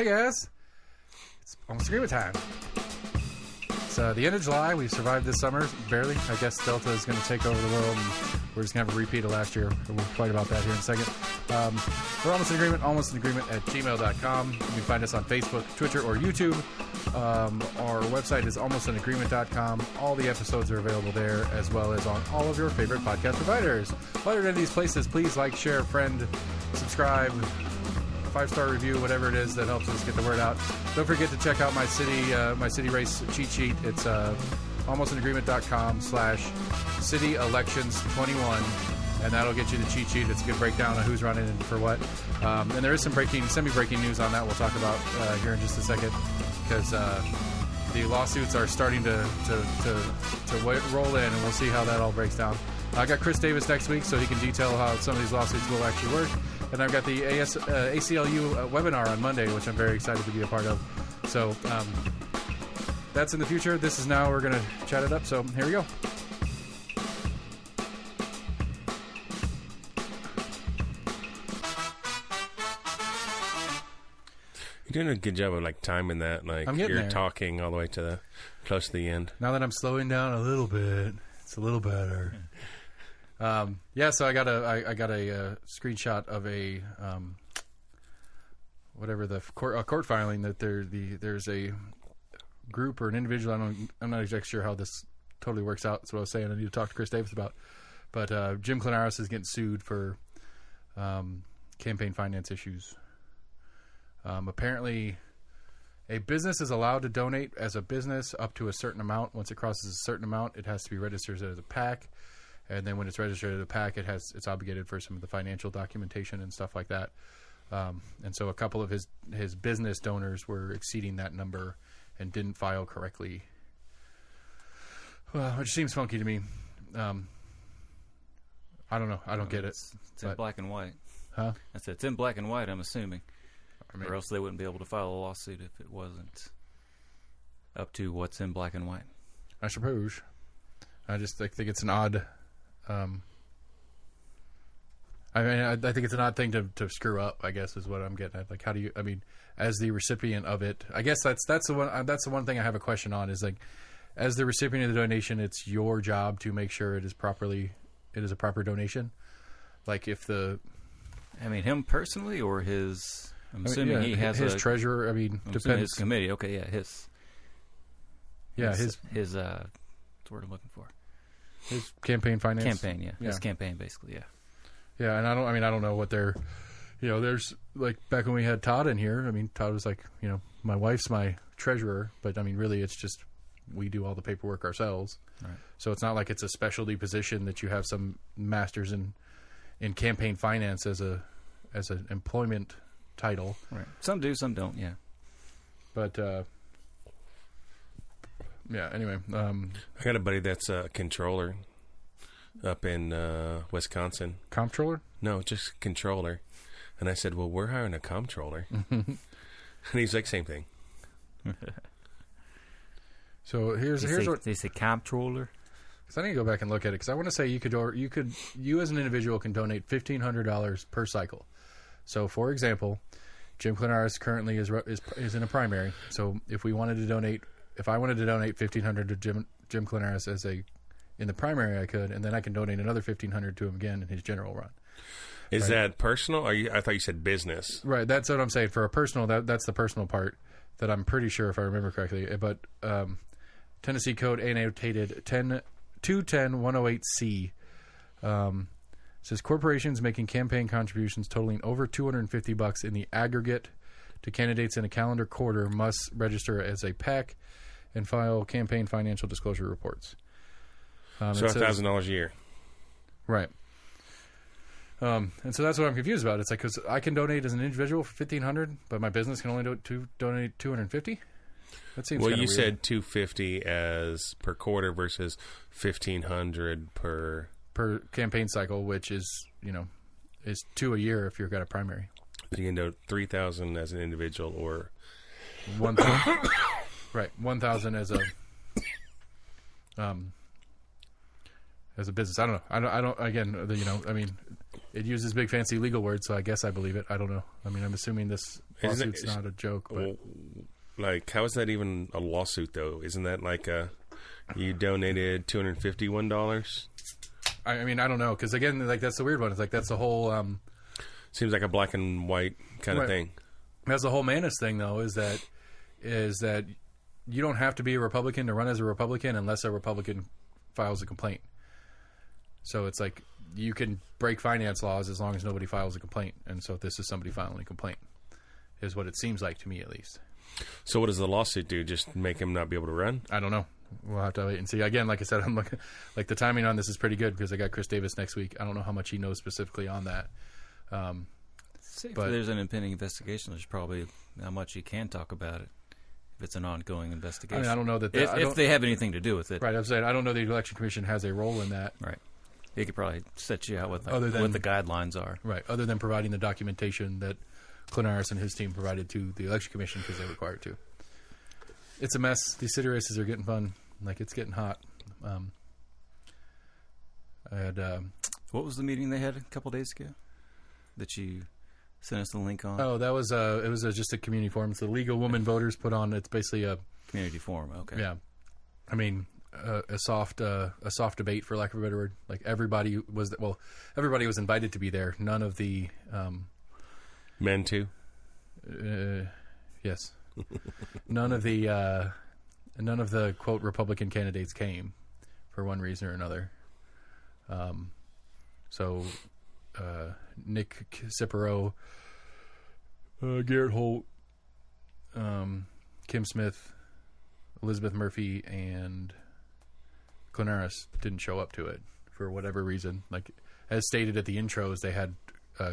Hey guys, it's almost agreement time. It's the end of July. We survived this summer, barely. I guess Delta is going to take over the world, and we're just going to have a repeat of last year. We'll fight about that here in a second. We're almost in agreement at gmail.com. You can find us on Facebook, Twitter, or YouTube. Our website is almostinagreement.com. All the episodes are available there, as well as on all of your favorite podcast providers. While you're in these places, please like, share, friend, subscribe, 5-star review, whatever it is that helps us get the word out. Don't forget to check out my city race cheat sheet. It's almostinagreement.com/cityelections21, and that'll get you the cheat sheet. It's a good breakdown of who's running and for what. And there is some semi-breaking news on that we'll talk about here in just a second, because the lawsuits are starting to roll in, and we'll see how that all breaks down. I got Chris Davis next week, so he can detail how some of these lawsuits will actually work. And I've got the ACLU webinar on Monday, which I'm very excited to be a part of. So that's in the future. This is now. We're going to chat it up. So here we go. You're doing a good job of timing that. I'm getting you're there. Talking all the way to close to the end. Now that I'm slowing down a little bit, it's a little better. So I got a screenshot of a whatever the court filing that there's a group or an individual. I'm not exactly sure how this totally works out. That's what I was saying. I need to talk to Chris Davis about. But Jim Klinaris is getting sued for campaign finance issues. Apparently, a business is allowed to donate as a business up to a certain amount. Once it crosses a certain amount, it has to be registered as a PAC. And then when it's registered as a PAC, it's obligated for some of the financial documentation and stuff like that. And so a couple of his business donors were exceeding that number and didn't file correctly, which seems funky to me. I don't know. I don't get it. It's in black and white. Huh? I said it's in black and white, I'm assuming. I mean, or else they wouldn't be able to file a lawsuit if it wasn't up to what's in black and white. I suppose. I just think it's an odd... I think it's an odd thing to screw up, I guess, is what I'm getting at. How do you, as the recipient of it, I guess that's the one thing I have a question on, is as the recipient of the donation, it's your job to make sure it is a proper donation. Him personally, or his, I'm assuming he has his treasurer, depends. His committee, okay, yeah, his what's the word I'm looking for? His campaign finance. Campaign, yeah. His campaign, basically, yeah. Yeah, and I don't know what they're, there's, back when we had Todd in here, Todd was my wife's my treasurer, but really it's just, we do all the paperwork ourselves. Right. So it's not like it's a specialty position that you have some masters in campaign finance as an employment title. Right. Some do, some don't, yeah. But, yeah, anyway. I got a buddy that's a controller up in Wisconsin. Comptroller? No, just controller. And I said, well, we're hiring a comptroller. And he's like, same thing. So here's what... They say comptroller? Because I need to go back and look at it, because I want to say you as an individual can donate $1,500 per cycle. So, for example, Jim Klinaris currently is in a primary. So if I wanted to donate $1,500 to Jim Klinaris in the primary, I could, and then I can donate another $1,500 to him again in his general run. Is that personal? I thought you said business. Right, that's what I'm saying. For a personal, that's the personal part that I'm pretty sure, if I remember correctly. But Tennessee Code annotated 210108C says corporations making campaign contributions totaling over $250 in the aggregate to candidates in a calendar quarter must register as a PAC and file campaign financial disclosure reports. So $1,000 a year. Right. And so that's what I'm confused about. It's because I can donate as an individual for $1,500, but my business can only donate $250? That seems well, you weird. Said $250 as per quarter versus $1,500 per campaign cycle, which is is $2 a year if you've got a primary. So you can do $3,000 as an individual, or $1,000. Right, $1,000 as a business. I don't know. I don't. Again, it uses big fancy legal words, so I guess I believe it. I don't know. I mean, I'm assuming this lawsuit's not a joke. But like, how is that even a lawsuit, though? Isn't that like you donated $251? I mean, I don't know, because again, like that's the weird one. It's like that's the whole. Seems like a black and white kind of thing. That's the whole Manus thing, though. Is that you don't have to be a Republican to run as a Republican unless a Republican files a complaint. So it's like you can break finance laws as long as nobody files a complaint. And so this is somebody filing a complaint, is what it seems like to me, at least. So what does the lawsuit do? Just make him not be able to run? I don't know. We'll have to wait and see. Again, like I said, I'm looking like the timing on this is pretty good because I got Chris Davis next week. I don't know how much he knows specifically on that. But if there's an impending investigation, there's probably how much you can talk about it if it's an ongoing investigation. I mean, I don't know that if they have anything to do with it. Right, I'm saying I don't know the Election Commission has a role in that. Right. They could probably set you out with what the guidelines are. Right, other than providing the documentation that Clinaris and his team provided to the Election Commission because they required to. It's a mess. These city races are getting fun. Like, it's getting hot. I had... what was the meeting they had a couple days ago that you sent us the link on? Oh, that was it was just a community forum. It's the League of Women Voters put on. It's basically a community forum. Okay. Yeah, I mean a soft debate, for lack of a better word. Like everybody was invited to be there. None of the men too. Yes, none of the quote Republican candidates came for one reason or another. So Nick Cipero, Garrett Holt, Kim Smith, Elizabeth Murphy, and Clinaris didn't show up to it for whatever reason. Like, as stated at the intros, they had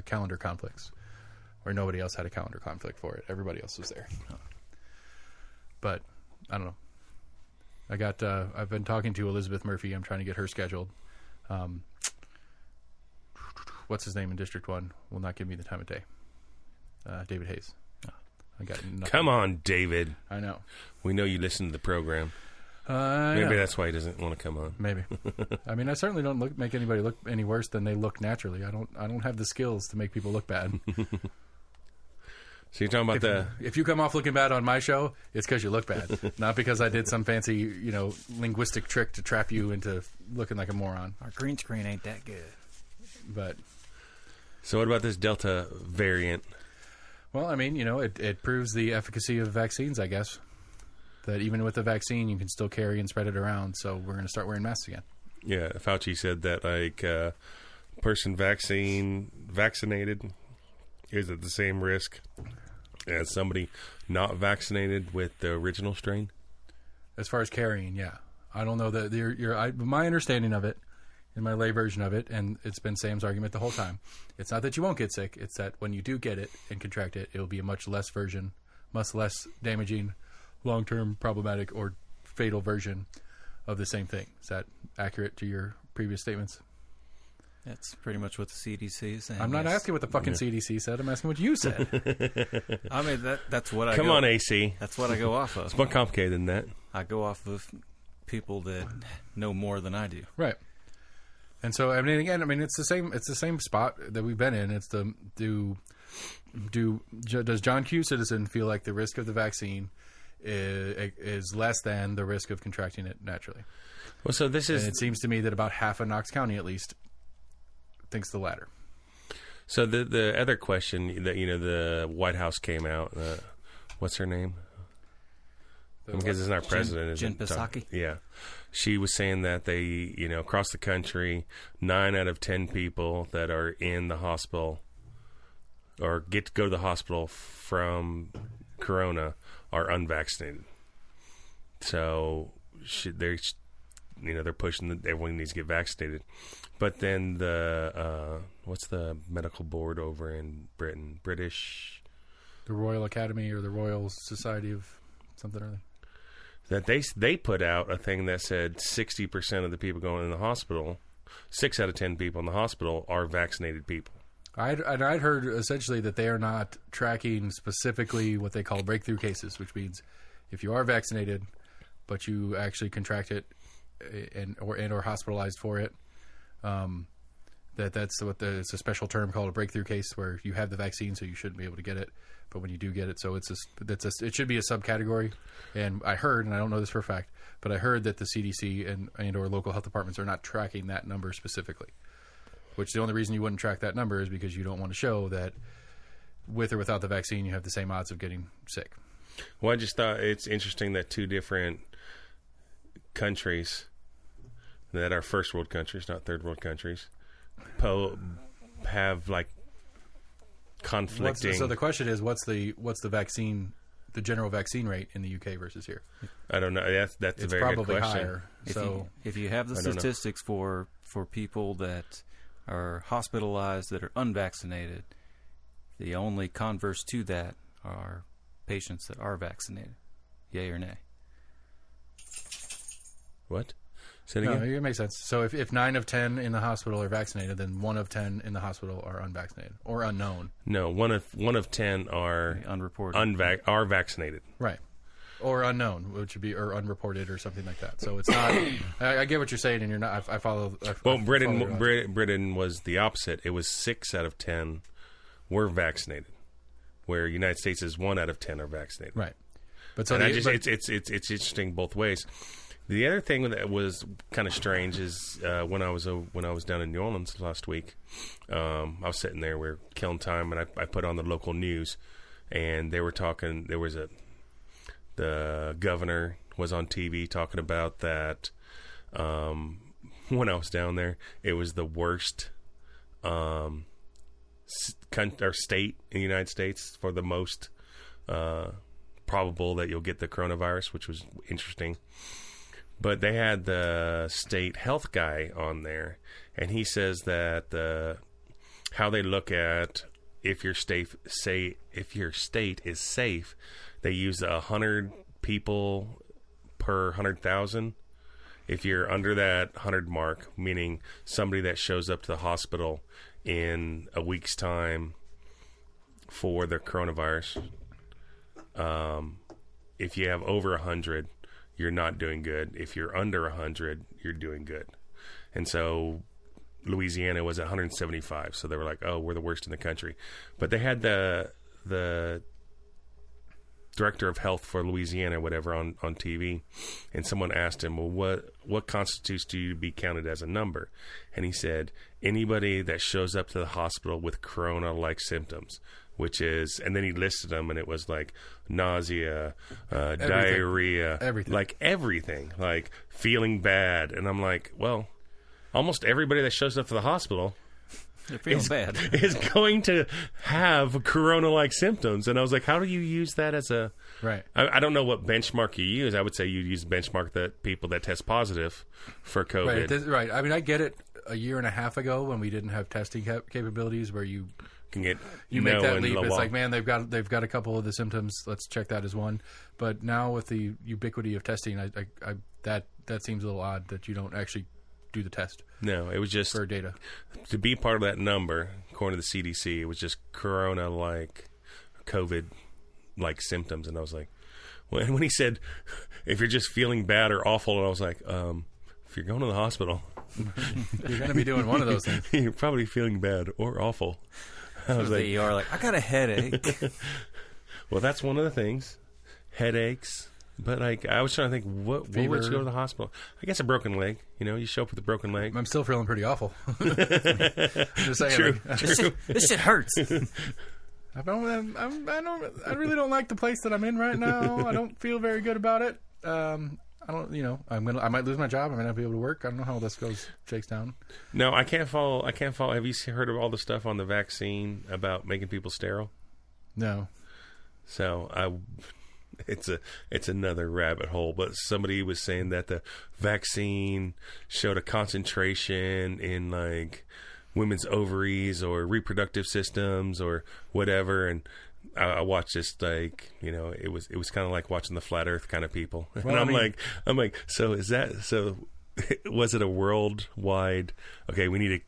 calendar conflicts, or nobody else had a calendar conflict for it. Everybody else was there. But I don't know. I've been talking to Elizabeth Murphy. I'm trying to get her scheduled. What's his name in District 1 will not give me the time of day. David Hayes. I got nothing. Come on, David. I know. We know you listen to the program. Maybe that's why he doesn't want to come on. Maybe. I mean, I certainly don't make anybody look any worse than they look naturally. I don't have the skills to make people look bad. So you're talking about if you come off looking bad on my show, it's because you look bad, not because I did some fancy, linguistic trick to trap you into looking like a moron. Our green screen ain't that good. But so what about this Delta variant? Well, I mean, it proves the efficacy of vaccines, I guess. That even with the vaccine, you can still carry and spread it around. So we're going to start wearing masks again. Yeah, Fauci said that person vaccinated is at the same risk as somebody not vaccinated with the original strain. As far as carrying, yeah, I don't know that my understanding of it, in my lay version of it, and it's been Sam's argument the whole time. It's not that you won't get sick; it's that when you do get it and contract it, it will be a much less damaging, long-term problematic or fatal version of the same thing. Is that accurate to your previous statements? That's pretty much what the CDC is saying. I'm not asking what the fucking CDC said. I'm asking what you said. I mean, that's what Come on, AC. That's what I go off of. It's more complicated than that. I go off of people that know more than I do. Right. And so, I mean, again, it's the same spot that we've been in. It's does John Q. Citizen feel like the risk of the vaccine is less than the risk of contracting it naturally? Well, so this is... And it seems to me that about half of Knox County, at least, thinks the latter. So the other question that, the White House came out, what's her name? Because it's not president. Jen Psaki. Yeah. She was saying that they, across the country, 9 out of 10 people that are in the hospital or get to go to the hospital from corona are unvaccinated. So they're pushing that everyone needs to get vaccinated. But then what's the medical board over in Britain? The Royal Academy or the Royal Society of something or other. That they put out a thing that said 60% of the people going in the hospital, 6 out of 10 people in the hospital are vaccinated people. I'd heard essentially that they are not tracking specifically what they call breakthrough cases, which means if you are vaccinated, but you actually contract it or hospitalized for it, That's what it's a special term called a breakthrough case, where you have the vaccine, so you shouldn't be able to get it, but when you do get it, so it should be a subcategory. And I heard, and I don't know this for a fact, but I heard that the CDC and or local health departments are not tracking that number specifically. Which the only reason you wouldn't track that number is because you don't want to show that with or without the vaccine, you have the same odds of getting sick. Well, I just thought it's interesting that two different countries that are first world countries, not third world countries, have like conflicting. So the question is, what's the vaccine, the general vaccine rate in the UK versus here? I don't know. That's a very good question. It's probably higher. If you have the statistics for people that are hospitalized that are unvaccinated, the only converse to that are patients that are vaccinated. Yay or nay? What? Say it again? No, it makes sense. So if 9 of 10 in the hospital are vaccinated, then 1 of 10 in the hospital are unvaccinated or unknown. No, one of 10 are unreported. Are vaccinated. Right. Or unknown, which would be, or unreported or something like that. So it's not. I get what you're saying, and you're not. I follow. Britain was the opposite. It was 6 out of 10 were vaccinated, where United States is 1 out of 10 are vaccinated. Right. But so it's interesting both ways. The other thing that was kind of strange is when I was down in New Orleans last week, I was sitting there, we were killing time, and I put on the local news, and they were talking. The governor was on TV talking about that. When I was down there, it was the worst state in the United States for the most probable that you'll get the coronavirus, which was interesting. But they had the state health guy on there, and he says that how they look at if your state is safe, they use 100 people per 100,000. If you're under that 100 mark, meaning somebody that shows up to the hospital in a week's time for the coronavirus, if you have over 100, you're not doing good. If you're under 100, you're doing good. And so Louisiana was at 175, so they were like, "Oh, we're the worst in the country." But they had the director of health for Louisiana, whatever, on TV, and someone asked him, "Well, what constitutes you to be counted as a number?" And he said, "Anybody that shows up to the hospital with corona-like symptoms." Which is, and then he listed them, and it was like nausea, diarrhea, everything, like feeling bad. And I'm like, well, almost everybody that shows up to the hospital is going to have corona-like symptoms. And I was like, how do you use that as a... Right. I don't know what benchmark you use. I would say you use benchmark that people that test positive for COVID. Right. I mean, I get it a year and a half ago when we didn't have testing capabilities where you can get make that leap. It's like, man, they've got a couple of the symptoms. Let's check that as one. But now with the ubiquity of testing, that seems a little odd that you don't actually do the test. No, it was just for data to be part of that number. According to the CDC, it was just corona-like, COVID-like symptoms, and I was like, when he said, if you're just feeling bad or awful, I was like, if you're going to the hospital, you're going to be doing one of those things. You're probably feeling bad or awful. I was like, ER, like, I got a headache. Well, that's one of the things, headaches. But like, I was trying to think, what would you go to the hospital? I guess a broken leg. You show up with a broken leg. I'm still feeling pretty awful. I'm just saying. True. This shit hurts. I really don't like the place that I'm in right now. I don't feel very good about it. I might lose my job. I might not be able to work. I don't know how this shakes down. No, I can't follow. Have you heard of all the stuff on the vaccine about making people sterile? No. So it's another rabbit hole. But somebody was saying that the vaccine showed a concentration in like women's ovaries or reproductive systems or whatever, and I watched this, like, it was kind of like watching the flat Earth kind of people. Well, and I'm like, so was it a worldwide? Okay, we need to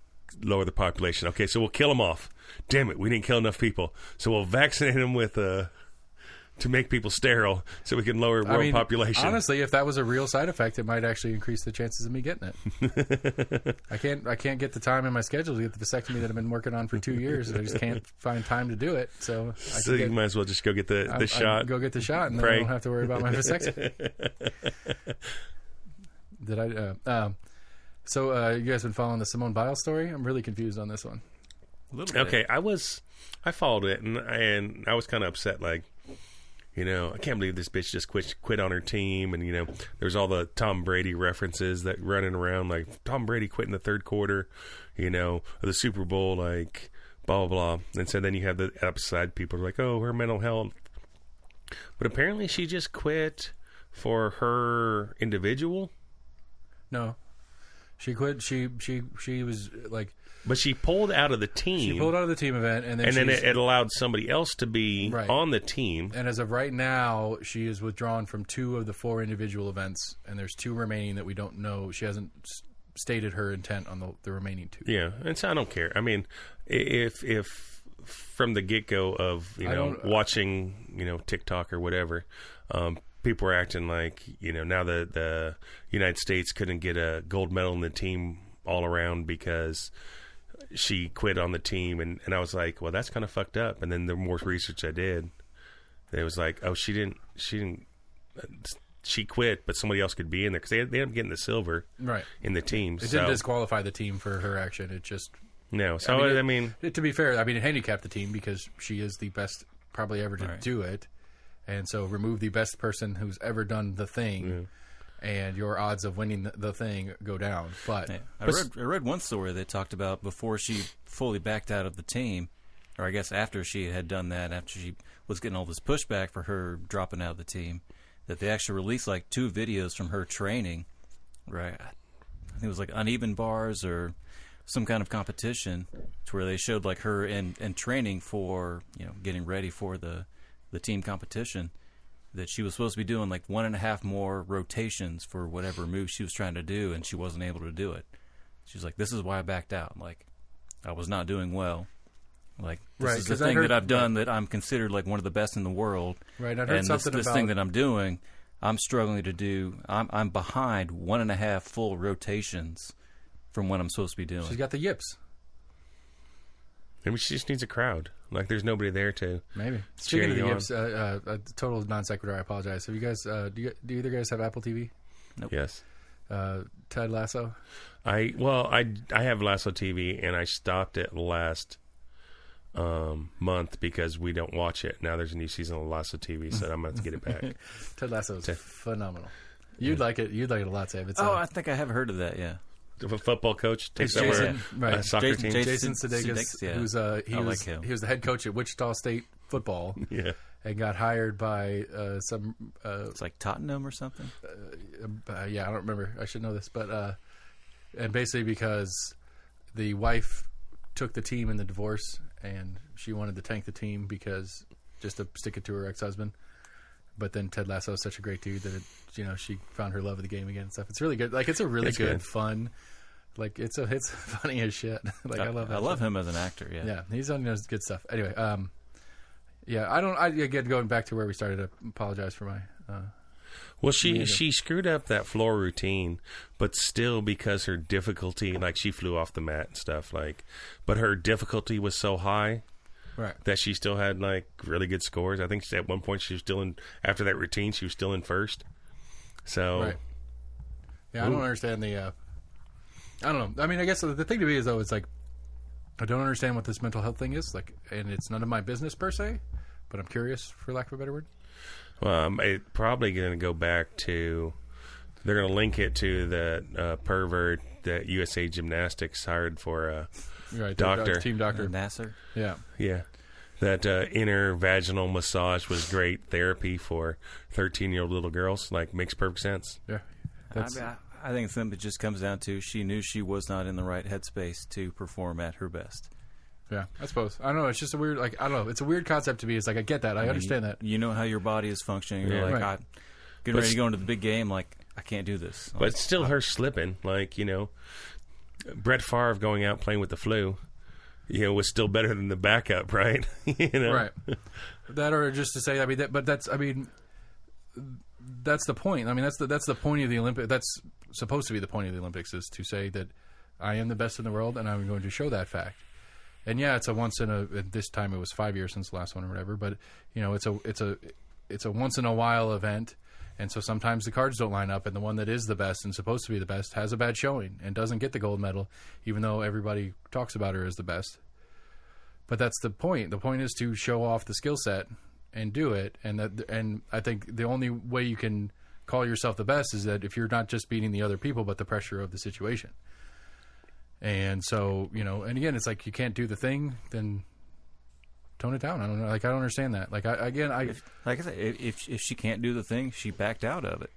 lower the population. Okay, so we'll kill them off. Damn it, we didn't kill enough people, so we'll vaccinate them with to make people sterile so we can lower world population. Honestly, if that was a real side effect, it might actually increase the chances of me getting it. I can't get the time in my schedule to get the vasectomy that I've been working on for 2 years. I just can't find time to do it. So you might as well just go get the shot. Go get the shot, and then I don't have to worry about my vasectomy. Did I? So you guys been following the Simone Biles story? I'm really confused on this one. A little bit. Okay, I followed it, and I was kind of upset, like, I can't believe this bitch just quit on her team. And, there's all the Tom Brady references that running around, like Tom Brady quit in the third quarter, of the Super Bowl, like, blah, blah, blah. And so then you have the upside people like, oh, her mental health. But apparently she just quit for her individual. No. She quit. She was like... But she pulled out of the team. She pulled out of the team event, and then it allowed somebody else to be on the team. And as of right now, she is withdrawn from 2 of the 4 individual events, and there's 2 remaining that we don't know. She hasn't stated her intent on the remaining 2. Yeah, and so I don't care. I mean, if from the get-go of watching TikTok or whatever, people were acting like now the United States couldn't get a gold medal in the team all around because she quit on the team, and I was like, well, that's kind of fucked up. And then the more research I did, it was like, oh, she quit, but somebody else could be in there because they ended up getting the silver in the team. It didn't disqualify the team for her action. It just no. So I mean, to be fair, it handicapped the team because she is the best probably ever to do it, and so remove the best person who's ever done the thing. Yeah. And your odds of winning the thing go down. But I read one story that talked about before she fully backed out of the team, or I guess after she had done that, after she was getting all this pushback for her dropping out of the team, that they actually released like 2 videos from her training, right? I think it was like uneven bars or some kind of competition, to where they showed like her in training for getting ready for the team competition. That she was supposed to be doing like 1.5 more rotations for whatever move she was trying to do, and she wasn't able to do it. She was like, "This is why I backed out. Like, I was not doing well. Like, this is the thing that I've done that I'm considered like one of the best in the world. Right. I heard something this thing that I'm doing, I'm struggling to do. I'm behind 1.5 full rotations from what I'm supposed to be doing. She's got the yips. Maybe she just needs a crowd. Like, there's nobody there to. Maybe. Speaking of the yips, a total non sequitur. I apologize. Have you guys? Do either guys have Apple TV? Nope. Yes. Ted Lasso. I have Lasso TV, and I stopped it last month because we don't watch it. Now there's a new season of Lasso TV, so I'm going to get it back. Ted Lasso is phenomenal. You'd like it. You'd like it a lot, Save. I think I have heard of that. Yeah. A football coach takes over a soccer team. Jason Sudeikis, yeah. he was the head coach at Wichita State football. Yeah. And got hired by some. It's like Tottenham or something. I don't remember. I should know this, but and basically because the wife took the team in the divorce, and she wanted to tank the team because just to stick it to her ex-husband. But then Ted Lasso is such a great dude that she found her love of the game again and stuff. It's really good. Like, it's a really good, fun. Like, it's funny as shit. Like, I love him as an actor. Yeah. Yeah, he's on good stuff. Anyway, again, going back to where we started, I apologize for my. Well, she screwed up that floor routine, but still, because her difficulty, like, she flew off the mat and stuff, like, but her difficulty was so high. Right. That she still had like really good scores. I think at one point she was still in, after that routine, she was still in first. So, right. Yeah, I don't understand the. I don't know. I mean, I guess the thing to me is though, it's like I don't understand what this mental health thing is like, and it's none of my business per se. But I'm curious, for lack of a better word. Well, it's probably going to go back to. They're going to link it to the pervert that USA Gymnastics hired for. Doctor. Team doctor. Nasser? Yeah. Yeah. That inner vaginal massage was great therapy for 13-year-old little girls. Like, makes perfect sense. Yeah. I think it just comes down to she knew she was not in the right headspace to perform at her best. Yeah, I suppose. I don't know. It's just a weird, I don't know. It's a weird concept to me. It's like, I get that. I understand that. You know how your body is functioning. You're like, getting ready to go into the big game. Like, I can't do this. But it's still her slipping. Like, Brett Favre going out playing with the flu, was still better than the backup, right? Right. That, or just to say, that's the point. I mean, that's the point of the Olympics. That's supposed to be the point of the Olympics, is to say that I am the best in the world, and I'm going to show that fact. And yeah, it's a once in a. At this time, it was 5 years since the last one or whatever. But it's a once in a while event, and so sometimes the cards don't line up, and the one that is the best and supposed to be the best has a bad showing and doesn't get the gold medal, even though everybody talks about her as the best. But that's the point. The point is to show off the skill set and do it. And I think the only way you can call yourself the best is that if you're not just beating the other people, but the pressure of the situation. And so, and again, it's like, you can't do the thing, then tone it down. I don't know. Like, I don't understand that. Like, like I said, if she can't do the thing, she backed out of it.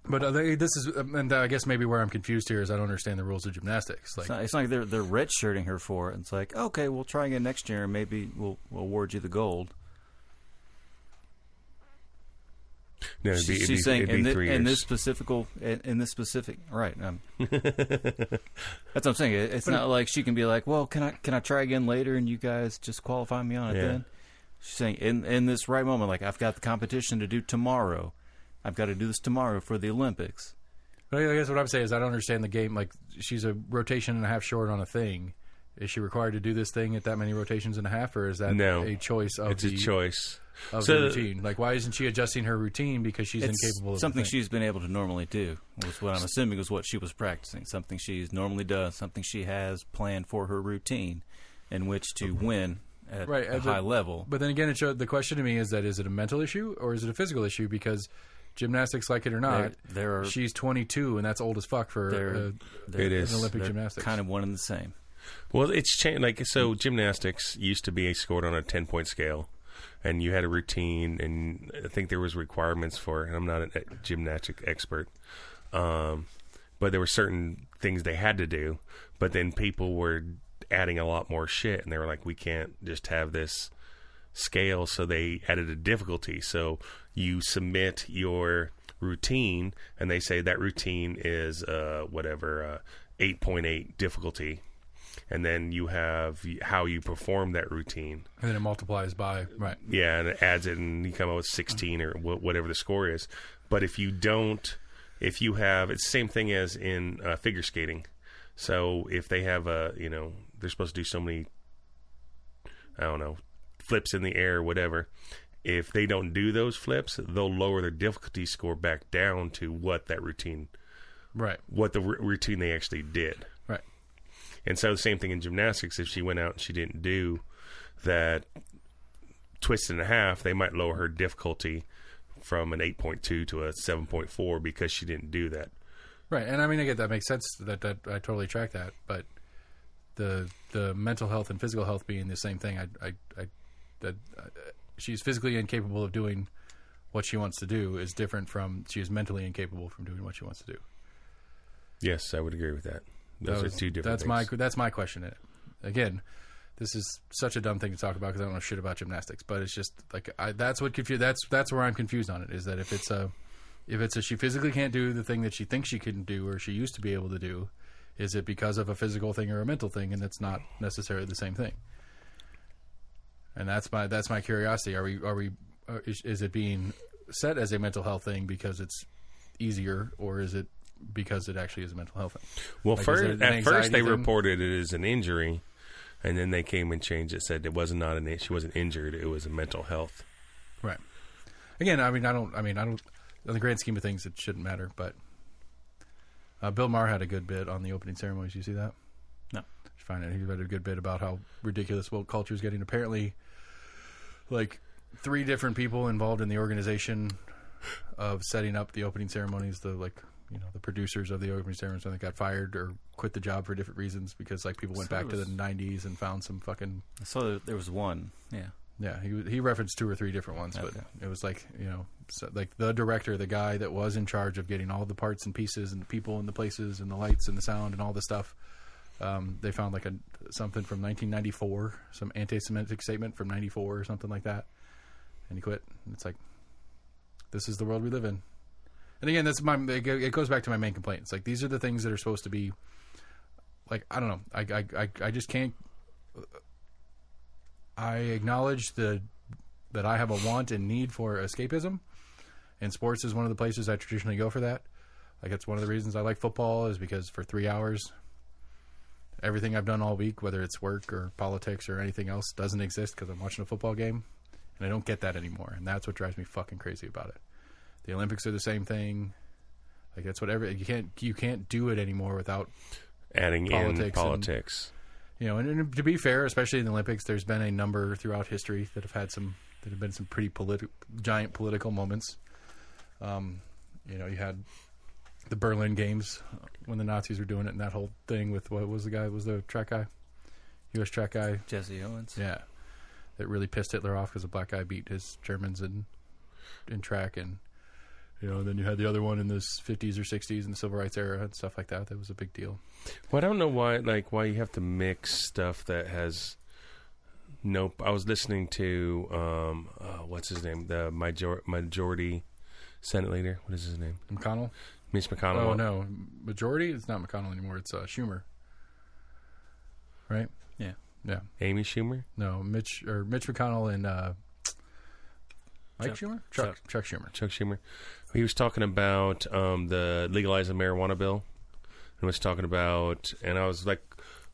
But this is, and I guess maybe where I'm confused here is I don't understand the rules of gymnastics. Like, it's not like they're redshirting her for it. It's like, okay, we'll try again next year, and maybe we'll award you the gold. No, she's saying it'd be 3 years. in this specific, right? That's what I'm saying. It's not like she can be like, well, can I try again later, and you guys just qualify me on it then? She's saying in this right moment, like, I've got the competition to do tomorrow. I've got to do this tomorrow for the Olympics. But I guess what I'm saying is I don't understand the game. Like, she's a rotation and a half short on a thing. Is she required to do this thing at that many rotations and a half, or is that a choice of a choice of the routine? Like, why isn't she adjusting her routine because she's incapable of something she's been able to normally do? Was what I'm assuming was what she was practicing. Something she's normally does. Something she has planned for her routine, in which to win at a high level. But then again, the question to me is that, is it a mental issue or is it a physical issue? Because gymnastics, like it or not, she's 22 and that's old as fuck for Olympic gymnastics. Kind of one and the same. Well, it's changed. Like, so gymnastics used to be scored on a 10-point scale, and you had a routine, and I think there was requirements for. And I'm not a gymnastic expert, but there were certain things they had to do. But then people were adding a lot more shit, and they were like, we can't just have this scale, so they added a difficulty. So you submit your routine, and they say that routine is 8.8 difficulty. And then you have how you perform that routine. And then it multiplies by, right. Yeah, and it adds it, and you come up with 16 or whatever the score is. But if you have, it's the same thing as in figure skating. So if they have they're supposed to do so many, I don't know, flips in the air or whatever. If they don't do those flips, they'll lower their difficulty score back down to what that routine, right? What the routine they actually did. Right. And so the same thing in gymnastics. If she went out and she didn't do that twist and a half, they might lower her difficulty from an 8.2 to a 7.4 because she didn't do that. Right. And I mean, I get that makes sense. That I totally track that. But the mental health and physical health being the same thing, she's physically incapable of doing what she wants to do is different from she is mentally incapable from doing what she wants to do. Yes, I would agree with that. Those are two different things. That's my question. Again, this is such a dumb thing to talk about because I don't know shit about gymnastics. But it's just like that's what confused. That's where I'm confused on it. Is that if it's she physically can't do the thing that she thinks she can do or she used to be able to do, is it because of a physical thing or a mental thing? And that's not necessarily the same thing. And that's my curiosity. Is it being set as a mental health thing because it's easier, or is it because it actually is a mental health thing? Well, at first they reported it as an injury, and then they came and changed it. Said it wasn't she wasn't injured. It was a mental health. Right. Again, I don't. In the grand scheme of things, it shouldn't matter. But Bill Maher had a good bit on the opening ceremonies. You see that? No. He had a good bit about how ridiculous woke culture is getting. Apparently, like 3 different people involved in the organization of setting up the opening ceremonies. The producers of the opening ceremonies, I think, got fired or quit the job for different reasons because people went back to the 90s and found some fucking. I saw there was one. Yeah. Yeah, he referenced 2 or 3 different ones, but it was like the director, the guy that was in charge of getting all the parts and pieces and the people and the places and the lights and the sound and all the stuff. They found something from 1994, some anti-Semitic statement from 94 or something like that, and he quit. And it's like, this is the world we live in. And again, it goes back to my main complaint. It's like, these are the things that are supposed to be like, I don't know. I just can't. I acknowledge that I have a want and need for escapism, and sports is one of the places I traditionally go for that. Like, it's one of the reasons I like football is because for 3 hours, everything I've done all week, whether it's work or politics or anything else, doesn't exist because I'm watching a football game, and I don't get that anymore, and that's what drives me fucking crazy about it. The Olympics are the same thing. Like, that's whatever. You can't do it anymore without adding in politics. And to be fair, especially in the Olympics, there's been a number throughout history that have been some pretty giant political moments. You had the Berlin Games when the Nazis were doing it, and that whole thing with what was the guy? Was the track guy, U.S. track guy, Jesse Owens? Yeah, that really pissed Hitler off because a black guy beat his Germans in track, and then you had the other one in the 50s or 60s in the civil rights era and stuff like that. That was a big deal. Well, I don't know why you have to mix stuff that has nope. I was listening to what's his name, the majority Senate leader. What is his name? McConnell. Mitch McConnell. Oh no, majority. It's not McConnell anymore. It's Schumer. Right? Yeah. Amy Schumer. No, Mitch McConnell and Mike Schumer. Chuck Schumer. Chuck Schumer. He was talking about the legalizing marijuana bill, and was talking about, and I was like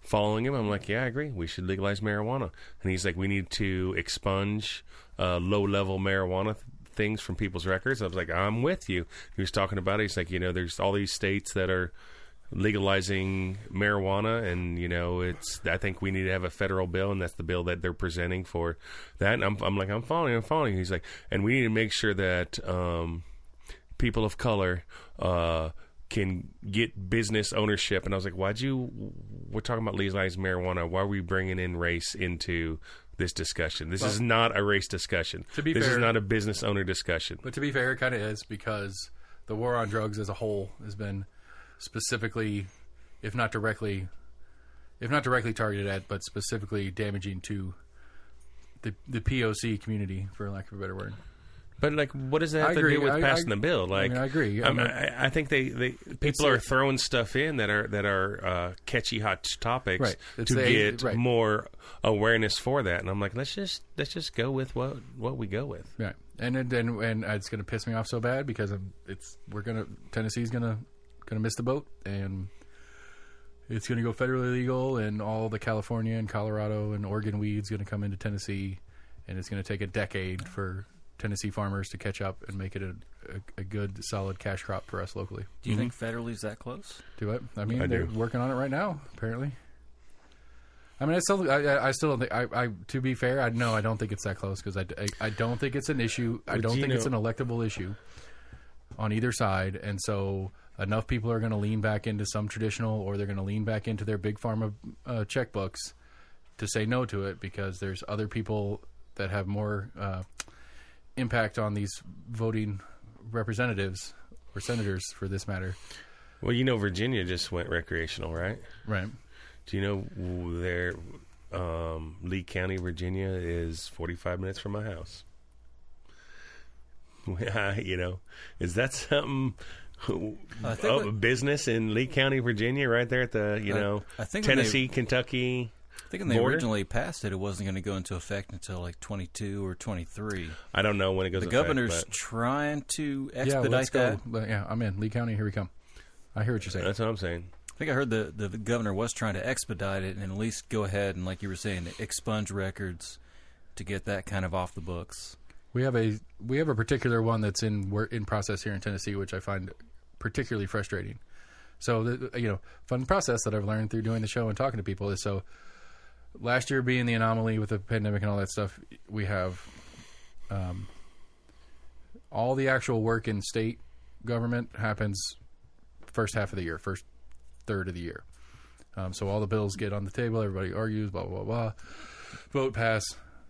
following him. I'm like, yeah, I agree. We should legalize marijuana. And he's like, we need to expunge low-level marijuana things from people's records. I was like, I'm with you. He was talking about it. He's like, there's all these states that are legalizing marijuana, and I think we need to have a federal bill, and that's the bill that they're presenting for that. And I'm like, I'm following. He's like, and we need to make sure that people of color can get business ownership. And I was like, we're talking about legalizing marijuana. Why are we bringing in race into this discussion? This is not a race discussion. This is not a business owner discussion. But to be fair, it kind of is, because the war on drugs as a whole has been specifically, if not directly targeted at, but specifically damaging to the POC community, for lack of a better word. But what does that have to do with passing the bill? Like, I agree. I think people are throwing stuff in that are catchy, hot topics to get more awareness for that. And I'm like, let's just go with what we go with. Right. And it's going to piss me off so bad because Tennessee's going to miss the boat, and it's going to go federally legal, and all the California and Colorado and Oregon weed's going to come into Tennessee, and it's going to take a decade for Tennessee farmers to catch up and make it a good, solid cash crop for us locally. Do you think federally is that close? Do it? I mean, they're working on it right now, apparently. I mean, I still don't think. To be fair, I don't think it's that close, because I don't think it's an issue. I don't think it's an electable issue on either side, and so enough people are going to lean back into some traditional, or they're going to lean back into their big pharma checkbooks to say no to it, because there's other people that have more impact on these voting representatives or senators, for this matter. Well, Virginia just went recreational, right? Right. Do you know their Lee County, Virginia is 45 minutes from my house? Is that something? Business in Lee County, Virginia, right there at the I think Tennessee, Kentucky. I think when they originally passed it wasn't going to go into effect until like 22 or 23. I don't know when it goes. The governor's trying to expedite that. Yeah, I'm in Lee County. Here we come. I hear what you're saying. That's what I'm saying. I think I heard the governor was trying to expedite it and at least go ahead and, like you were saying, expunge records to get that kind of off the books. We have a particular one that's in process here in Tennessee, which I find particularly frustrating. So, fun process that I've learned through doing the show and talking to people is, so last year being the anomaly with the pandemic and all that stuff, we have all the actual work in state government happens first half of the year, first third of the year. So all the bills get on the table, everybody argues, blah, blah, blah, vote pass,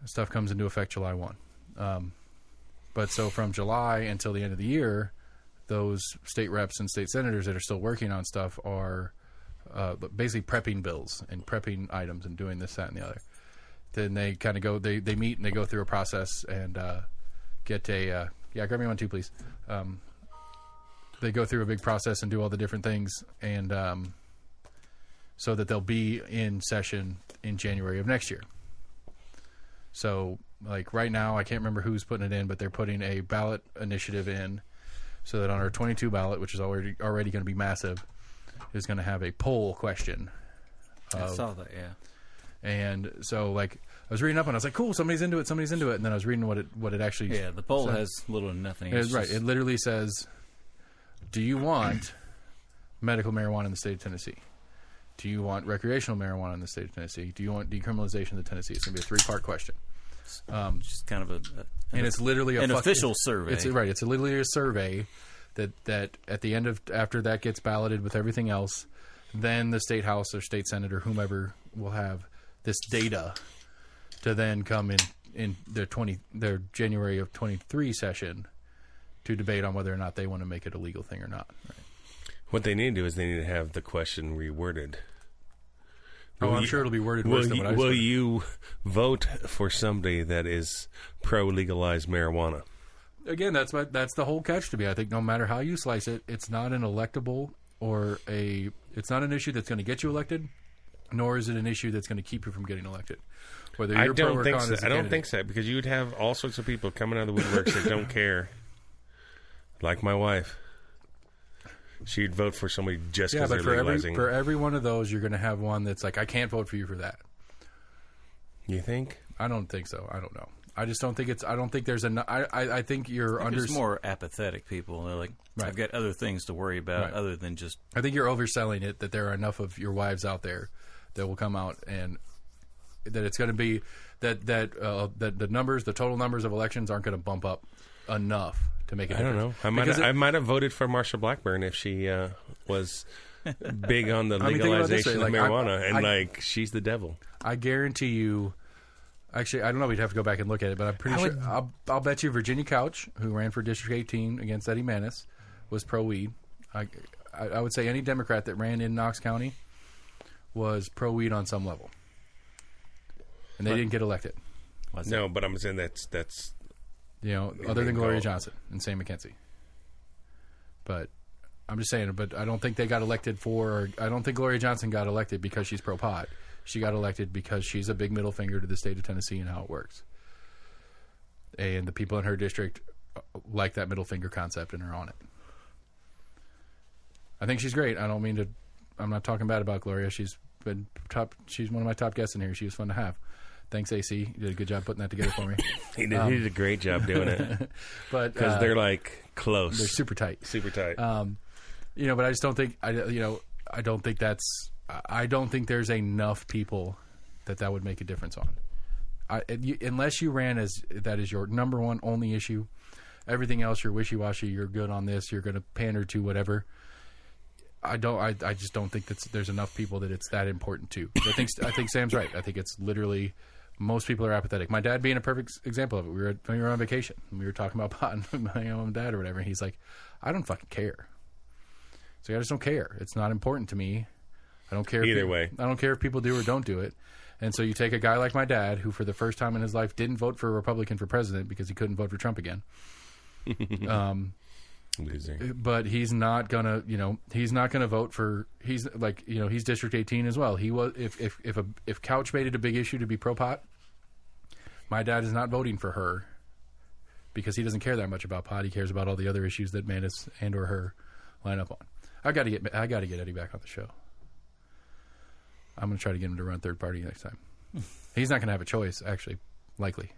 stuff comes into effect July 1. But so from July until the end of the year, those state reps and state senators that are still working on stuff are basically prepping bills and prepping items and doing this, that, and the other. Then they kind of go, they meet and they go through a process and get a, grab me one too, please. They go through a big process and do all the different things. And so that they'll be in session in January of next year. So, like right now, I can't remember who's putting it in, but they're putting a ballot initiative in so that on our 22 ballot, which is already going to be massive, is going to have a poll question. I saw that, yeah. And so, like, I was reading up and I was like, cool, somebody's into it. And then I was reading what it actually Yeah, the poll has little to nothing. It's right. It literally says, do you want medical marijuana in the state of Tennessee? Do you want recreational marijuana in the state of Tennessee? Do you want decriminalization of Tennessee? It's going to be a 3-part question. Just kind of and it's literally an official survey. It's right. It's literally a survey that at the end of after that gets balloted with everything else, then the state house or state senate or whomever will have this data to then come in their January of 23 session to debate on whether or not they want to make it a legal thing or not. Right. What they need to do is they need to have the question reworded. I'm sure it'll be worded worse than what I said. Will you vote for somebody that is pro-legalized marijuana? Again, that's the whole catch to me. I think no matter how you slice it, it's not an electable it's not an issue that's going to get you elected, nor is it an issue that's going to keep you from getting elected. Whether you're pro or con as a candidate. I don't think so, because you would have all sorts of people coming out of the woodworks that don't care. Like my wife. She'd vote for somebody just because they're legalizing. For every one of those, you're going to have one that's like, I can't vote for you for that. You think? I don't think so. I don't know. I just don't think it's. I don't think there's enough. I think you're under. There's more apathetic people. They're like, right. I've got other things to worry about other than just. I think you're overselling it. That there are enough of your wives out there that will come out and that it's going to be that the numbers, the total numbers of elections aren't going to bump up enough to make a difference. I don't know. I might have voted for Marsha Blackburn if she was big on the legalization of marijuana, she's the devil. I guarantee you. Actually, I don't know. We'd have to go back and look at it, but I'm pretty sure. I'll bet you Virginia Couch, who ran for District 18 against Eddie Manis, was pro-weed. I would say any Democrat that ran in Knox County was pro-weed on some level. And they didn't get elected. No, but I'm saying that's other than Gloria Johnson and Sam McKenzie. But I'm just saying, but I don't think they got elected I don't think Gloria Johnson got elected because she's pro-pot. She got elected because she's a big middle finger to the state of Tennessee and how it works. And the people in her district like that middle finger concept and are on it. I think she's great. I'm not talking bad about Gloria. She's been she's one of my top guests in here. She was fun to have. Thanks, AC. You did a good job putting that together for me. He did a great job doing it. But because they're like close. They're super tight. Super tight. But I just don't think I don't think that's. I don't think there's enough people that would make a difference on. Unless you ran as that is your number one only issue, everything else you're wishy-washy. You're good on this. You're going to pander to whatever. I just don't think there's enough people that it's that important to. I think Sam's right. I think it's literally most people are apathetic. My dad being a perfect example of it. We were on vacation and we were talking about pot and my own dad or whatever. And he's like, I don't fucking care. So I just don't care. It's not important to me. I don't care either way. I don't care if people do or don't do it. And so you take a guy like my dad, who for the first time in his life didn't vote for a Republican for president because he couldn't vote for Trump again. But he's not gonna, vote for. He's like, he's District 18 as well. He was if Couch made it a big issue to be pro pot, my dad is not voting for her because he doesn't care that much about pot. He cares about all the other issues that Manis and or her line up on. I got to get Eddie back on the show. I'm going to try to get him to run third party next time. He's not going to have a choice, actually, likely.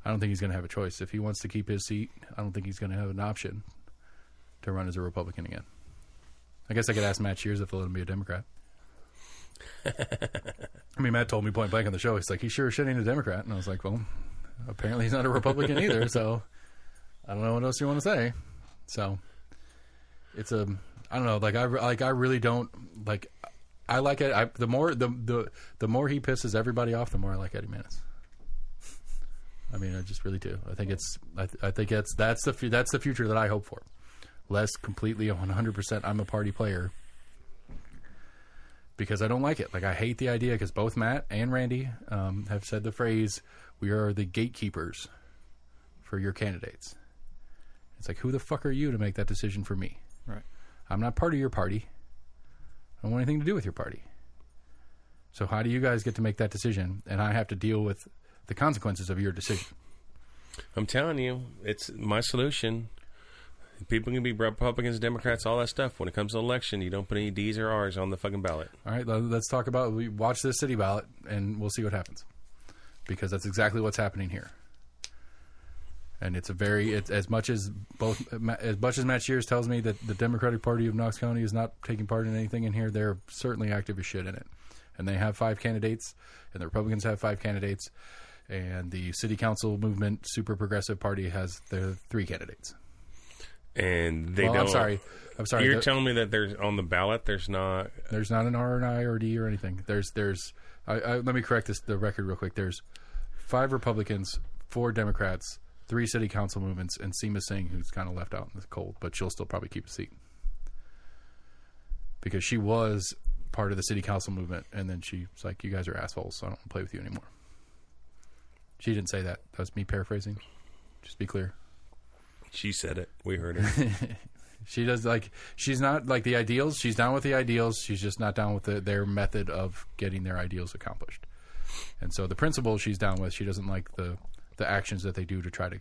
I don't think he's going to have a choice. If he wants to keep his seat, I don't think he's going to have an option to run as a Republican again. I guess I could ask Matt Shears if he'll let him be a Democrat. Matt told me point blank on the show, he's like, he sure as shit ain't a Democrat. And I was like, well, apparently he's not a Republican either, so I don't know what else you want to say. So it's I don't know, I really don't, I like it. The more he pisses everybody off, the more I like Eddie Manis. I just really do. I think that's the future that I hope for. Less completely 100%. I'm a party player because I don't like it. I hate the idea because both Matt and Randy have said the phrase, "We are the gatekeepers for your candidates." It's like, who the fuck are you to make that decision for me? Right. I'm not part of your party. I don't want anything to do with your party. So how do you guys get to make that decision, and I have to deal with the consequences of your decision? I'm telling you, it's my solution. People can be Republicans, Democrats, all that stuff. When it comes to election, you don't put any D's or R's on the fucking ballot. All right, let's talk about, we watch this city ballot, and we'll see what happens. Because that's exactly what's happening here. And it's as much as Matt Shears tells me that the Democratic Party of Knox County is not taking part in anything in here, they're certainly active as shit in it. And they have 5 candidates, and the Republicans have 5 candidates, and the City Council Movement Super Progressive Party has their 3 candidates. And they don't. I'm sorry. You're telling me that there's on the ballot. There's not an R and I or D or anything. There's. Let me correct the record real quick. There's 5 Republicans, 4 Democrats, 3 City Council movements, and Seema Singh, who's kind of left out in the cold, but she'll still probably keep a seat because she was part of the City Council movement, and then she's like, "You guys are assholes, so I don't want to play with you anymore." She didn't say that. That was me paraphrasing. Just to be clear. She said it. We heard her. She does she's not like the ideals. She's down with the ideals. She's just not down with their method of getting their ideals accomplished. And so the principles she's down with. She doesn't like the actions that they do to try to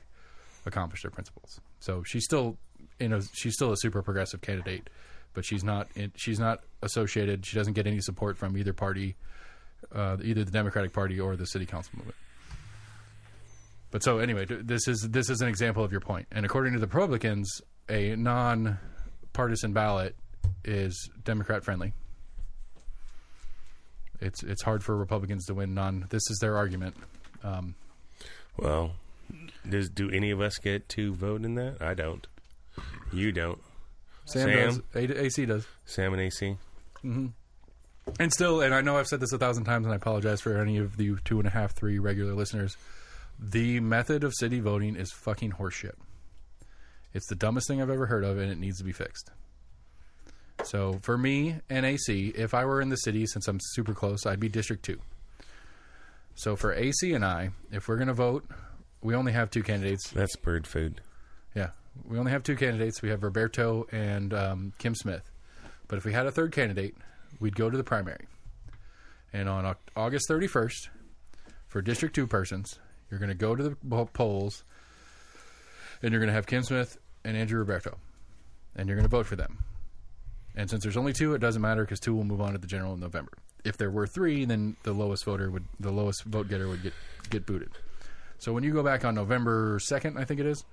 accomplish their principles. So she's still a super progressive candidate, but she's not associated. She doesn't get any support from either party, either the Democratic Party or the City Council movement. But so anyway, this is an example of your point. And according to the Republicans, a non-partisan ballot is Democrat friendly. It's hard for Republicans to win this is their argument. Well, do any of us get to vote in that? I don't. You don't. Sam does. AC does. Sam and AC. Mm-hmm. And I know I've said this 1,000 times, and I apologize for any of the 2.5, 3 regular listeners. The method of city voting is fucking horseshit. It's the dumbest thing I've ever heard of, and it needs to be fixed. So for me and AC, if I were in the city, since I'm super close, I'd be District 2. So for AC and I, if we're going to vote, we only have 2 candidates. That's bird food. Yeah. We only have 2 candidates. We have Roberto and Kim Smith. But if we had a 3rd candidate, we'd go to the primary. And on August 31st, for District 2 persons, you're going to go to the polls, and you're going to have Kim Smith and Andrew Roberto, and you're going to vote for them. And since there's only 2, it doesn't matter because 2 will move on to the general in November. If there were 3, then the lowest vote getter would get booted. So when you go back on November 2nd, I think it is,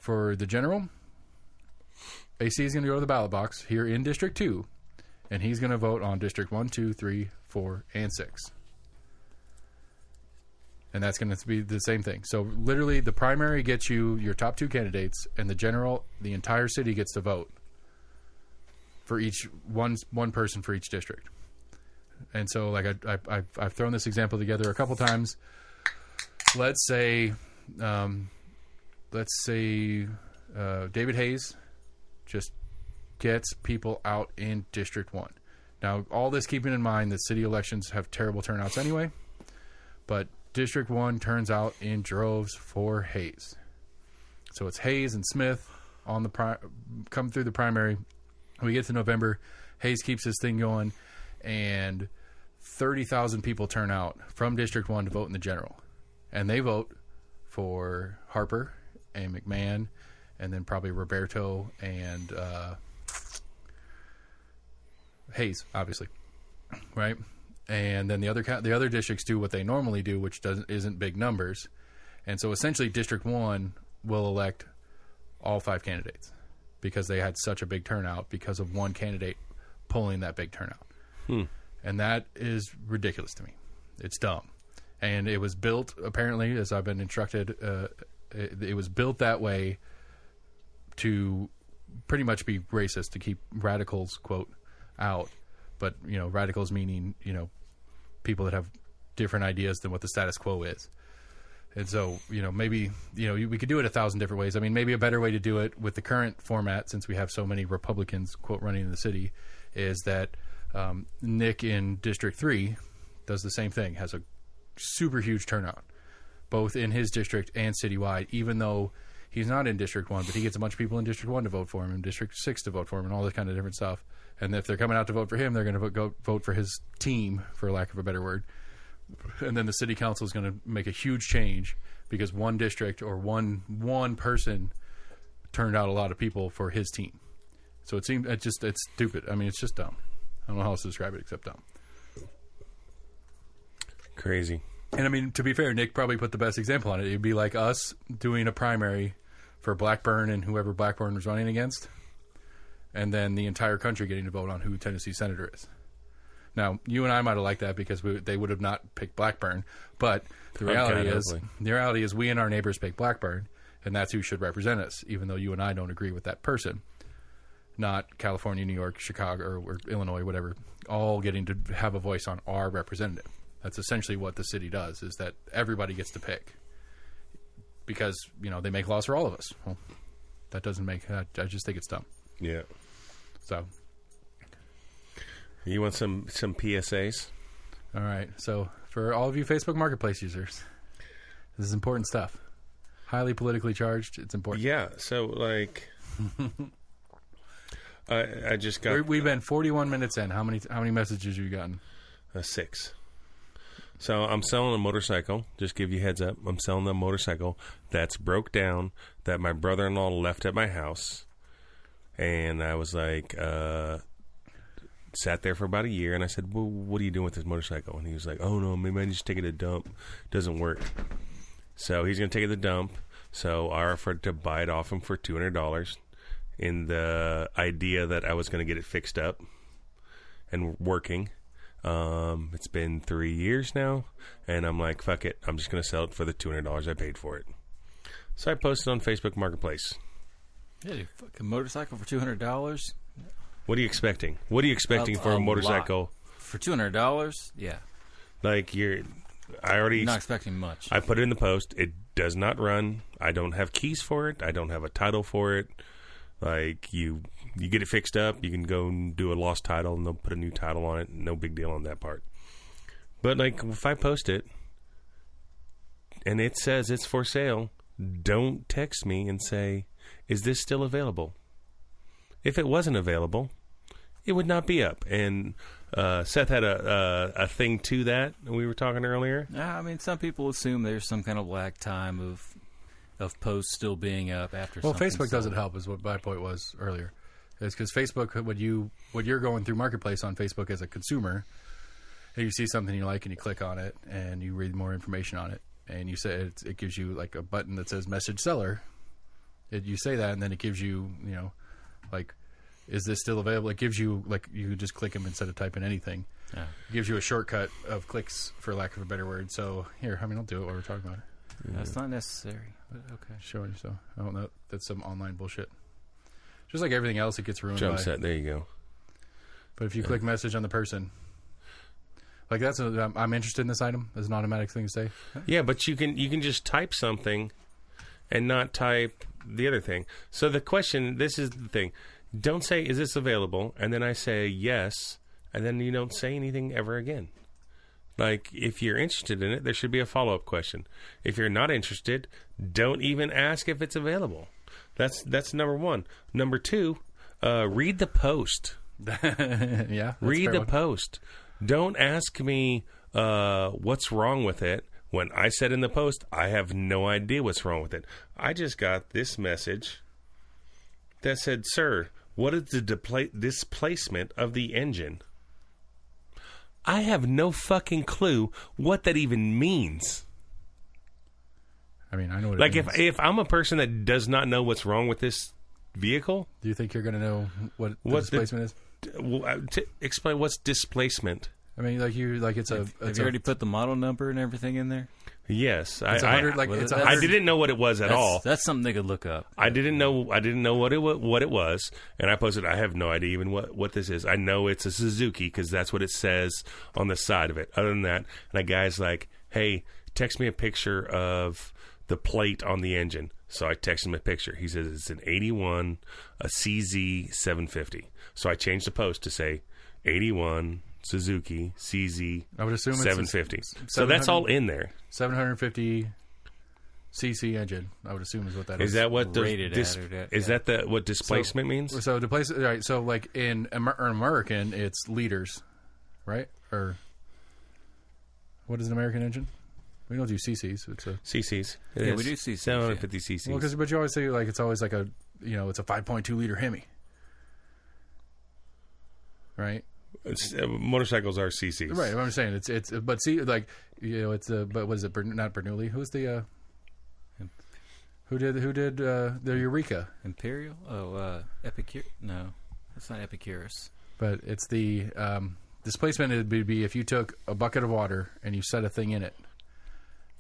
for the general, AC is going to go to the ballot box here in District 2, and he's going to vote on District 1, 2, 3, 4, and 6. And that's going to be the same thing. So literally the primary gets you your top 2 candidates, and the general, the entire city gets to vote for each one person for each district. And so like I've thrown this example together a couple times. Let's say David Hayes just gets people out in District 1. Now, all this keeping in mind that city elections have terrible turnouts anyway, but District 1 turns out in droves for Hayes. So it's Hayes and Smith on come through the primary. We get to November. Hayes keeps his thing going, and 30,000 people turn out from District 1 to vote in the general. And they vote for Harper and McMahon, and then probably Roberto and Hayes, obviously, right? And then the other districts do what they normally do, which isn't big numbers. And so essentially District 1 will elect all 5 candidates because they had such a big turnout because of one candidate pulling that big turnout. And that is ridiculous to me. It's dumb. And it was built, apparently, as I've been instructed, it was built that way to pretty much be racist, to keep radicals, quote, out. But, radicals meaning, people that have different ideas than what the status quo is. And so, maybe, we could do it 1,000 different ways. I mean, maybe a better way to do it with the current format, since we have so many Republicans, quote, running in the city, is that Nick in District 3 does the same thing, has a super huge turnout, both in his district and citywide, even though he's not in District 1, but he gets a bunch of people in District 1 to vote for him, and District 6 to vote for him, and all this kind of different stuff. And if they're coming out to vote for him, they're going to vote for his team, for lack of a better word. And then the city council is going to make a huge change because one district or one person turned out a lot of people for his team. So it's stupid. I mean, it's just dumb. I don't know how else to describe it except dumb. Crazy. And I mean, to be fair, Nick probably put the best example on it. It'd be like us doing a primary for Blackburn and whoever Blackburn was running against, and then the entire country getting to vote on who Tennessee's senator is. Now, you and I might have liked that because they would have not picked Blackburn, but the reality is we and our neighbors pick Blackburn, and that's who should represent us, even though you and I don't agree with that person. Not California, New York, Chicago, or Illinois, whatever, all getting to have a voice on our representative. That's essentially what the city does, is that everybody gets to pick. Because, they make laws for all of us. Well, that doesn't make... I just think it's dumb. Yeah. So... You want some PSAs? All right. So, for all of you Facebook Marketplace users, this is important stuff. Highly politically charged. It's important. Yeah. So, I just got... We've been 41 minutes in. How many messages have you gotten? 6. So I'm selling a motorcycle. Just give you a heads up. I'm selling a motorcycle that's broke down that my brother-in-law left at my house. And I was like, sat there for about a year. And I said, well, what are you doing with this motorcycle? And he was like, oh, no, maybe I just take it to dump. Doesn't work. So he's going to take it to the dump. So I offered to buy it off him for $200 in the idea that I was going to get it fixed up and working. It's been 3 years now, and I'm like, fuck it. I'm just going to sell it for the $200 I paid for it. So I posted on Facebook Marketplace. Yeah, a fucking motorcycle for $200? What are you expecting? What are you expecting for a motorcycle? Lot. For $200? Yeah. You're not expecting much. I put it in the post. It does not run. I don't have keys for it. I don't have a title for it. You get it fixed up, you can go and do a lost title, and they'll put a new title on it. No big deal on that part. But, if I post it, and it says it's for sale, don't text me and say, is this still available? If it wasn't available, it would not be up. And Seth had a thing to that we were talking earlier. I mean, some people assume there's some kind of lag time of posts still being up after. Well, Facebook doesn't help, is what my point was earlier. It's because Facebook, when you're going through Marketplace on Facebook as a consumer, and you see something you like and you click on it and you read more information on it, and you say it gives you a button that says message seller. You say that, and then it gives you is this still available? It gives you you just click them instead of typing anything. Yeah. It gives you a shortcut of clicks, for lack of a better word. So here, I'll do it while we're talking about it. That's not necessary, but okay. Showing you so. I don't know. That's some online bullshit. Just like everything else, it gets ruined. Jump set. There you go. But if you click message on the person, I'm interested in this item as an automatic thing to say. Yeah, but you can just type something and not type the other thing. So the question, this is the thing. Don't say, is this available? And then I say yes, and then you don't say anything ever again. If you're interested in it, there should be a follow-up question. If you're not interested, don't even ask if it's available. That's number one. Number two, read the post. Yeah. Read the post. Don't ask me what's wrong with it. When I said in the post, I have no idea what's wrong with it. I just got this message that said, sir, what is the displacement of the engine? I have no fucking clue what that even means. I mean, I know what it means. If I'm a person that does not know what's wrong with this vehicle... Do you think you're going to know what displacement is? Explain what's displacement. I mean, it's have you already put the model number and everything in there? Yes, I didn't know what it was at all. That's something they could look up. I didn't know what it was, and I posted. I have no idea even what this is. I know it's a Suzuki because that's what it says on the side of it. Other than that, and a guy's like, "Hey, text me a picture of the plate on the engine." So I text him a picture. He says it's an 81, a CZ 750. So I changed the post to say 81. Suzuki CZ. I would assume 750. So that's all in there. 750 cc engine. I would assume is what that is. Is that what the Rated at or that, is yeah. that what displacement means? So right. So like in American, it's liters, right? Or what is an American engine? We don't do cc's. It's a cc's. Yeah, we do cc's, 750 cc's. well, but you always say like it's always like a it's a 5.2 liter Hemi, right? Motorcycles are cc's, Right. What I'm saying it's but see like it's but was it not Bernoulli? Who's the who did the Eureka? Imperial? Oh, Epicurus? No, that's not Epicurus. But it's the displacement. It would be if you took a bucket of water and you set a thing in it,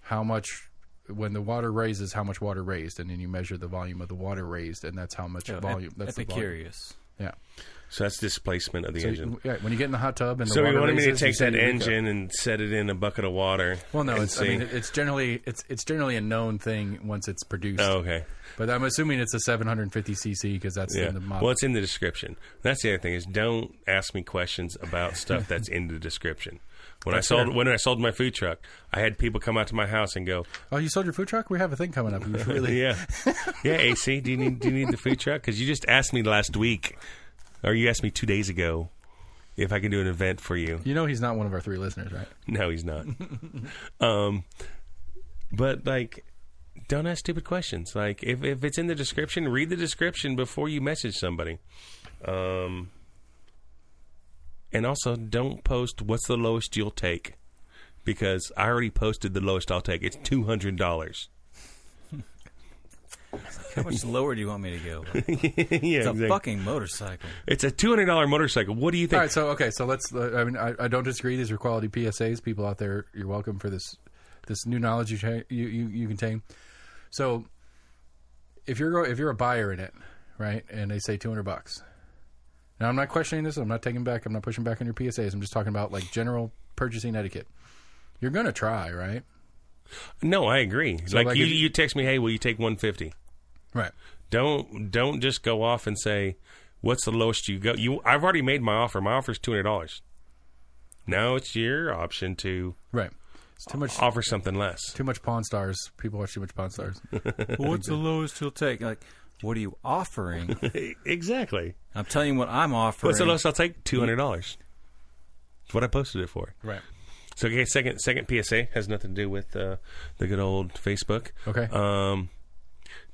how much when the water raises, how much water raised, and then you measure the volume of the water raised, and that's how much volume. That's Epicurus. The volume. Yeah. So that's displacement of the engine. Yeah, when you get in the hot tub and the So water you wanted me to raises, take you say that Eureka. engine and set it in a bucket of water? Well, no, and it's generally a known thing once it's produced. Oh, okay. But I'm assuming it's a 750 cc because that's in the model. Well, it's in the description. That's the other thing is don't ask me questions about stuff that's in the description. When I sold my food truck, I had people come out to my house and go, "Oh, you sold your food truck? We have a thing coming up. You should really, yeah, AC. Do you need the food truck? Because you just asked me last week, or you asked me 2 days ago, if I can do an event for you. You know, he's not one of our 3 listeners, right? No, he's not. But like, don't ask stupid questions. Like, if it's in the description, read the description before you message somebody. And also, don't post what's the lowest you'll take, because I already posted the lowest I'll take. It's $200. How much lower do you want me to go? Yeah, It's a exactly. fucking motorcycle. It's a $200 motorcycle. What do you think? All right, so let's. I mean, I don't disagree. These are quality PSAs. People out there, you're welcome for this new knowledge you contain. So, if you're a buyer in it, right, and they say $200. Now, I'm not questioning this. I'm not taking back. I'm not pushing back on your PSAs. I'm just talking about like general purchasing etiquette. You're gonna try, right? No, I agree. So, like like, you text me, hey, will you take 150? Right. Don't just go off and say, what's the lowest you go? I've already made my offer. My offer is $200. Now it's your option to Right. It's too much. offer something less. Too much Pawn Stars. People watch too much Pawn Stars. What's the lowest you'll take? Like, what are you offering? Exactly. I'm telling you what I'm offering. What's the lowest I'll take? $200. That's what I posted it for. Right. So, okay, second PSA has nothing to do with the good old Facebook. Okay.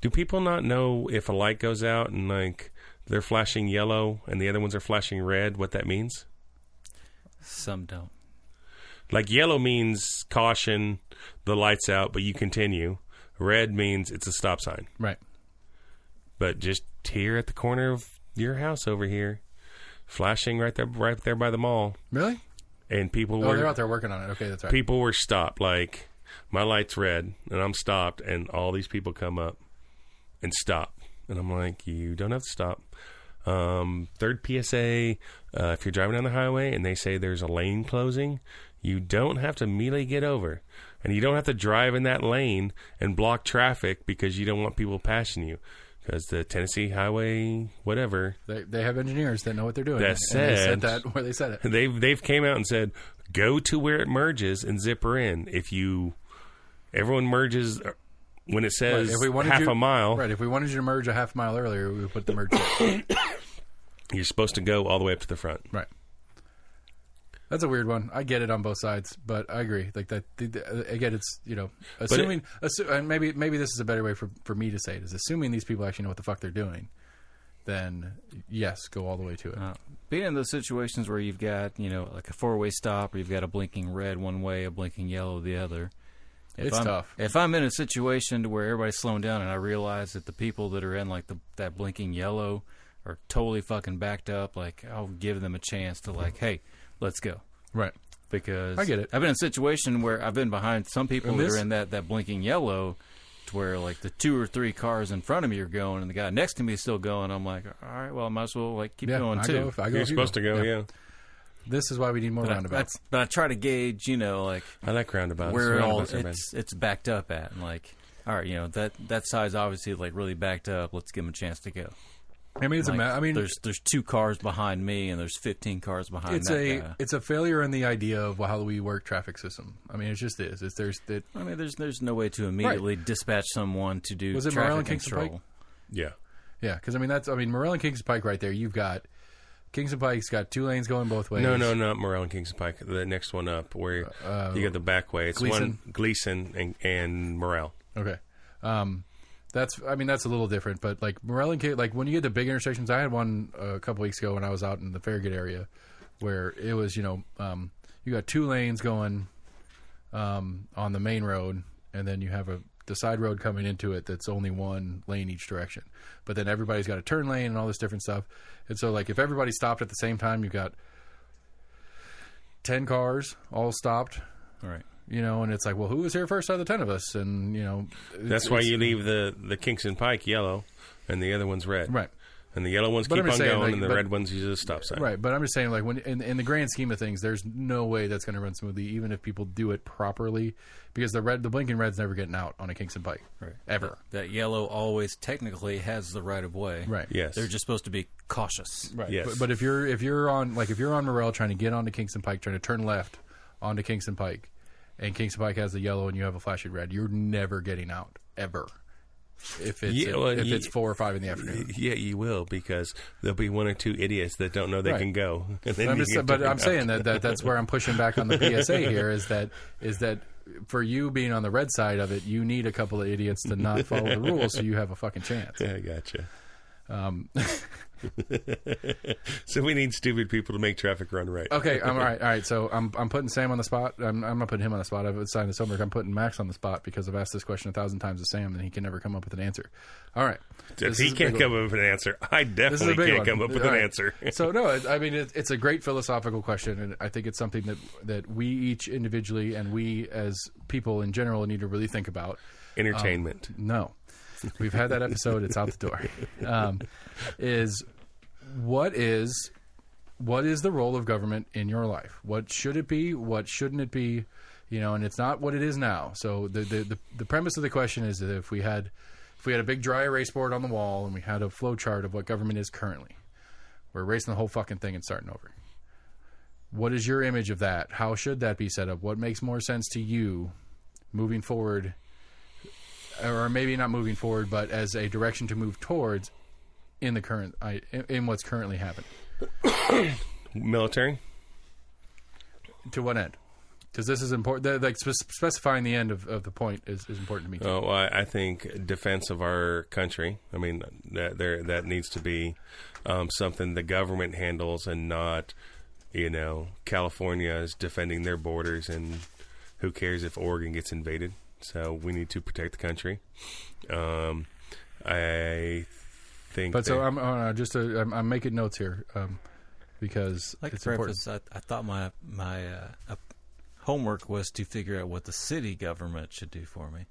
Do people not know if a light goes out and like they're flashing yellow and the other ones are flashing red, what that means? Some don't. Like yellow means caution, the light's out, but you continue. Red means it's a stop sign. Right. But just here at the corner of your house over here, flashing right there by the mall. Really? And people they're out there working on it. Okay, that's right. People were stopped. Like, my light's red, and I'm stopped, and all these people come up and stop. And I'm like, you don't have to stop. Third PSA, if you're driving down the highway and they say there's a lane closing, you don't have to immediately get over. And you don't have to drive in that lane and block traffic because you don't want people passing you. Because the Tennessee Highway, whatever, they have engineers that know what they're doing. That said, they said that where they said it. They've came out and said, go to where it merges and zipper in. Everyone merges when it says a mile. Right. If we wanted you to merge a half mile earlier, we would put the merge in. You're supposed to go all the way up to the front. Right. That's a weird one. I get it on both sides, but I agree. Like that again, it's assuming, and maybe this is a better way for me to say it, is assuming these people actually know what the fuck they're doing. Then yes, go all the way to it. Being in those situations where you've got like a 4-way stop, or you've got a blinking red one way, a blinking yellow the other. It's tough. If I'm in a situation to where everybody's slowing down and I realize that the people that are in like that blinking yellow are totally fucking backed up, like I'll give them a chance to like, hey, let's go. Right. Because I get it. I've been in a situation where I've been behind some people that are in that blinking yellow, to where like the 2 or 3 cars in front of me are going and the guy next to me is still going. I'm like, all right, well, I might as well like keep going too. You're supposed to go, yeah. This is why we need more roundabouts. But I try to gauge, like I like roundabouts. Where it's backed up at, and like, all right, that side's obviously like really backed up. Let's give them a chance to go. I mean, there's 2 cars behind me, and there's 15 cars behind that guy. It's a failure in the idea of how we work traffic system. I mean, it just is. There's no way to immediately dispatch someone to do. Was it Morel and Kingston Pike? Yeah. Yeah, because Morel and Kingston Pike right there. You've got Kingston Pike's got 2 lanes going both ways. No, not Morel and Kingston Pike. The next one up, where you got the back way. It's Gleason and Morel. Okay. That's a little different, but like Morel and like when you get to big intersections, I had one a couple weeks ago when I was out in the Farragut area, where it was you got 2 lanes going on the main road, and then you have the side road coming into it that's only 1 lane each direction, but then everybody's got a turn lane and all this different stuff, and so like if everybody stopped at the same time, you've got 10 cars all stopped, all right. And it's like, well, who was here first out of the 10 of us? And, that's why you leave the Kingston Pike yellow and the other one's red. Right. And the yellow ones keep on going and the red ones use a stop sign. Right. But I'm just saying, like, when in the grand scheme of things, there's no way that's going to run smoothly, even if people do it properly, because the blinking red's never getting out on a Kingston Pike. Right. Ever. That yellow always technically has the right of way. Right. Yes. They're just supposed to be cautious. Right. Yes. But if you're on Morel trying to get onto Kingston Pike, trying to turn left onto Kingston Pike, and Kingston Pike has the yellow and you have a flashing red, you're never getting out, ever. If it's 4 or 5 in the afternoon. Yeah, you will, because there'll be 1 or 2 idiots that don't know they can go. And then I'm saying that's where I'm pushing back on the PSA here is that for you being on the red side of it, you need a couple of idiots to not follow the rules so you have a fucking chance. Yeah, I gotcha. So we need stupid people to make traffic run right. Okay, all right. So I'm putting Sam on the spot. I'm not putting him on the spot. I've signed this homework. I'm putting Max on the spot because I've asked this question 1,000 times to Sam, and he can never come up with an answer. All right. If he can't come up with an answer, I definitely can't come up with an answer. So no, it's a great philosophical question, and I think it's something that we each individually and we as people in general need to really think about. Entertainment. No. We've had that episode. It's out the door. What is the role of government in your life? What should it be? What shouldn't it be? And it's not what it is now. So the premise of the question is that if we had a big dry erase board on the wall and we had a flow chart of what government is currently, we're erasing the whole fucking thing and starting over. What is your image of that? How should that be set up? What makes more sense to you moving forward? Or maybe not moving forward, but as a direction to move towards in what's currently happening. Military. To what end? Because this is important. Like specifying the end of the point is important to me too. Oh, well, I think defense of our country. I mean, that needs to be something the government handles, and not, California is defending their borders, and who cares if Oregon gets invaded? So we need to protect the country. I think. But so I'm making notes here because it's important. I thought my homework was to figure out what the city government should do for me.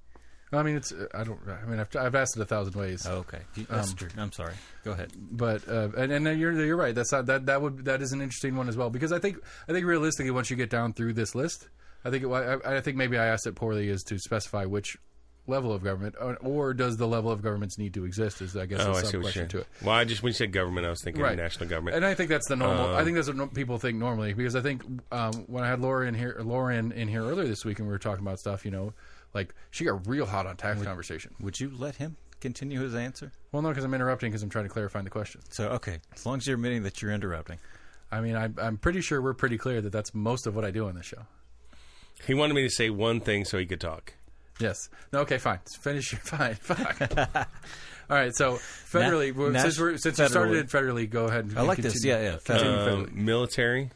I mean, I've asked it 1,000 ways. Oh, okay, that's true. I'm sorry. Go ahead. But and you're right. That is an interesting one as well, because I think realistically, once you get down through this list, I think maybe I asked it poorly, is to specify which level of government, or does the level of governments need to exist? Is I guess a sub-question to it. Well, when you said government, I was thinking national government, and I think that's the normal. I think that's what people think normally, because I think when I had Lauren in here earlier this week, and we were talking about stuff, like she got real hot on tax conversation. Would you let him continue his answer? Well, no, because I'm interrupting because I'm trying to clarify the question. So okay, as long as you're admitting that you're interrupting. I mean, I'm pretty sure we're pretty clear that that's most of what I do on this show. He wanted me to say one thing so he could talk. Yes. No. Okay. Fine. Finish. Fine. Fuck. All right. So federally, since you started it federally, go ahead. And I like continue. this. Yeah. Federally. Military,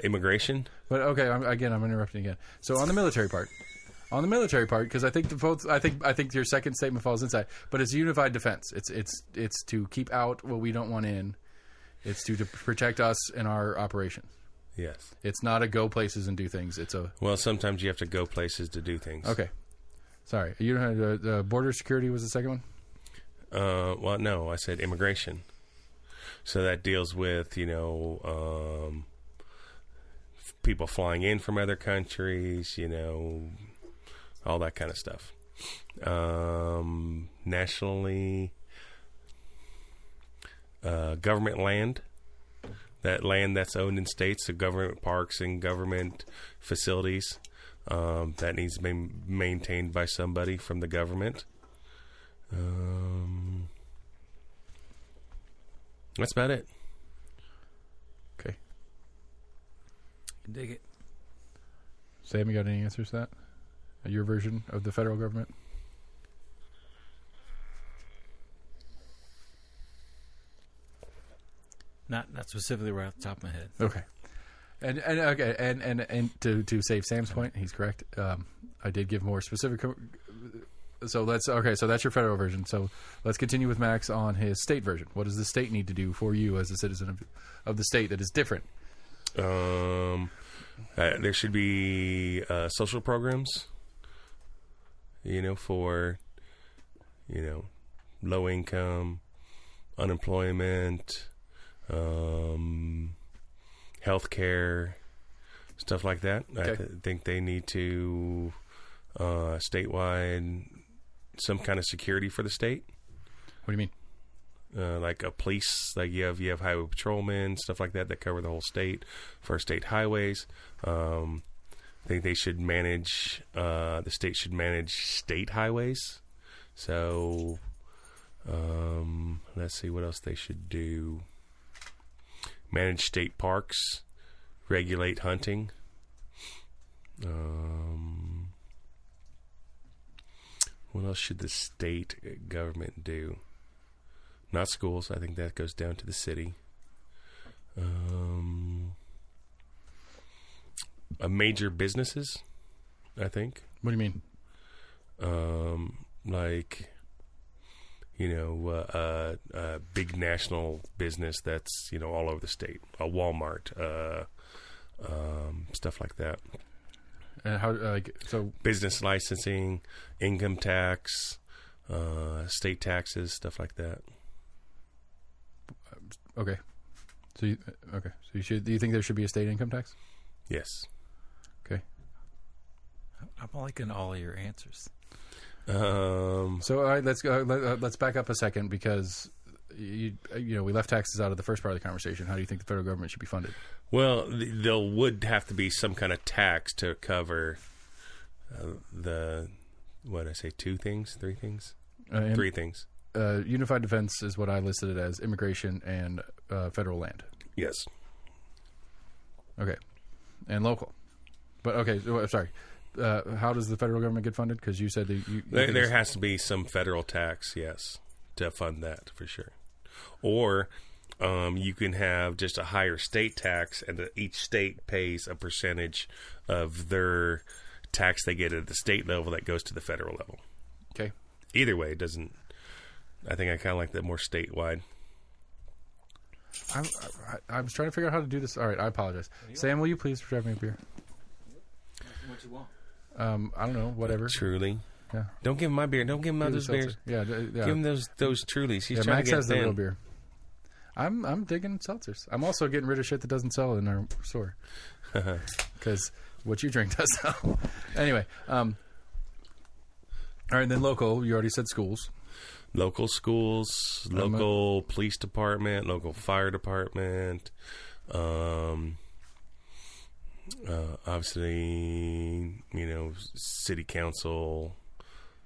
immigration. But okay. I'm interrupting again. So on the military part, because I think your second statement falls inside. But it's unified defense. It's to keep out what we don't want in. It's to protect us in our operations. Yes. It's not a go places and do things. Well, sometimes you have to go places to do things. Okay. Sorry. You don't have the border security was the second one? Well, no, I said immigration. So that deals with, people flying in from other countries, all that kind of stuff. Nationally, government land. That land that's owned in states, so government parks and government facilities, that needs to be maintained by somebody from the government. That's about it. Okay. Dig it. Sam, you got any answers to that? Your version of the federal government? Not specifically right off the top of my head. Okay. And to save Sam's point, he's correct. I did give more specific. So that's your federal version. So let's continue with Max on his state version. What does the state need to do for you as a citizen of the state that is different? There should be social programs, for, low income, unemployment, healthcare, stuff like that. Okay. I think they need to statewide some kind of security for the state. What do you mean? Like a police, like you have highway patrolmen, stuff like that cover the whole state for state highways. I think they should manage. The state should manage state highways. So let's see what else they should do. Manage state parks, regulate hunting. What else should the state government do? Not schools. I think that goes down to the city. Major businesses, I think. What do you mean? Like, a big national business that's, all over the state. A Walmart, stuff like that. And how, so... Business licensing, income tax, state taxes, stuff like that. Okay. So you do you think there should be a state income tax? Yes. Okay. I'm liking all of your answers. So all right, let's go. Let's back up a second because we left taxes out of the first part of the conversation. How do you think the federal government should be funded? Well, there would have to be some kind of tax to cover three things? Three things. Unified defense is what I listed it as: immigration and federal land. Yes. Okay, and local. But okay, sorry. How does the federal government get funded? Because you said there has to be some federal tax, yes, to fund that for sure. Or you can have just a higher state tax, and each state pays a percentage of their tax they get at the state level that goes to the federal level. Okay. Either way, it doesn't. I think I kind of like that more statewide. I was trying to figure out how to do this. All right, I apologize. Sam, will you please drive me a beer? What you want? I don't know, whatever. Truly. Yeah. Don't give him my beer. Don't give him others' beers. Yeah. Give him those Trulies. He's trying Max to get has the thin. real beer. I'm digging seltzers. I'm also getting rid of shit that doesn't sell in our store because what you drink does sell. Anyway, all right. And then local. You already said schools. Local schools, local police department, local fire department. Obviously, city council,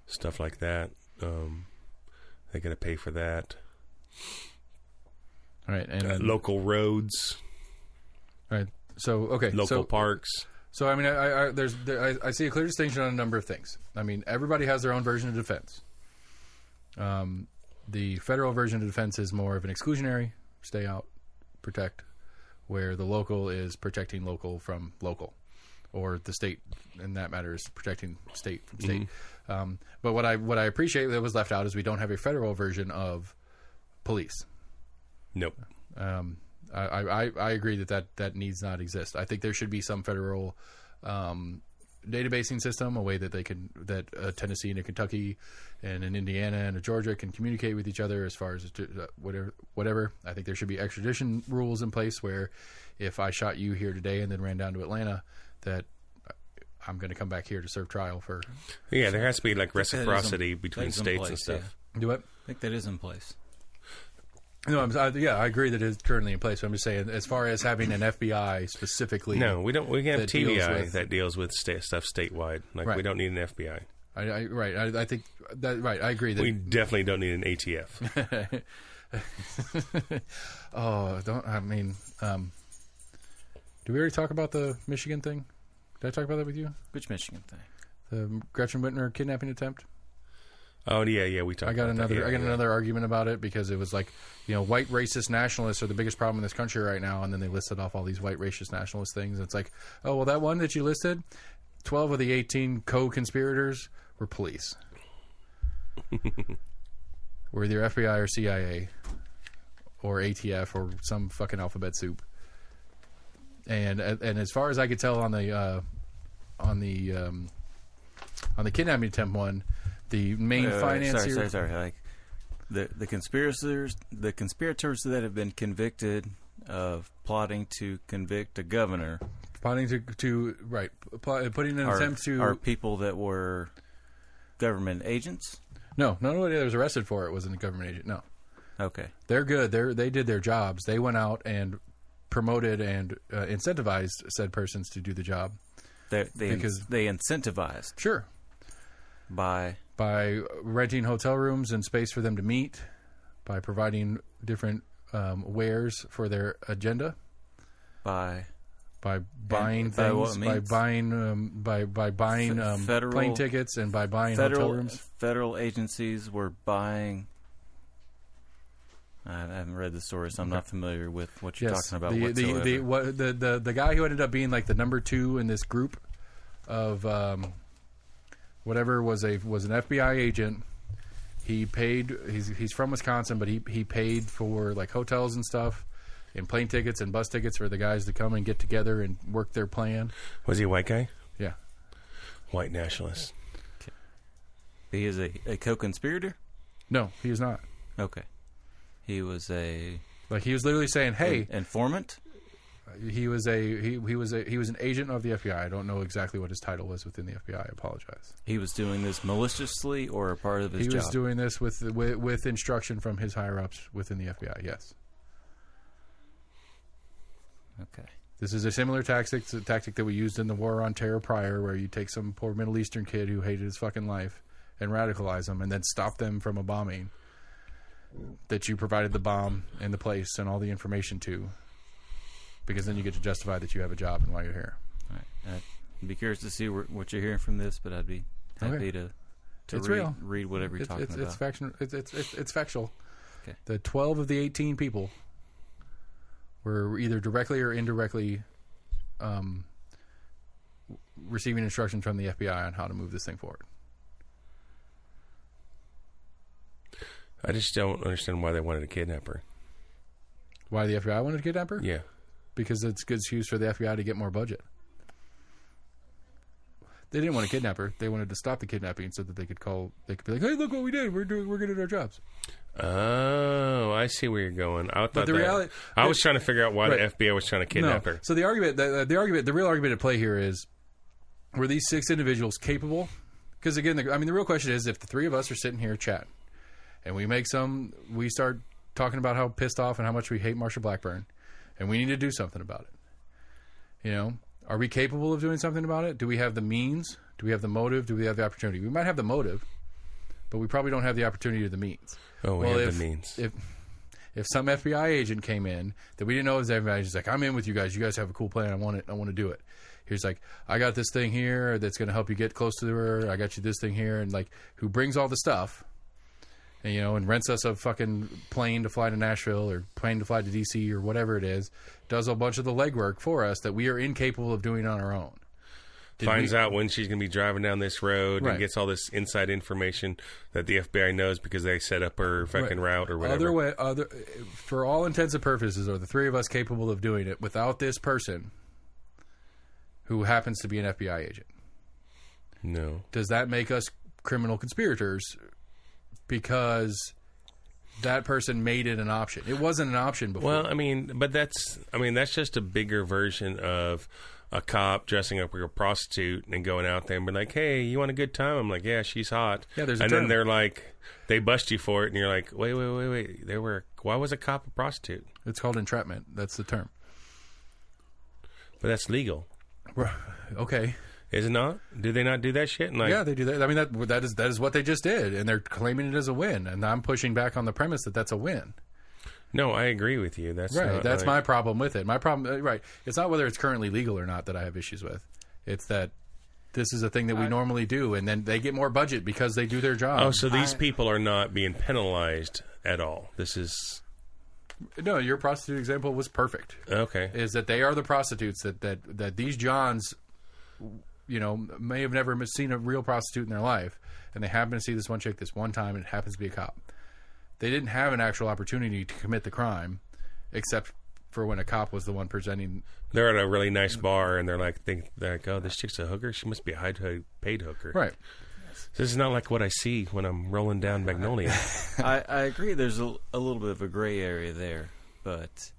stuff like that. They got to pay for that. All right, and local roads. All right. So okay. Local parks. So I mean, I see a clear distinction on a number of things. I mean, everybody has their own version of defense. The federal version of defense is more of an exclusionary, stay out, protect, where the local is protecting local from local, or the state, in that matter, is protecting state from state. But what I appreciate that was left out is we don't have a federal version of police. Nope. I agree that needs not exist. I think there should be some federal databasing system, a way that Tennessee and a Kentucky and an Indiana and a Georgia can communicate with each other as far as whatever. I think there should be extradition rules in place where if I shot you here today and then ran down to Atlanta, that I'm going to come back here to serve trial for. Yeah, there has to be like reciprocity between states and stuff. Do what? I think that is in place. No, I agree that it's currently in place. I'm just saying, as far as having an FBI specifically. No, we don't. We have that TBI that deals with stuff statewide. Like we don't need an FBI. I think that right. I agree that we definitely don't need an ATF. Do we already talk about the Michigan thing? Did I talk about that with you? Which Michigan thing? The Gretchen Whitmer kidnapping attempt. Oh yeah, we talked. I got another argument about it because it was like, white racist nationalists are the biggest problem in this country right now, and then they listed off all these white racist nationalist things. It's like, oh well, that one that you listed, 12 of the 18 co-conspirators were police, were either FBI or CIA, or ATF or some fucking alphabet soup. And as far as I could tell on the kidnapping attempt one. The main financier. Sorry. Like the conspirators that have been convicted of plotting to convict a governor, putting an attempt to are people that were government agents. No, nobody that was arrested for it was a government agent. No. Okay. They're good. They did their jobs. They went out and promoted and incentivized said persons to do the job. Because they incentivized. Sure. By renting hotel rooms and space for them to meet, by providing different wares for their agenda, by buying things, by buying plane tickets and by buying hotel rooms. Federal agencies were buying. I haven't read the story, so I'm not familiar with what you're talking about whatsoever. The guy who ended up being like the number 2 in this group of whatever was an FBI agent. He paid. He's from Wisconsin, but he paid for like hotels and stuff, and plane tickets and bus tickets for the guys to come and get together and work their plan. Was he a white guy? Yeah, white nationalist. Okay. He is a co-conspirator? No, he is not. Okay, he was he was literally saying, "Hey, informant." He was an agent of the FBI. I don't know exactly what his title was within the FBI. I apologize. He was doing this maliciously or a part of his job? He was doing this with instruction from his higher ups within the FBI. Yes. Okay. This is a similar tactic that we used in the War on Terror prior, where you take some poor Middle Eastern kid who hated his fucking life and radicalize them, and then stop them from a bombing that you provided the bomb and the place and all the information to. Because then you get to justify that you have a job and why you're here. All right. I'd be curious to see what you're hearing from this, but I'd be happy to read whatever you're talking about. It's factual. Okay. The 12 of the 18 people were either directly or indirectly receiving instructions from the FBI on how to move this thing forward. I just don't understand why they wanted to kidnap her. Why the FBI wanted to kidnap her? Yeah. Because it's good excuse for the FBI to get more budget. They didn't want to kidnap her. They wanted to stop the kidnapping so that they could be like, "Hey, look what we did. We're good at our jobs." Oh, I see where you're going. I was trying to figure out why the FBI was trying to kidnap her. So the real argument at play here is, were these 6 individuals capable? Because again, the real question is, if the 3 of us are sitting here chatting, and we start talking about how pissed off and how much we hate Marsha Blackburn, and we need to do something about it. Are we capable of doing something about it? Do we have the means? Do we have the motive? Do we have the opportunity? We might have the motive, but we probably don't have the opportunity or the means. Oh, we have the means. If some FBI agent came in that we didn't know was FBI, he's like, "I'm in with you guys. You guys have a cool plan. I want it. I want to do it." He's like, "I got this thing here that's going to help you get close to her. I got you this thing here," and like, who brings all the stuff. And rents us a fucking plane to fly to Nashville or plane to fly to DC or whatever it is, does a bunch of the legwork for us that we are incapable of doing on our own. Finds out when she's going to be driving down this road right. And gets all this inside information that the FBI knows because they set up her fucking route or whatever. For all intents and purposes, are the 3 of us capable of doing it without this person who happens to be an FBI agent? No. Does that make us criminal conspirators? Because that person made it an option. It wasn't an option before. Well, that's just a bigger version of a cop dressing up like a prostitute and going out there and be like, "Hey, you want a good time?" I'm like, "Yeah, she's hot." Yeah, there's a and term. then they're like, they bust you for it, and you're like, "Wait. Why was a cop a prostitute?" It's called entrapment. That's the term. But that's legal. Okay. Is it not? Do they not do that shit? And Yeah, they do that. I mean, that is what they just did, and they're claiming it as a win. And I'm pushing back on the premise that that's a win. No, I agree with you. That's right. Not, That's my problem with it. My problem, right? It's not whether it's currently legal or not that I have issues with. It's that this is a thing that we normally do, and then they get more budget because they do their job. Oh, so these people are not being penalized at all. This is no. Your prostitute example was perfect. okay. Is that they are the prostitutes that these Johns, may have never seen a real prostitute in their life, and they happen to see this one chick this one time, and it happens to be a cop. They didn't have an actual opportunity to commit the crime, except for when a cop was the one presenting. They're at a really nice bar, and they're like, "Oh, this chick's a hooker. She must be a high-paid hooker." Right. This is not like what I see when I'm rolling down Magnolia. I agree. There's a little bit of a gray area there, but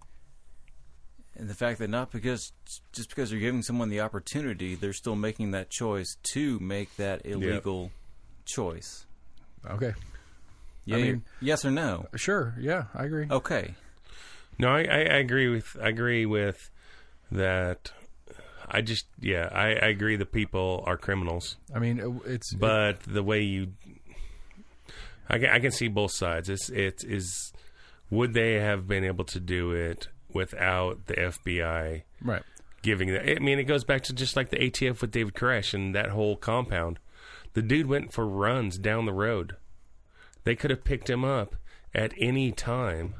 and the fact that just because you're giving someone the opportunity, they're still making that choice to make that illegal choice. Okay. Yeah, I mean, yes or no? Sure. Yeah, I agree. Okay. No, I agree with that. I agree that people are criminals. I mean, but the way I can see both sides. It's would they have been able to do it without the FBI right giving that? I mean, it goes back to just like the ATF with David Koresh and that whole compound. The dude went for runs down the road. They could have picked him up at any time,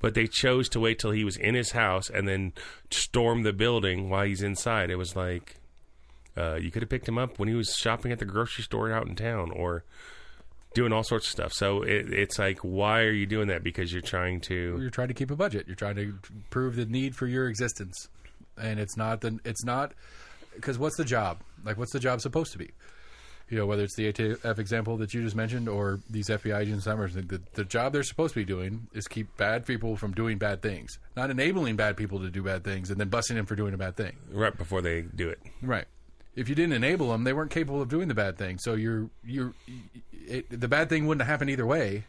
but they chose to wait till he was in his house and then storm the building while he's inside. It was like you could have picked him up when he was shopping at the grocery store out in town or doing all sorts of stuff. So it's like, why are you doing that? Because you're trying to keep a budget. You're trying to prove the need for your existence, and it's not because what's the job? Like, what's the job supposed to be? Whether it's the ATF example that you just mentioned or these FBI agents, the job they're supposed to be doing is keep bad people from doing bad things, not enabling bad people to do bad things and then busting them for doing a bad thing. Right before they do it. Right. If you didn't enable them, they weren't capable of doing the bad thing. So the bad thing wouldn't have happened either way.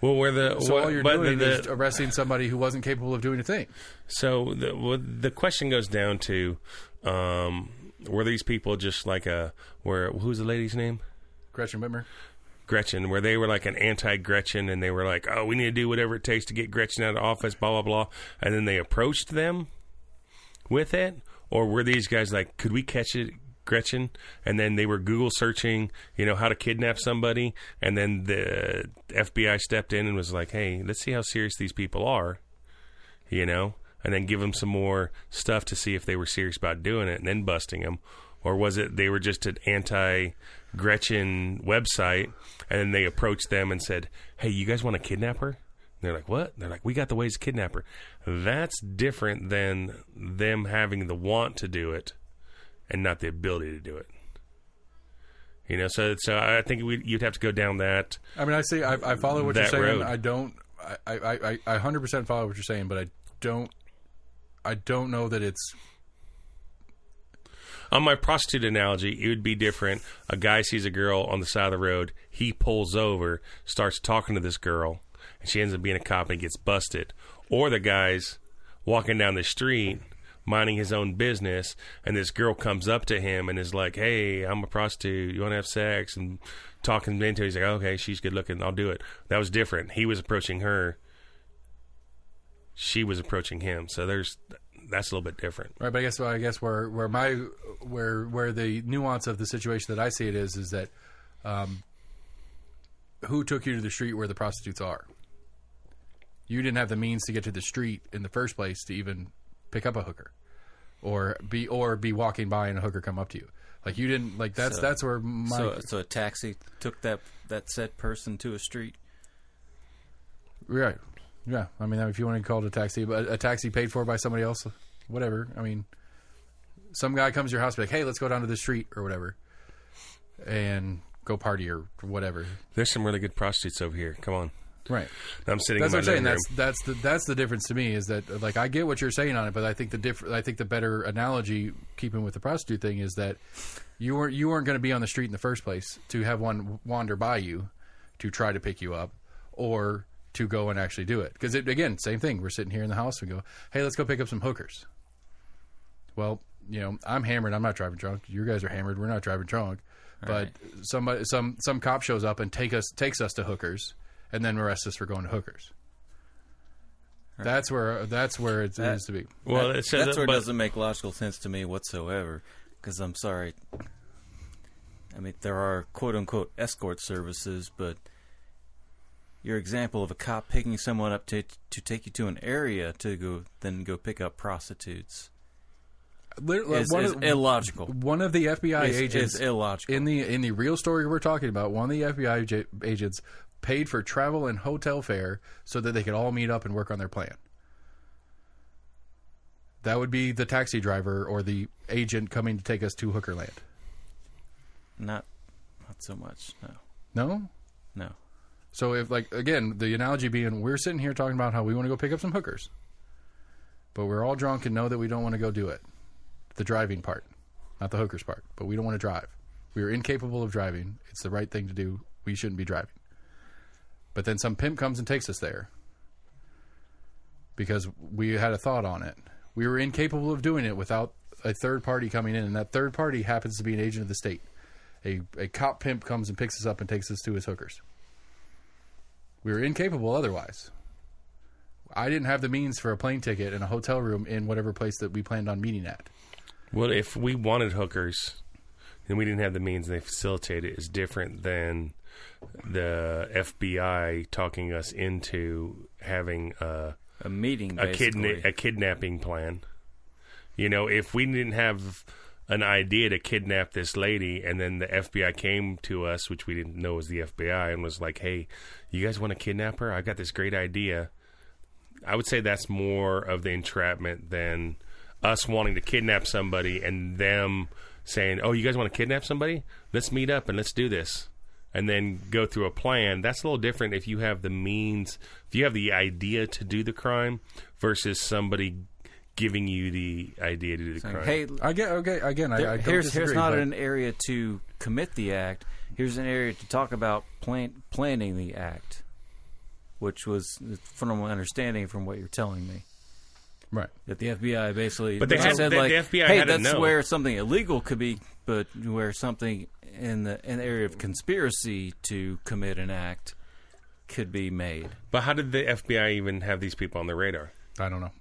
Well, all you're doing is arresting somebody who wasn't capable of doing a thing. So the question goes down to, were these people just like who's the lady's name? Gretchen Whitmer. Gretchen, where they were like an anti-Gretchen, and they were like, "Oh, we need to do whatever it takes to get Gretchen out of office," blah blah blah, and then they approached them with it, or were these guys like, "Could we catch it, Gretchen?" And then they were Google searching, how to kidnap somebody, and then the FBI stepped in and was like, "Hey, let's see how serious these people are," and then give them some more stuff to see if they were serious about doing it, and then busting them. Or was it they were just an anti-Gretchen website, and then they approached them and said, "Hey, you guys want to kidnap her?" And they're like, "What?" And they're like, "We got the ways to kidnap her." That's different than them having the want to do it and not the ability to do it. So I think you'd have to go down that. I mean, I follow what you're saying. Road. I 100% follow what you're saying, but I don't know that it's. On my prostitute analogy, it would be different. A guy sees a girl on the side of the road. He pulls over, starts talking to this girl, and she ends up being a cop and he gets busted. Or the guy's walking down the street, minding his own business, and this girl comes up to him and is like, "Hey, I'm a prostitute. You want to have sex?" And talking him into it. He's like, "Okay, she's good looking. I'll do it." That was different. He was approaching her. She was approaching him. So that's a little bit different. Right, but I guess where the nuance of the situation that I see it is that who took you to the street where the prostitutes are? You didn't have the means to get to the street in the first place to even pick up a hooker, or be walking by and a hooker come up to you. Like you didn't like that's where my so a taxi took that said person to a street. Right. Yeah, I mean, if you want to call it a taxi, but a taxi paid for by somebody else, whatever. I mean, some guy comes to your house, be like, "Hey, let's go down to the street or whatever, and go party or whatever." There's some really good prostitutes over here. Come on. Right. I'm sitting That's in what my I'm saying. living room. That's the difference to me is that like I get what you're saying on it, but I think the better analogy, keeping with the prostitute thing, is that you weren't going to be on the street in the first place to have one wander by you to try to pick you up or to go and actually do it. Because again, same thing. We're sitting here in the house and go, hey, let's go pick up some hookers. Well, I'm hammered. I'm not driving drunk. You guys are hammered. We're not driving drunk. But somebody, some cop shows up and takes us to hookers, and then arrests us for going to hookers. Right. That's where it needs to be. Well, that's where it doesn't make logical sense to me whatsoever. Because I'm sorry, I mean there are quote unquote escort services, but your example of a cop picking someone up to take you to an area to go pick up prostitutes. Is illogical. One of the FBI agents is illogical. In the real story we're talking about, one of the FBI agents paid for travel and hotel fare so that they could all meet up and work on their plan. That would be the taxi driver or the agent coming to take us to Hookerland. Not so much. No. So if, like, again, the analogy being, we're sitting here talking about how we want to go pick up some hookers, but we're all drunk and know that we don't want to go do it. The driving part, not the hookers part, but we don't want to drive. We are incapable of driving. It's the right thing to do. We shouldn't be driving. But then some pimp comes and takes us there because we had a thought on it. We were incapable of doing it without a third party coming in, and that third party happens to be an agent of the state. A cop pimp comes and picks us up and takes us to his hookers. We were incapable otherwise. I didn't have the means for a plane ticket and a hotel room in whatever place that we planned on meeting at. Well, if we wanted hookers and we didn't have the means and they facilitate it, is different than the FBI talking us into having a meeting, a kidnapping plan. If we didn't have an idea to kidnap this lady and then the FBI came to us, which we didn't know was the FBI, and was like, hey, you guys want to kidnap her? I got this great idea. I would say that's more of the entrapment than us wanting to kidnap somebody and them saying, oh, you guys want to kidnap somebody? Let's meet up and let's do this. And then go through a plan. That's a little different if you have the means, if you have the idea to do the crime versus somebody giving you the idea to do the crime. Hey, I don't here's disagree, not an area to commit the act. Here's an area to talk about planning the act, which was, from my understanding from what you're telling me. Right. That the FBI basically said, the FBI hey, had to that's know. where something illegal could be, but where something in the area of conspiracy to commit an act could be made. But how did the FBI even have these people on their radar? I don't know.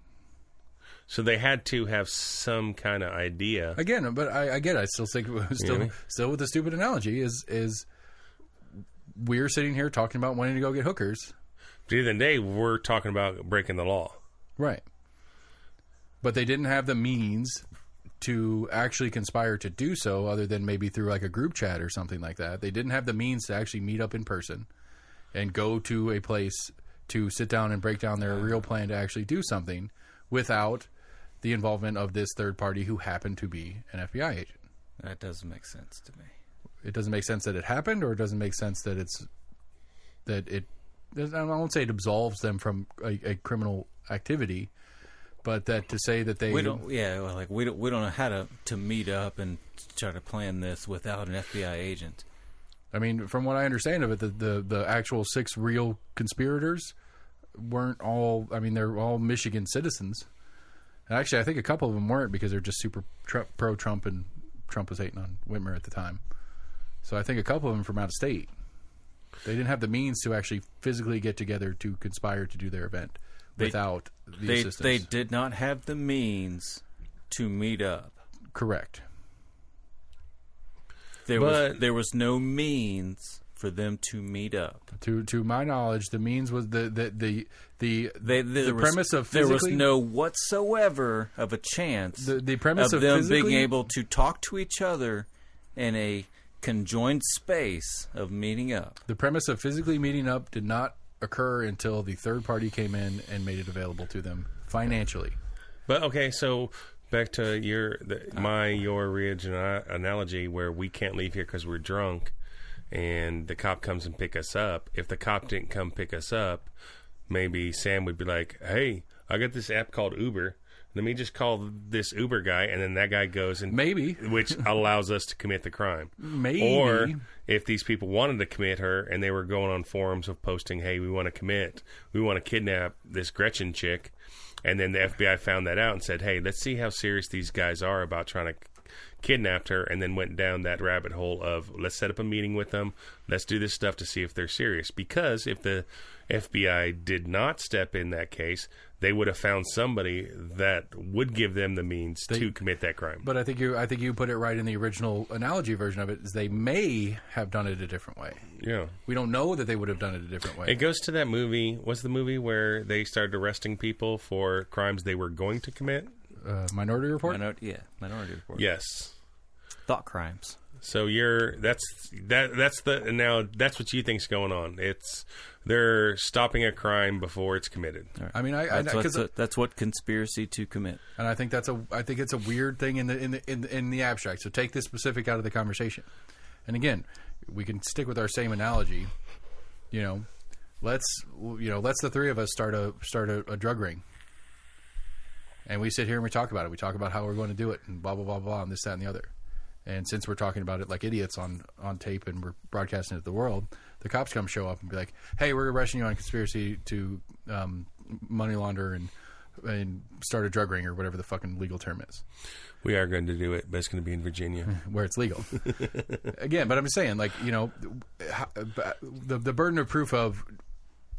So they had to have some kind of idea. Again, but I get it. I still think still with the stupid analogy is we're sitting here talking about wanting to go get hookers. At the end of the day, we're talking about breaking the law. Right. But they didn't have the means to actually conspire to do so other than maybe through like a group chat or something like that. They didn't have the means to actually meet up in person and go to a place to sit down and break down their real plan to actually do something without the involvement of this third party who happened to be an FBI agent. That doesn't make sense to me. It doesn't make sense that it happened, or it doesn't make sense that I won't say it absolves them from a criminal activity, but that to say that we don't know how to meet up and try to plan this without an FBI agent. I mean, from what I understand of it, the actual 6 real conspirators weren't all. I mean, they're all Michigan citizens. And actually, I think a couple of them weren't because they're just super pro-Trump, and Trump was hating on Whitmer at the time. So I think a couple of them from out of state. They didn't have the means to actually physically get together to conspire to do their event without the assistance. They did not have the means to meet up. Correct. There was no means for them to meet up. To my knowledge, the means was the premise of physically. There was no whatsoever of a chance the premise of them being able to talk to each other in a conjoined space of meeting up. The premise of physically meeting up did not occur until the third party came in and made it available to them financially. But okay, so back to your analogy where we can't leave here because we're drunk. and the cop comes and pick us up. If the cop didn't come pick us up, maybe Sam would be like, hey, I got this app called Uber. Let me just call this Uber guy, and then that guy goes and maybe, which allows us to commit the crime. Maybe. Or if these people wanted to commit her, and they were going on forums of posting, "Hey, we want to kidnap this Gretchen chick," and then the FBI found that out and said, "Hey, let's see how serious these guys are about trying to kidnap her," and then went down that rabbit hole of let's set up a meeting with them, let's do this stuff to see if they're serious. Because if the FBI did not step in that case, they would have found somebody that would give them the means to commit that crime. But I think you put it right in the original analogy version of it, is they may have done it a different way. Yeah. We don't know that they would have done it a different way. It goes to that movie. What's the movie where they started arresting people for crimes they were going to commit? Minority Report? Minority Report. Yes. Thought crimes. So that's what you think's going on. It's they're stopping a crime before it's committed. Right. I mean, that's what conspiracy to commit. And I think it's a weird thing in the abstract. So take this specific out of the conversation. And again, we can stick with our same analogy. Let's the three of us start a drug ring. And we sit here and we talk about it. We talk about how we're going to do it and blah blah blah blah and this, that, and the other. And since we're talking about it like idiots on tape and we're broadcasting it to the world, the cops show up and be like, "Hey, we're arresting you on conspiracy to money launder and start a drug ring," or whatever the fucking legal term is. We are going to do it, but it's going to be in Virginia, where it's legal. Again, but I'm just saying, the burden of proof of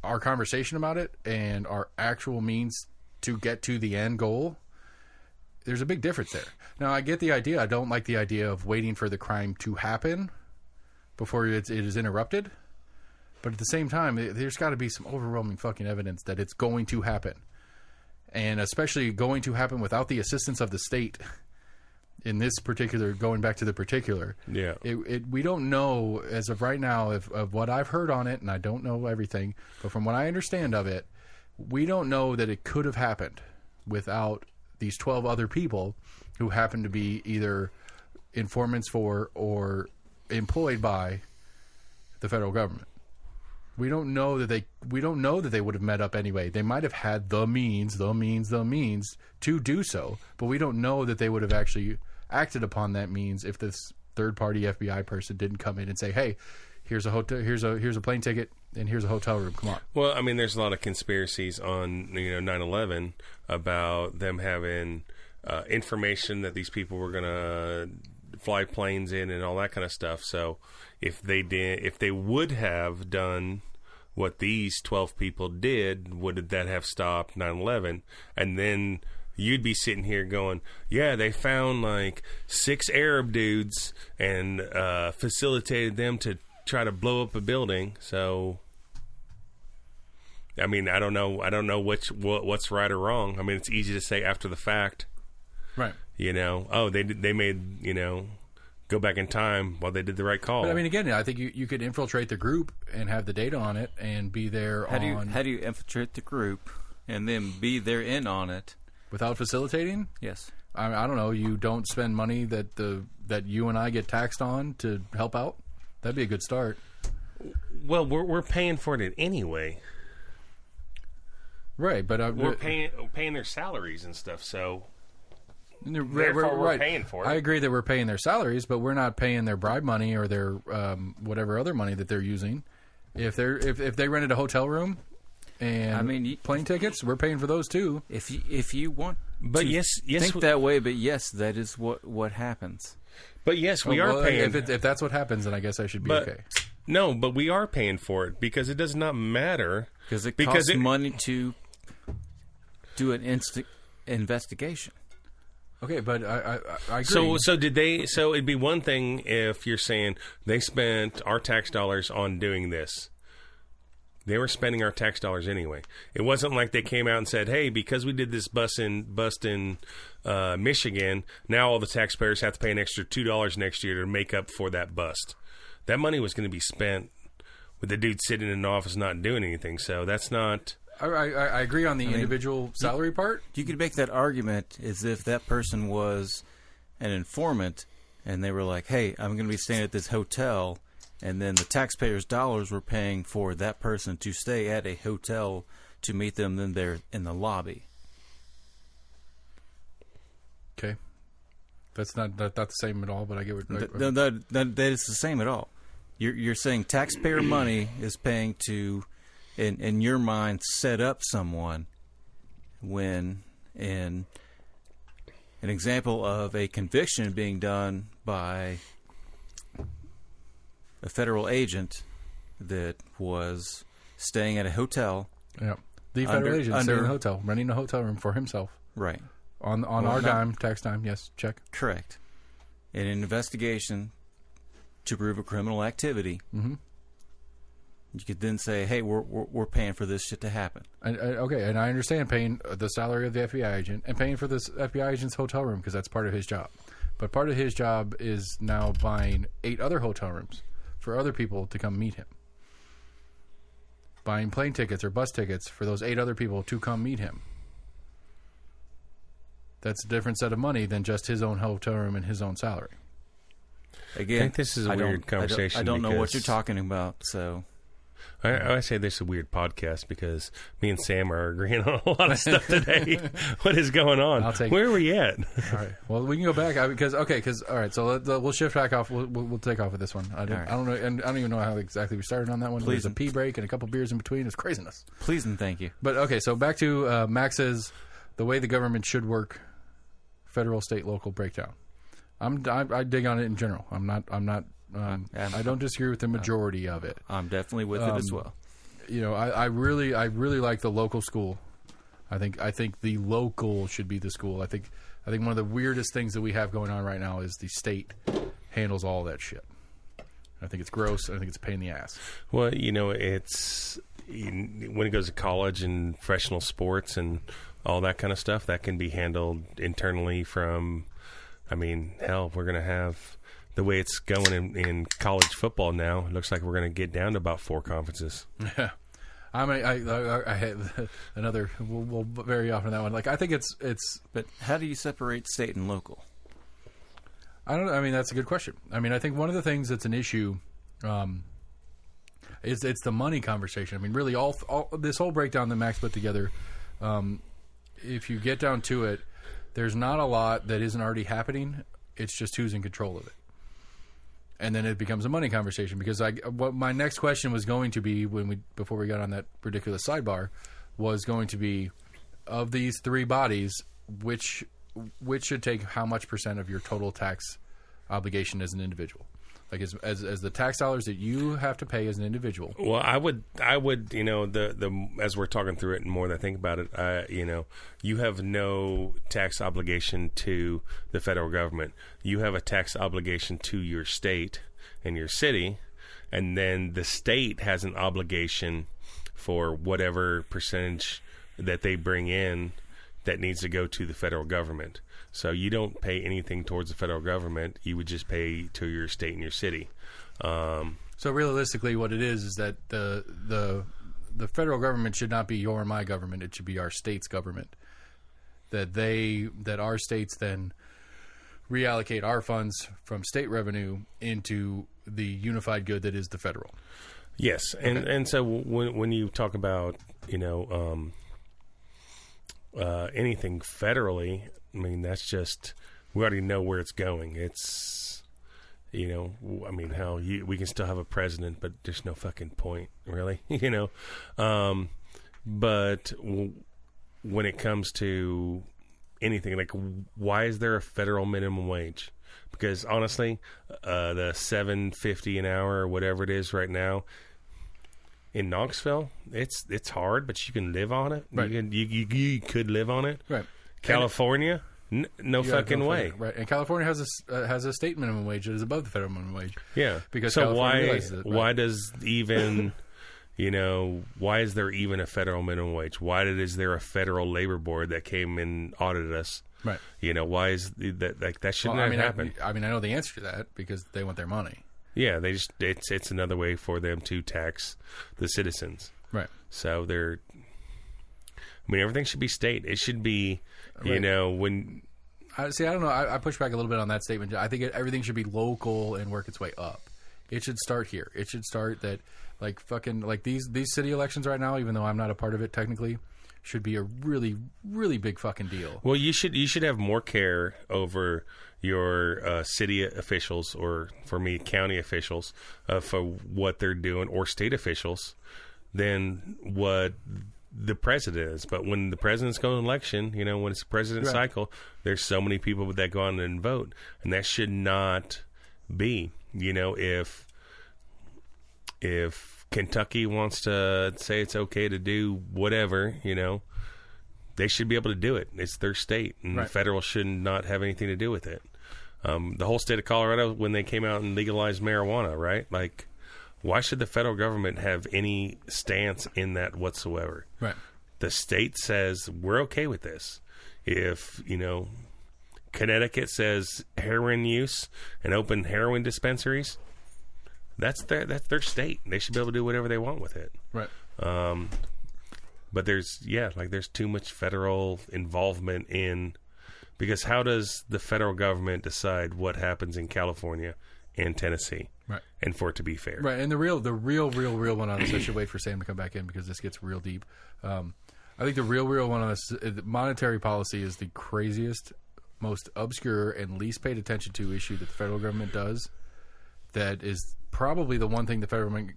our conversation about it and our actual means to get to the end goal. There's a big difference there. Now, I get the idea. I don't like the idea of waiting for the crime to happen before it is interrupted. But at the same time, there's got to be some overwhelming fucking evidence that it's going to happen. And especially going to happen without the assistance of the state in this particular, going back to the particular. Yeah. We don't know, as of right now, of what I've heard on it, and I don't know everything, but from what I understand of it, we don't know that it could have happened without these 12 other people who happen to be either informants for or employed by the federal government. We don't know that they would have met up anyway. They might have had the means to do so, but we don't know that they would have actually acted upon that means if this third-party FBI person didn't come in and say, "Hey, here's a hotel, here's a plane ticket, and here's a hotel room. Come on." Well, I mean, there's a lot of conspiracies on 9/11 about them having information that these people were going to fly planes in and all that kind of stuff. So if they would have done what these 12 people did, would that have stopped 9/11? And then you'd be sitting here going, "Yeah, they found like 6 Arab dudes and facilitated them to try to blow up a building." So, I mean, I don't know what's right or wrong. I mean, it's easy to say after the fact, right? They made go back in time while they did the right call. But I mean, again, I think you could infiltrate the group and have the data on it and be there. How do you infiltrate the group and then be there in on it without facilitating? Yes. I don't know. You don't spend money that you and I get taxed on to help out. That'd be a good start. Well, we're paying for it anyway, right? But we're paying their salaries and stuff. So therefore, we're paying for it. I agree that we're paying their salaries, but we're not paying their bribe money or their whatever other money that they're using. If they rented a hotel room and plane tickets, we're paying for those too. If you want, but to think that way. But yes, that is what happens. But yes, we are paying. If that's what happens, then I guess I should be okay. No, but we are paying for it because it does not matter. Because it costs money to do an instant investigation. Okay, but I agree. So did they? So it'd be one thing if you're saying they spent our tax dollars on doing this. They were spending our tax dollars anyway. It wasn't like they came out and said, "Hey, because we did this bust in Michigan, now all the taxpayers have to pay an extra $2 next year to make up for that bust." That money was going to be spent with the dude sitting in an office not doing anything. So that's not. I agree on the individual salary part. You could make that argument as if that person was an informant and they were like, "Hey, I'm going to be staying at this hotel and then the taxpayers' dollars were paying for that person to stay at a hotel to meet them then there in the lobby. Okay. That's not the same at all, but I get what... That is the same at all. You're saying taxpayer money is paying to, in your mind, set up someone when in an example of a conviction being done by a federal agent that was staying at a hotel. Yeah. The federal agent staying in a hotel, renting a hotel room for himself. Right. On our dime, tax time, yes, check. Correct. In an investigation to prove a criminal activity, you could then say, "Hey, we're paying for this shit to happen." Okay, and I understand paying the salary of the FBI agent and paying for this FBI agent's hotel room because that's part of his job. But part of his job is now buying 8 other hotel rooms for other people to come meet him. Buying plane tickets or bus tickets for those 8 other people to come meet him. That's a different set of money than just his own hotel room and his own salary. Again, I think this is a weird conversation. I don't know what you're talking about, so... I say this is a weird podcast because me and Sam are agreeing on a lot of stuff today. What is going on? Where are we at? All right. Well, we can go back because all right. So we'll shift back off. We'll take off with this one. I don't know, and I don't even know how exactly we started on that one. There's a pee break and a couple beers in between. It's craziness. Please and thank you. But okay, so back to Max's the way the government should work. Federal, state, local breakdown. I dig on it in general. I'm not. I don't disagree with the majority of it. I'm definitely with it as well. You know, I really like the local school. I think the local should be the school. I think one of the weirdest things that we have going on right now is the state handles all that shit. I think it's gross. I think it's a pain in the ass. Well, you know, it's when it goes to college and professional sports and all that kind of stuff, that can be handled internally from, I mean, hell, we're going to have, the way it's going in college football now, it looks like we're going to get down to about 4 conferences. Yeah. I mean, I have another, we'll very often that one. Like, I think it's. But how do you separate state and local? I don't know. I mean, that's a good question. I mean, I think one of the things that's an issue is it's the money conversation. I mean, really, all this whole breakdown that Max put together, if you get down to it, there's not a lot that isn't already happening. It's just who's in control of it. And then it becomes a money conversation because what my next question was going to be before we got on that ridiculous sidebar was going to be, of these 3 bodies, which should take how much % of your total tax obligation as an individual? Like as the tax dollars that you have to pay as an individual. Well, I would, you know, the as we're talking through it and more than I think about it, you know, you have no tax obligation to the federal government. You have a tax obligation to your state and your city, and then the state has an obligation for whatever percentage that they bring in that needs to go to the federal government. So you don't pay anything towards the federal government. You would just pay to your state and your city. So realistically, what it is that the federal government should not be your or my government. It should be our state's government. That our states then reallocate our funds from state revenue into the unified good that is the federal. Yes, and so when you talk about, you know, anything federally, I mean, that's just, we already know where it's going. It's, you know, I mean, hell, we can still have a president, but there's no fucking point, really, you know. But when it comes to anything, like, why is there a federal minimum wage? Because honestly, the $7.50 an hour or whatever it is right now in Knoxville, it's hard, but you can live on it. Right. You could live on it. Right. California, no fucking way. Right, and California has a state minimum wage that is above the federal minimum wage. Yeah, because so California realizes it, right? Why does even, you know, why is there even a federal minimum wage? Why is there a federal labor board that came and audited us? Right. You know, why is that? Like, that shouldn't have happened. I mean, I know the answer to that because they want their money. Yeah, they just it's another way for them to tax the citizens. Right. So I mean, everything should be state. It should be, you right. know, when. I don't know. I push back a little bit on that statement. I think everything should be local and work its way up. It should start here. It should start that, like, fucking, like, these city elections right now, even though I'm not a part of it technically, should be a really, really big fucking deal. Well, you should have more care over your city officials, or for me, county officials, for what they're doing, or state officials, than what the president is. But when the president's going to election, you know, when it's a president cycle, there's so many people that go on and vote, and that should not be. You know, if Kentucky wants to say it's okay to do whatever, you know, they should be able to do it. It's their state, and the federal should not have anything to do with it. The whole state of Colorado, when they came out and legalized marijuana, right? Like, why should the federal government have any stance in that whatsoever? Right. The state says we're okay with this. If, you know, Connecticut says heroin use and open heroin dispensaries, that's their state. They should be able to do whatever they want with it. Right. But there's too much federal involvement in, because how does the federal government decide what happens in California and Tennessee? Right. And for it to be fair. Right. And the real one on this, I should wait for Sam to come back in because this gets real deep. I think the real one on this, monetary policy is the craziest, most obscure, and least paid attention to issue that the federal government does. That is probably the one thing the federal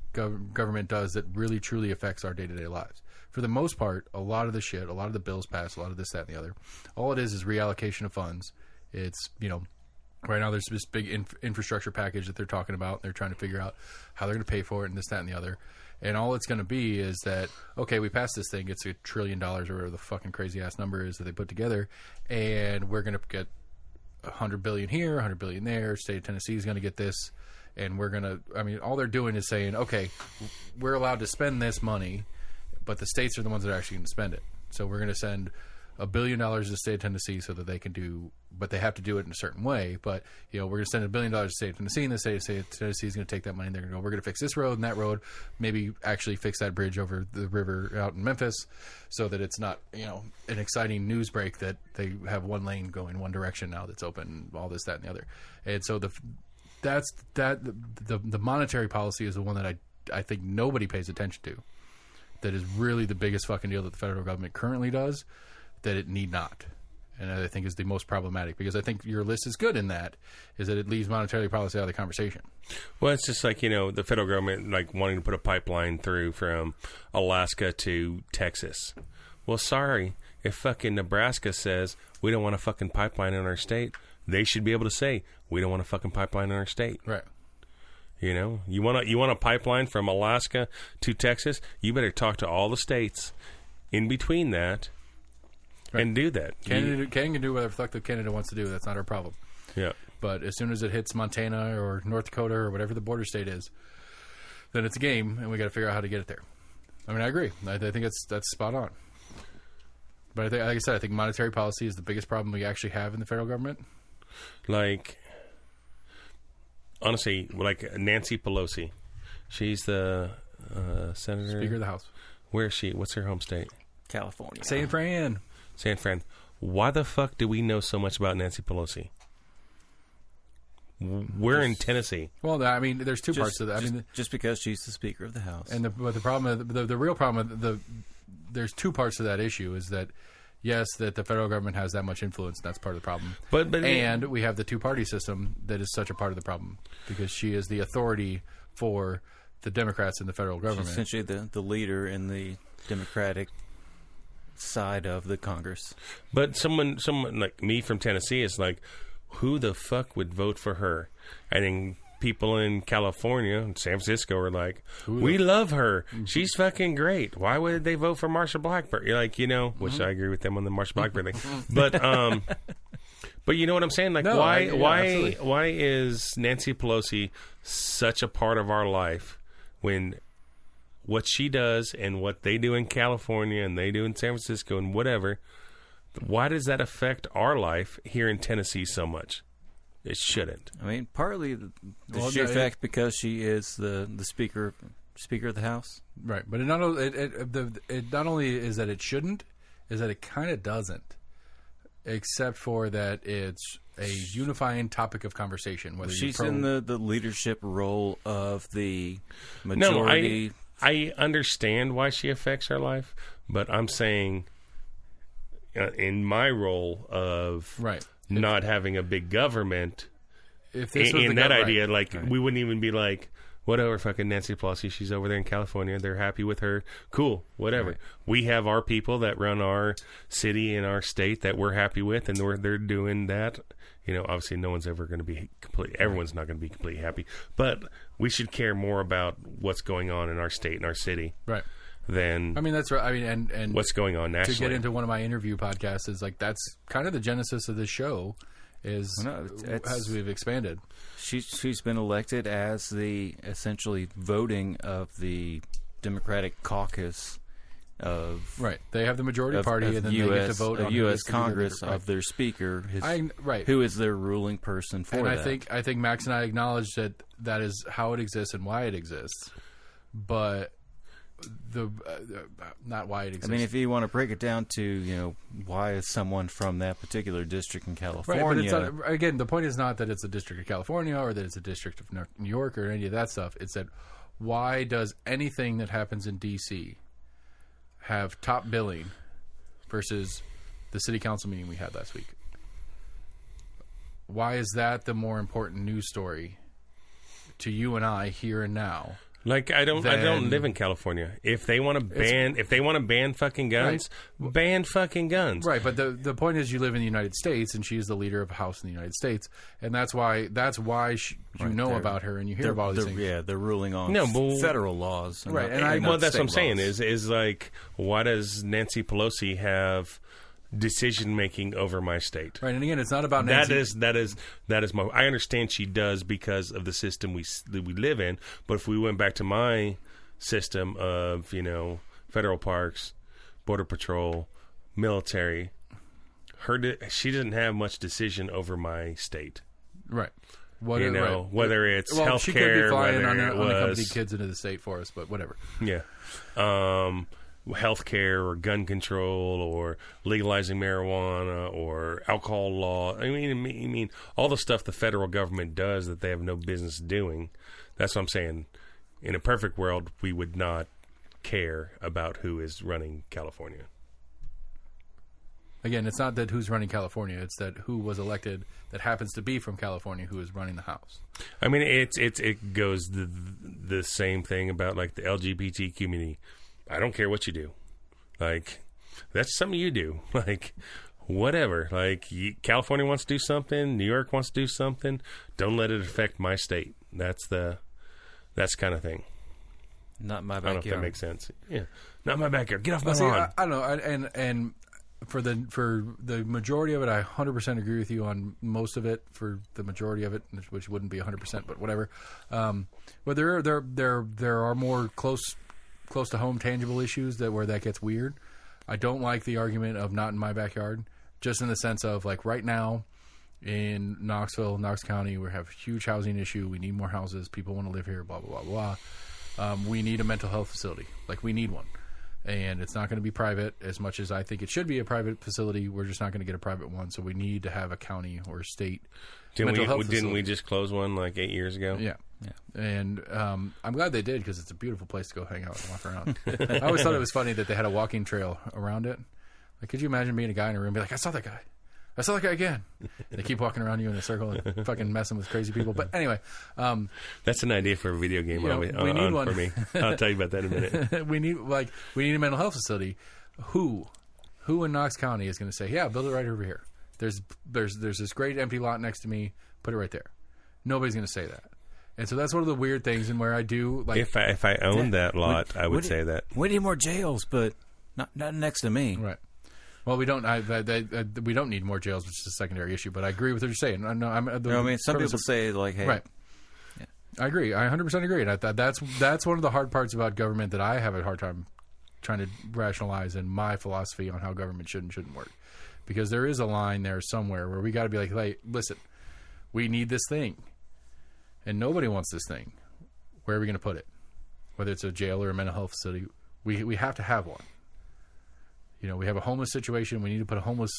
government does that really truly affects our day-to-day lives. For the most part, a lot of the shit, a lot of the bills passed, a lot of this, that, and the other, all it is reallocation of funds. It's, you know, right now there's this big infrastructure package that they're talking about. They're trying to figure out how they're going to pay for it and this, that, and the other. And all it's going to be is that, okay, we passed this thing. It's $1 trillion or whatever the fucking crazy-ass number is that they put together. And we're going to get $100 billion here, $100 billion there. State of Tennessee is going to get this. And we're going to, I mean, all they're doing is saying, okay, we're allowed to spend this money, but the states are the ones that are actually going to spend it. So we're going to send $1 billion to the state of Tennessee so that they can do, but they have to do it in a certain way. But, you know, we're going to send $1 billion to the state of Tennessee, and the state of Tennessee is going to take that money and they're going to go, we're going to fix this road and that road, maybe actually fix that bridge over the river out in Memphis so that it's not, you know, an exciting news break that they have one lane going one direction now that's open, all this, that, and the other. And so the monetary policy is the one that I think nobody pays attention to. That is really the biggest fucking deal that the federal government currently does, that it need not. And I think is the most problematic, because I think your list is good in that, is that it leaves monetary policy out of the conversation. Well, it's just like, you know, the federal government, like, wanting to put a pipeline through from Alaska to Texas. Well, sorry, if fucking Nebraska says we don't want a fucking pipeline in our state, they should be able to say, we don't want a fucking pipeline in our state. Right. You know, you want a pipeline from Alaska to Texas, you better talk to all the states in between that and do that. Canada can do whatever the fuck that Canada wants to do. That's not our problem. Yeah. But as soon as it hits Montana or North Dakota or whatever the border state is, then it's a game, and we got to figure out how to get it there. I mean, I agree. I think that's spot on. But I think, like I said, I think monetary policy is the biggest problem we actually have in the federal government. Like, honestly, like Nancy Pelosi, she's the senator, Speaker of the House. Where is she? What's her home state? California. San Fran. Why the fuck do we know so much about Nancy Pelosi? We're in Tennessee. Well, I mean, there's two parts to that. I mean, just because she's the Speaker of the House. And the problem, the real problem, there's two parts to that issue. Is that yes, that the federal government has that much influence. That's part of the problem. And we have the two-party system that is such a part of the problem, because she is the authority for the Democrats in the federal government. She's essentially the leader in the Democratic side of the Congress. But someone like me from Tennessee is like, who the fuck would vote for her? And then people in California and San Francisco are like, we love her. She's fucking great. Why would they vote for Marsha Blackburn? You're like, you know, which I agree with them on the Marsha Blackburn thing. But you know what I'm saying? Like, why is Nancy Pelosi such a part of our life when what she does and what they do in California and they do in San Francisco and whatever, why does that affect our life here in Tennessee so much? It shouldn't. I mean, partly the sheer fact because she is the Speaker of the House. Right, but it not only is that it shouldn't, is that it kind of doesn't. except for that it's a unifying topic of conversation. Whether she's in the leadership role of the majority. No, I understand why she affects our life, but I'm saying in my role of not having a big government, if this was in that idea, right. We wouldn't even be like, whatever, fucking Nancy Pelosi, she's over there in California. They're happy with her. Cool, whatever. Right. We have our people that run our city and our state that we're happy with, and they're doing that. You know, obviously, no one's ever going to be complete. Everyone's not going to be completely happy, but we should care more about what's going on in our state and our city, right? Than that's right. I mean, and what's going on nationally. To get into one of my interview podcasts is like that's kind of the genesis of this show. As we've expanded. She's been elected as the essentially voting of the Democratic caucus of They have the majority party, and then they get to vote on U.S. Congress of their speaker, who is their ruling person for that. I think Max and I acknowledge that is how it exists and why it exists, but not why it exists. I mean, if you want to break it down to, why is someone from that particular district in California? Right, but it's not, again, the point is not that it's a district of California or that it's a district of New York or any of that stuff. It's that why does anything that happens in D.C. have top billing versus the city council meeting we had last week? Why is that the more important news story to you and I here and now? Like I don't live in California. If they want to ban fucking guns, ban fucking guns. Right, but the point is you live in the United States and she's the leader of a house in the United States, and that's why you know about her and you hear about all these things. Yeah, they're ruling on federal laws. Right, that's what I'm saying is like, why does Nancy Pelosi have decision making over my state? Right, and again, it's not about Nancy. That is my. I understand she does because of the system we live in. But if we went back to my system of federal parks, border patrol, military, she doesn't have much decision over my state. Right. Whether it's healthcare, she could be flying whether it was unaccompanied kids into the state for us, but whatever. Yeah. Healthcare or gun control or legalizing marijuana or alcohol law. I mean, all the stuff the federal government does that they have no business doing. That's what I'm saying. In a perfect world, we would not care about who is running California. Again, it's not that who's running California; it's that who was elected that happens to be from California who is running the House. I mean, it goes the same thing about like the LGBT community. I don't care what you do. Like, that's something you do. Like, whatever. Like, California wants to do something. New York wants to do something. Don't let it affect my state. That's kind of thing. Not my backyard. I don't know if that makes sense. Yeah. Not my backyard. Get off my lawn. I don't know. And for the majority of it, I 100% agree with you on most of it. For the majority of it, which wouldn't be 100%, but whatever. But there are more close to home tangible issues where that gets weird. I don't like the argument of not in my backyard, just in the sense of like right now in Knox County, we have a huge housing issue. We need more houses. People want to live here, blah, blah, blah, blah. We need a mental health facility. Like we need one. And it's not going to be private as much as I think it should be a private facility. We're just not going to get a private one. So we need to have a county or state mental health facility. Didn't we just close one like 8 years ago? Yeah. And I'm glad they did because it's a beautiful place to go hang out and walk around. I always thought it was funny that they had a walking trail around it. Like, could you imagine being a guy in a room and be like, I saw that guy again. And they keep walking around you in a circle and fucking messing with crazy people. But anyway. That's an idea for a video game we need one. For me. I'll tell you about that in a minute. we need a mental health facility. Who in Knox County is going to say, yeah, build it right over here. There's this great empty lot next to me. Put it right there. Nobody's going to say that. And so that's one of the weird things, and where I do like if I owned that lot, I would say that we need more jails, but not next to me. Right. Well, we don't. We don't need more jails, which is a secondary issue. But I agree with what you're saying. I mean, some people say like, hey, right. Yeah. I agree. I 100% agree. And that's one of the hard parts about government that I have a hard time trying to rationalize in my philosophy on how government should and shouldn't work, because there is a line there somewhere where we got to be like, hey, listen, we need this thing. And nobody wants this thing. Where are we going to put it? Whether it's a jail or a mental health facility, we have to have one. We have a homeless situation. We need to put a homeless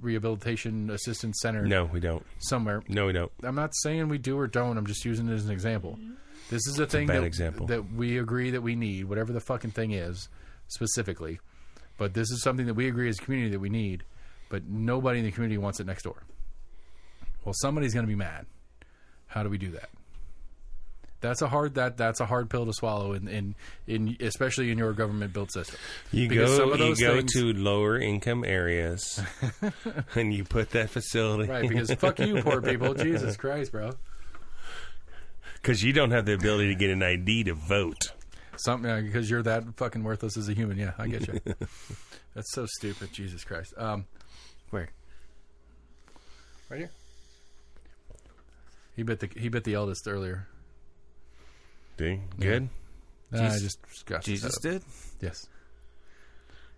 rehabilitation assistance center. No, we don't. Somewhere. No, we don't. I'm not saying we do or don't. I'm just using it as an example. This is a thing that we agree that we need, whatever the fucking thing is specifically. But this is something that we agree as a community that we need, but nobody in the community wants it next door. Well, somebody's going to be mad. How do we do that? That's a hard pill to swallow in especially in your government built system. You go to lower income areas and you put that facility right, because fuck you, poor people. Jesus Christ, bro. Because you don't have the ability to get an ID to vote. Because you're that fucking worthless as a human. Yeah, I get you. That's so stupid. Jesus Christ. Where? Right here. He bit the eldest earlier. Did he? Good? Yeah. I just got Jesus did? Yes.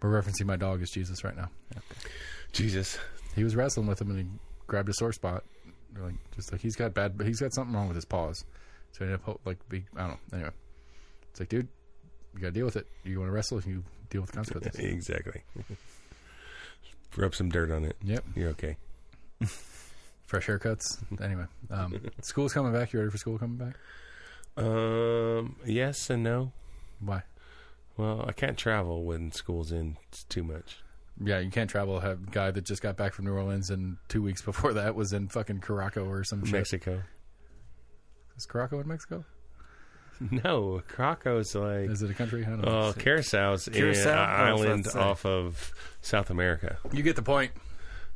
We're referencing my dog as Jesus right now. Okay. Jesus. He was wrestling with him and he grabbed a sore spot. He's got something wrong with his paws. So he ended up I don't know. Anyway. It's like, dude, you gotta deal with it. You want to wrestle, you deal with the consequences. Exactly. Rub some dirt on it. Yep. You're okay. Fresh haircuts. Anyway. School's coming back. You ready for school coming back? Yes and no. Why? Well, I can't travel when school's in. It's too much. Yeah, you can't travel. Have a guy that just got back from New Orleans and 2 weeks before that was in fucking Caraco or some shit. Mexico. Is Caraco in Mexico? No, Caraco's like... Is it a country? I don't know. Curaçao's an island off of South America. You get the point.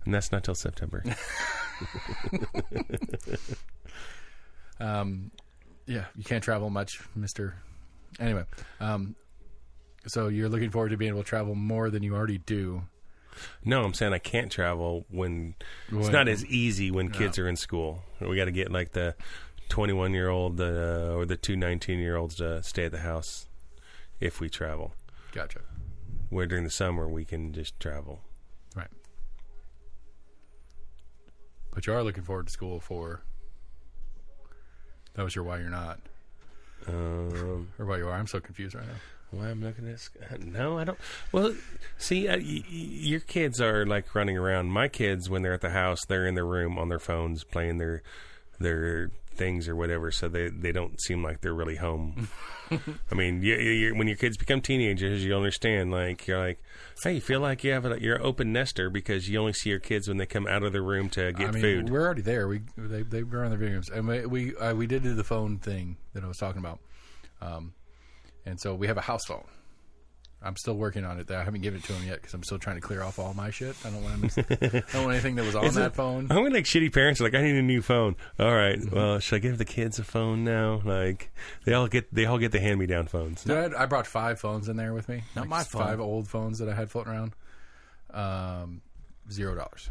And that's not till September. Yeah, you can't travel much, Mr. Anyway, so you're looking forward to being able to travel more than you already do. No, I'm saying I can't travel when it's not as easy when kids are in school. We got to get like the 21-year-old or the two 19-year-olds to stay at the house if we travel. Gotcha. Where during the summer we can just travel. Right. But you are looking forward to school for... That was your why you're not. Or why you are. I'm so confused right now. Why I'm looking at... No, I don't... Well, see, your kids are like running around. My kids, when they're at the house, they're in their room on their phones playing their things or whatever, so they don't seem like they're really home. I mean, when your kids become teenagers, you understand. Like you're like, hey, you feel like you're an open nester because you only see your kids when they come out of their room to get food. We're already there. They were on their video games, and we did do the phone thing that I was talking about, and so we have a house phone. I'm still working on it. I haven't given it to him yet because I'm still trying to clear off all my shit. I don't want anything that was on that phone. I'm like shitty parents. Like, I need a new phone. All right. Well, should I give the kids a phone now? Like, they all get the hand-me-down phones. Dude, I brought 5 phones in there with me. Not my phone. 5 old phones that I had floating around. $0.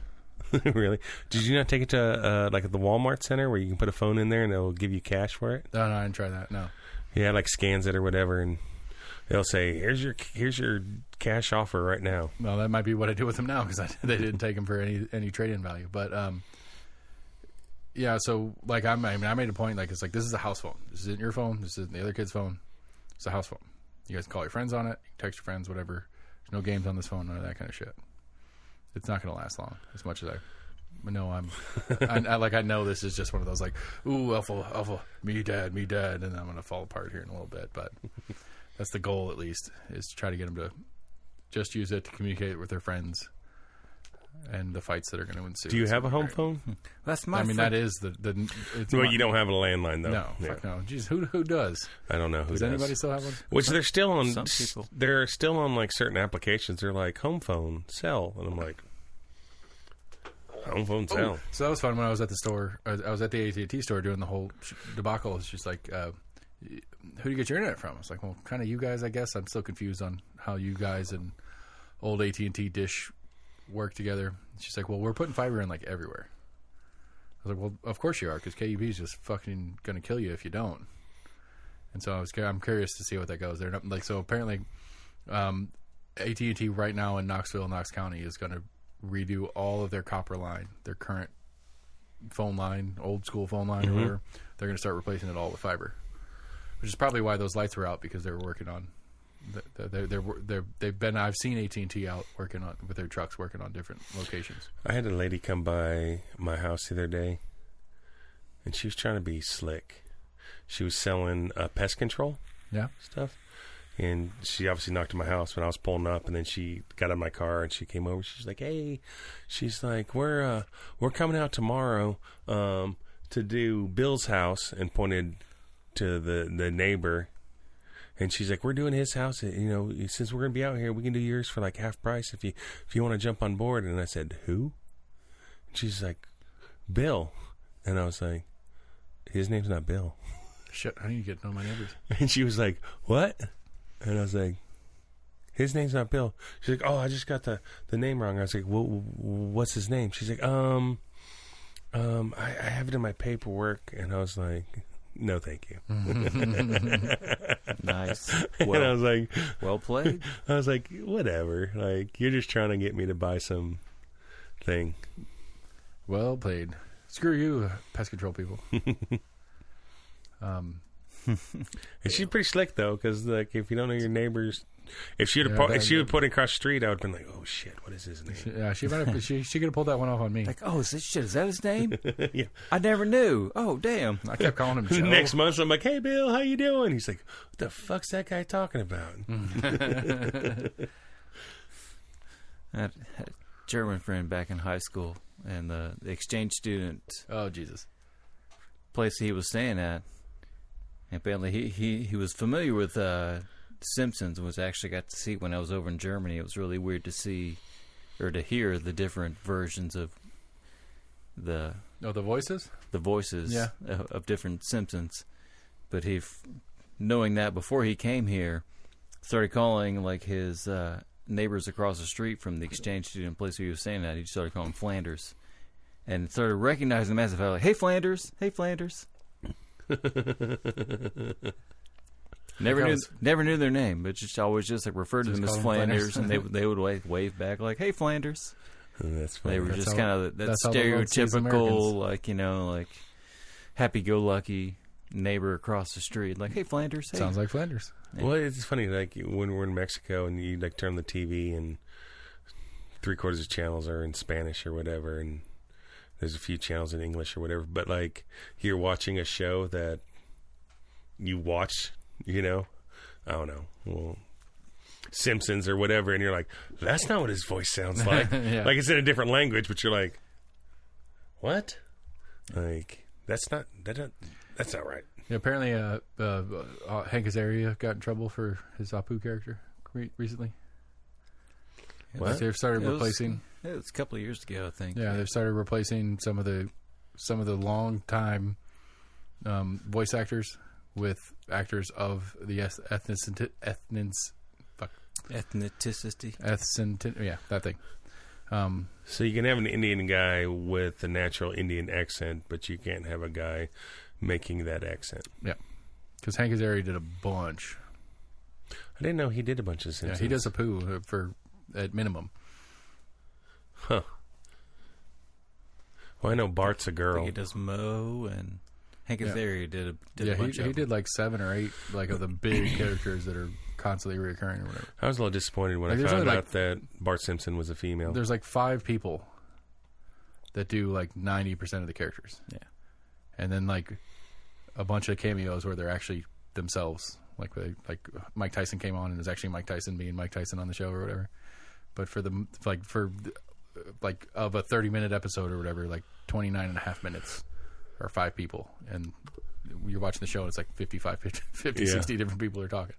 Really? Did you not take it to like at the Walmart Center where you can put a phone in there and they'll give you cash for it? No, I didn't try that. No. Yeah, like scans it or whatever and. They'll say, "Here's your cash offer right now." Well, that might be what I do with them now because they didn't take them for any trade-in value. But yeah, so like I made a point. Like it's like this is a house phone. This isn't your phone. This isn't the other kid's phone. It's a house phone. You guys can call your friends on it. You can text your friends, whatever. There's no games on this phone. None of that kind of shit. It's not going to last long. As much as I know, I know this is just one of those like, ooh, alpha, me dad, and I'm going to fall apart here in a little bit, but. That's the goal, at least, is to try to get them to just use it to communicate with their friends and the fights that are going to ensue. Do you have a home phone? That's my. That is the. Well, you don't have a landline though. No, yeah. Fuck no. Jeez, who does? I don't know who does. Does anybody still have one? Which they're still on. Some people. They're still on like certain applications. They're like home phone, cell, and I'm like, home phone, cell. So that was fun when I was at the store. I was at the AT&T store doing the whole debacle. It's just like. Who do you get your internet from? I was like, well, kind of you guys, I guess. I'm still confused on how you guys and old AT&T Dish work together. She's like, well, we're putting fiber in like everywhere. I was like, well, of course you are, because KUB is just fucking going to kill you if you don't. And so I'm curious to see what that goes. They're not, like, so apparently, AT&T right now in Knox County is going to redo all of their copper line, their current phone line, old school phone line or whatever. They're going to start replacing it all with fiber. Which is probably why those lights were out, because they were working on they've been. I've seen AT&T out working on with their trucks, working on different locations. I had a lady come by my house the other day, and she was trying to be slick. She was selling pest control stuff. And she obviously knocked on my house when I was pulling up, and then she got in my car and she came over. She's like, "Hey," she's like, "We're coming out tomorrow to do Bill's house," and pointed to the neighbor. And she's like, "We're doing his house. You know, since we're gonna be out here, we can do yours for like half price if you want to jump on board." And I said, "Who?" And she's like, "Bill." And I was like, "His name's not Bill." Shit, I need to get to know my neighbors. And she was like, "What?" And I was like, "His name's not Bill." She's like, "Oh, I just got the name wrong." I was like, "Well, what's his name?" She's like, I have it in my paperwork." And I was like, "No, thank you." Nice. And I was like, well played. I was like, whatever. Like, you're just trying to get me to buy some thing. Well played. Screw you, pest control people. And she's pretty slick though, because like if you don't know your neighbors, if she would put it across the street, I would have been like, "Oh shit, what is his name?" She might have. She could have pulled that one off on me. Like, oh, is that his name? Yeah, I never knew. Oh, damn. I kept calling him Joe. Next month, I'm like, "Hey, Bill, how you doing?" He's like, "What the fuck's that guy talking about?" I had a German friend back in high school, and the exchange student Oh Jesus. place he was staying at. And apparently he was familiar with Simpsons and was actually got to see it when I was over in Germany. It was really weird to see or to hear the different versions of the voices? The voices of different Simpsons. But knowing that before he came here, started calling like his neighbors across the street from the exchange student place where he was staying at. He started calling Flanders. And started recognizing them as if I was like, "Hey Flanders, hey Flanders." Never knew their name, but just always just like referred to them as Flanders, and they would wave back like, "Hey Flanders." That's funny. They were just kind of that stereotypical, like, you know, like happy-go-lucky neighbor across the street, like, "Hey Flanders." Hey. Sounds like Flanders. Yeah. Well, it's funny, like when we're in Mexico and you like turn on the TV and 3/4 of channels are in Spanish or whatever, and there's a few channels in English or whatever, but like you're watching a show that you watch, you know, I don't know, well, Simpsons or whatever, and you're like, "That's not what his voice sounds like." Yeah. Like it's in a different language, but you're like, "What?" Like that's not right. Yeah, apparently, Hank Azaria got in trouble for his Apu character recently. What? They've started replacing. It was a couple of years ago, I think. Yeah, they've started replacing some of the long-time voice actors with actors of the ethnicity. Yeah, that thing. So you can have an Indian guy with a natural Indian accent, but you can't have a guy making that accent. Yeah, because Hank Azaria did a bunch. I didn't know he did a bunch of Simpsons. Yeah, he does Apu at minimum. Huh. Well, I know Bart's a girl. I think he does Mo, and Hank Azaria did a bunch of he did like 7 or 8 like of the big characters that are constantly reoccurring or whatever. I was a little disappointed when I found out that Bart Simpson was a female. There's like 5 people that do like 90% of the characters. Yeah. And then like a bunch of cameos where they're actually themselves. Like Mike Tyson came on and is actually Mike Tyson being Mike Tyson on the show or whatever. But for of a 30-minute episode or whatever, like 29 and a half minutes are 5 people, and you're watching the show and it's like 50, 60 different people are talking.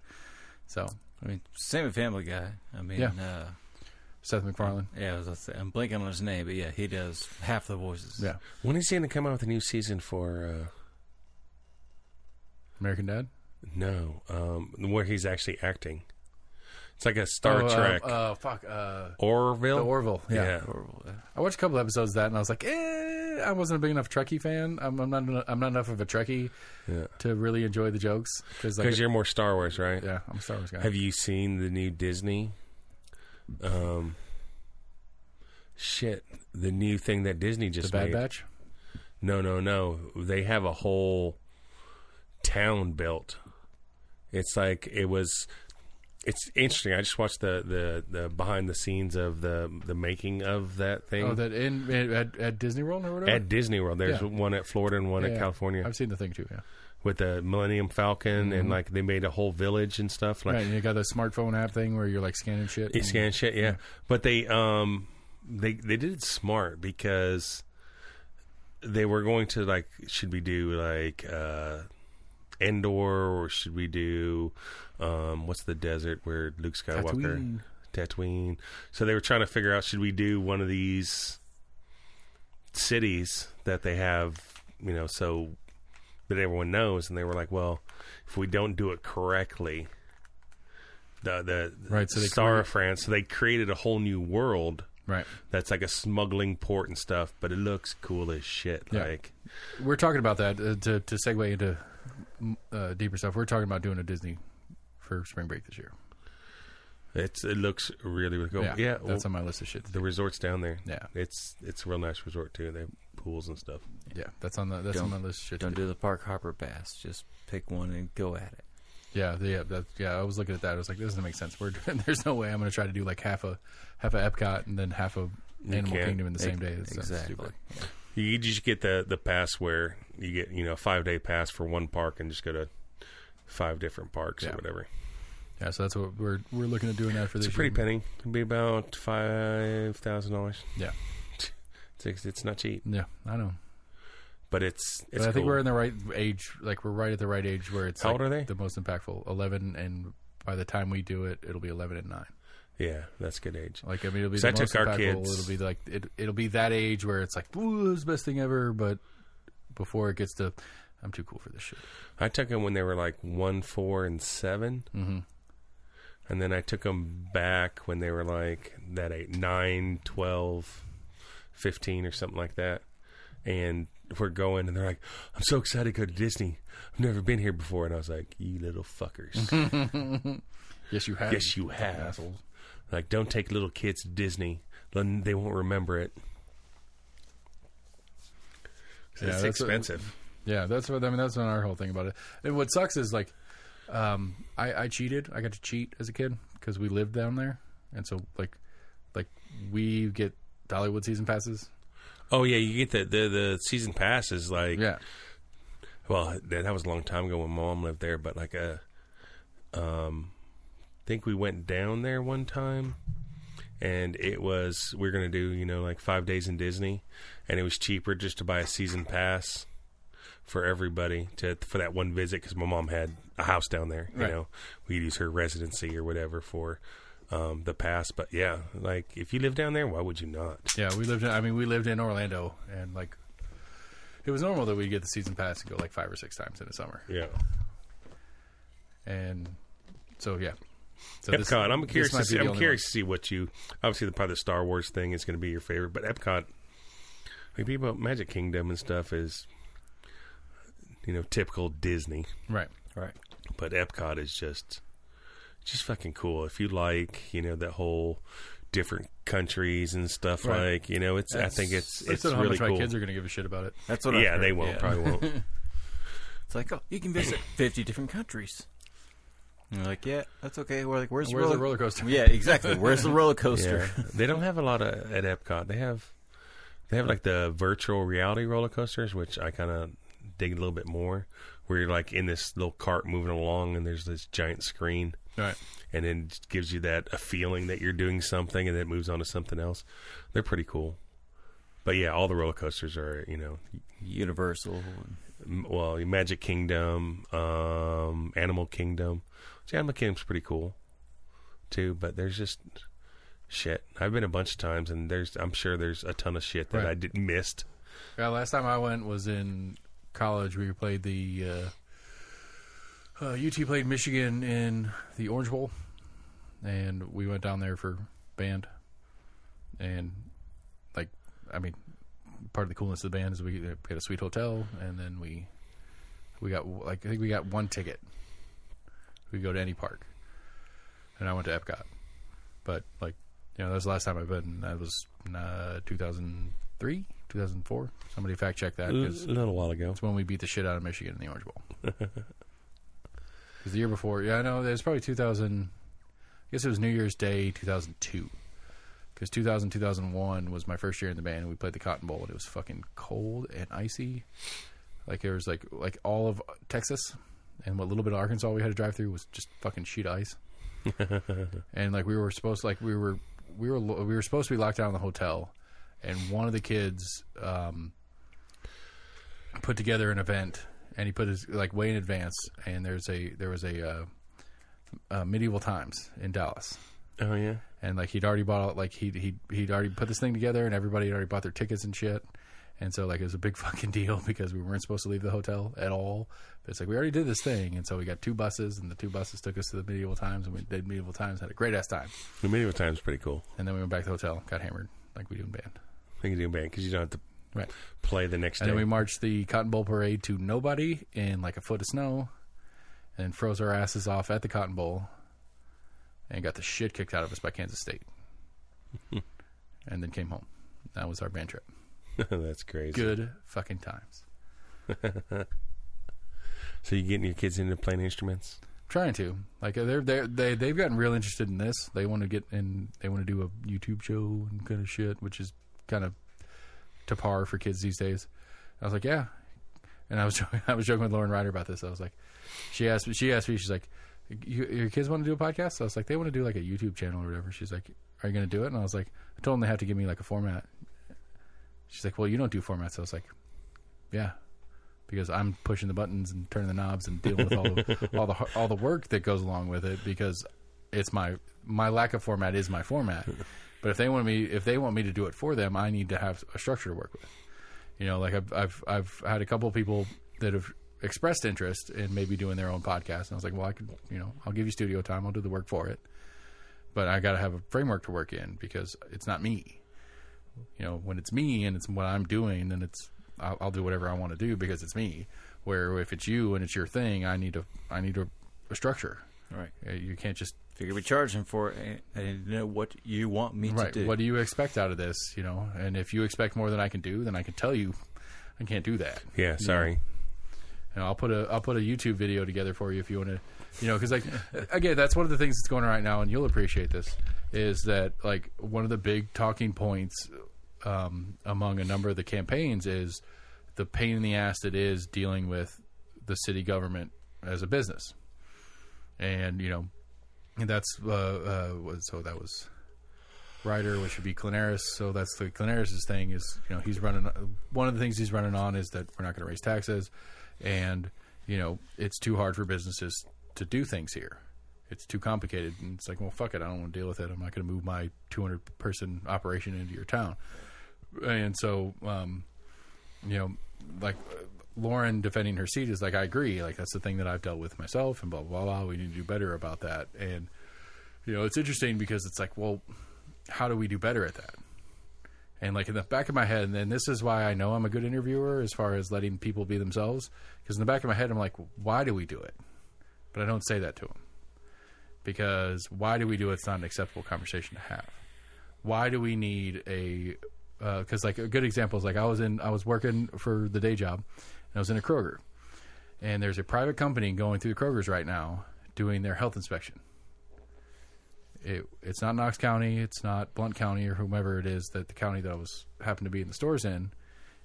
So I mean, same with Family Guy. I mean, Seth MacFarlane. Yeah, I'm blanking on his name, but yeah, he does half the voices. Yeah. When is he going to come out with a new season for American Dad? No, where he's actually acting. It's like a Star Trek. Orville? The Orville, yeah. Orville, yeah. I watched a couple episodes of that, and I was like, I wasn't a big enough Trekkie fan. I'm not enough of a Trekkie to really enjoy the jokes. Because you're more Star Wars, right? Yeah, I'm a Star Wars guy. Have you seen the new Disney? The new thing that Disney just made. The Bad Batch? No. They have a whole town built. It's like It's interesting. I just watched the behind the scenes of the making of that thing. Oh, that at Disney World or whatever? At Disney World. There's one at Florida and one at California. I've seen the thing too, yeah. With the Millennium Falcon and like they made a whole village and stuff. Like, right, and you got the smartphone app thing where you're like scanning shit. You scan shit, yeah. But they did it smart because they were going to like, should we do like Endor or should we do what's the desert where Luke Skywalker Tatooine. So they were trying to figure out, should we do one of these cities that they have, so that everyone knows, and they were like, well, if we don't do it correctly, the right, so Star of France, so they created a whole new world. Right. That's like a smuggling port and stuff, but it looks cool as shit. Yeah. Like, we're talking about that to segue into deeper stuff. We're talking about doing a Disney for spring break this year. It looks really, really cool. Yeah, that's on my list of shit. The resort's down there. Yeah, it's a real nice resort too. They have pools and stuff. Yeah, that's on my list of shit. Don't do the Park Hopper Pass. Just pick one and go at it. Yeah. I was looking at that. I was like, this doesn't make sense. There's no way I'm going to try to do like half a Epcot and then half a Animal Kingdom in the same day. That's exactly. Yeah. You just get the pass where you get a 5-day pass for one park and just go to 5 different parks or whatever. Yeah, so that's what we're looking at doing that for this year. It's a pretty penny. It'll be about $5,000. Yeah, it's not cheap. Yeah, I know. But it's I think cool. we're in the right age. Like we're right at the right age where it's how old are they? The most impactful. 11, and by the time we do it, it'll be 11 and 9. Yeah, that's good age. Like it'll be the most impactful. It'll be like it'll be that age where it's like, ooh, it's the best thing ever. But before it gets to, I'm too cool for this shit. I took them when they were like 1, 4, and 7. Mm-hmm. And then I took them back when they were like that 8, 9, 12, 15 or something like that. And we're going, and they're like, I'm so excited to go to Disney. I've never been here before. And I was like, you little fuckers. Yes, you have. Yes, you have. Assholes. Like, don't take little kids to Disney. Then they won't remember it. It's expensive. That's what our whole thing about it. And what sucks is like, I cheated. I got to cheat as a kid because we lived down there, and so like we get Dollywood season passes. Oh yeah, you get the season passes. Like, yeah. Well, that was a long time ago when Mom lived there, but like I think we went down there one time, and we were gonna do like 5 days in Disney, and it was cheaper just to buy a season pass for everybody for that one visit because my mom had a house down there. Right. We'd use her residency or whatever for the pass. But yeah, like if you live down there, why would you not? Yeah, we lived in Orlando, and like it was normal that we'd get the season pass and go like 5 or 6 times in the summer. Yeah. And so yeah. So Epcot, I'm curious to see what you. Obviously, probably the Star Wars thing is going to be your favorite, but Epcot, like people, Magic Kingdom and stuff is, typical Disney, right. But Epcot is just fucking cool. If you like, that whole different countries and stuff, right. Like, I think it's how really much cool. My kids are going to give a shit about it. That's what. They won't. Yeah. Probably won't. It's like, oh, you can visit 50 different countries. And you're like, yeah, that's okay. We're like, where's the roller coaster? Yeah, exactly. Where's the roller coaster? Yeah. They don't have a lot at Epcot. They have like the virtual reality roller coasters, which I kind of dig a little bit more, where you're like in this little cart moving along, and there's this giant screen, right? And then it gives you a feeling that you're doing something, and then it moves on to something else. They're pretty cool. But yeah, all the roller coasters are Universal. Well, Magic Kingdom, Animal Kingdom. Animal Kingdom's pretty cool too, but there's just shit. I've been a bunch of times, and I'm sure there's a ton of shit that I missed. Yeah, last time I went was in college. We played the UT played Michigan in the Orange Bowl, and we went down there for band. And part of the coolness of the band is we had a sweet hotel, and then we got I think we got one ticket. We go to any park, and I went to Epcot, but that was the last time I've been. That was 2003, 2004. Somebody fact check that. A little while ago. It's when we beat the shit out of Michigan in the Orange Bowl. Because the year before, I know it was probably 2000. guess it was New Year's Day 2002. Because 2001 was my first year in the band, and we played the Cotton Bowl, and it was fucking cold and icy. Like, there was, like all of Texas and what little bit of Arkansas we had to drive through was just fucking sheet ice. And, like, we were supposed to be locked down in the hotel, and one of the kids put together an event, and he put his, like, way in advance, and there was a Medieval Times in Dallas. Oh yeah, and like he'd already bought, like he'd already put this thing together, and everybody had already bought their tickets and shit. And so like it was a big fucking deal because we weren't supposed to leave the hotel at all. But it's like we already did this thing, and so we got 2 buses, and the 2 buses took us to the Medieval Times, and we did Medieval Times, had a great ass time. The Medieval Times is pretty cool. And then we went back to the hotel, got hammered like we do in band. Like you do in band because you don't have to right. play the next day. And then we marched the Cotton Bowl parade to nobody in like a foot of snow, and froze our asses off at the Cotton Bowl. And got the shit kicked out of us by Kansas State. And then came home. That was our band trip. That's crazy. Good fucking times. So you getting your kids into playing instruments? Trying to. Like they've gotten real interested in this. They want to get in. They want to do a YouTube show and kind of shit, which is kind of to par for kids these days. I was like, yeah. And I was joking with Lauren Ryder about this. I was like, she asked me. She's like, your kids want to do a podcast? So I was like, they want to do like a YouTube channel or whatever. She's like, are you going to do it? And I was like, I told them they have to give me like a format. She's like, well, you don't do formats. So I was like, yeah, because I'm pushing the buttons and turning the knobs and dealing with all the work that goes along with it, because it's my lack of format is my format. But if they want me to do it for them, I need to have a structure to work with. You know, like I've had a couple of people that have expressed interest in maybe doing their own podcast, and I was like, well, I could, you know, I'll give you studio time, I'll do the work for it, but I got to have a framework to work in because it's not me. You know, when it's me and it's what I'm doing, then I'll do whatever I want to do because it's me. Where if it's you and it's your thing, I need a structure. Right. You can't just figure we charge him for it. I didn't know what you want me to do. What do you expect out of this? You know, and if you expect more than I can do, then I can tell you I can't do that. Yeah, sorry. You know? And I'll put a YouTube video together for you if you want to, you know, because like again, that's one of the things that's going on right now, and you'll appreciate this, is that like one of the big talking points among a number of the campaigns is the pain in the ass that is dealing with the city government as a business, and you know, and that's so that was Ryder, which would be Clanaris. So that's the Clanaris' thing is, you know, he's running. One of the things he's running on is that we're not going to raise taxes. And, you know, it's too hard for businesses to do things here. It's too complicated. And it's like, well, fuck it. I don't want to deal with it. I'm not going to move my 200-person operation into your town. And so, you know, like Lauren defending her seat is like, I agree. Like, that's the thing that I've dealt with myself and blah, blah, blah. We need to do better about that. And, you know, it's interesting because it's like, well, how do we do better at that? And like in the back of my head, and this is why I know I'm a good interviewer as far as letting people be themselves, because in the back of my head I'm like, why do we do it? But I don't say that to them, because why do we do it? It's not an acceptable conversation to have. Why do we need a because like a good example is like I was working for the day job, and I was in a Kroger, and there's a private company going through the Krogers right now doing their health inspection. It's not Knox County, it's not Blount County or whomever it is that the county that I happened to be in the stores in.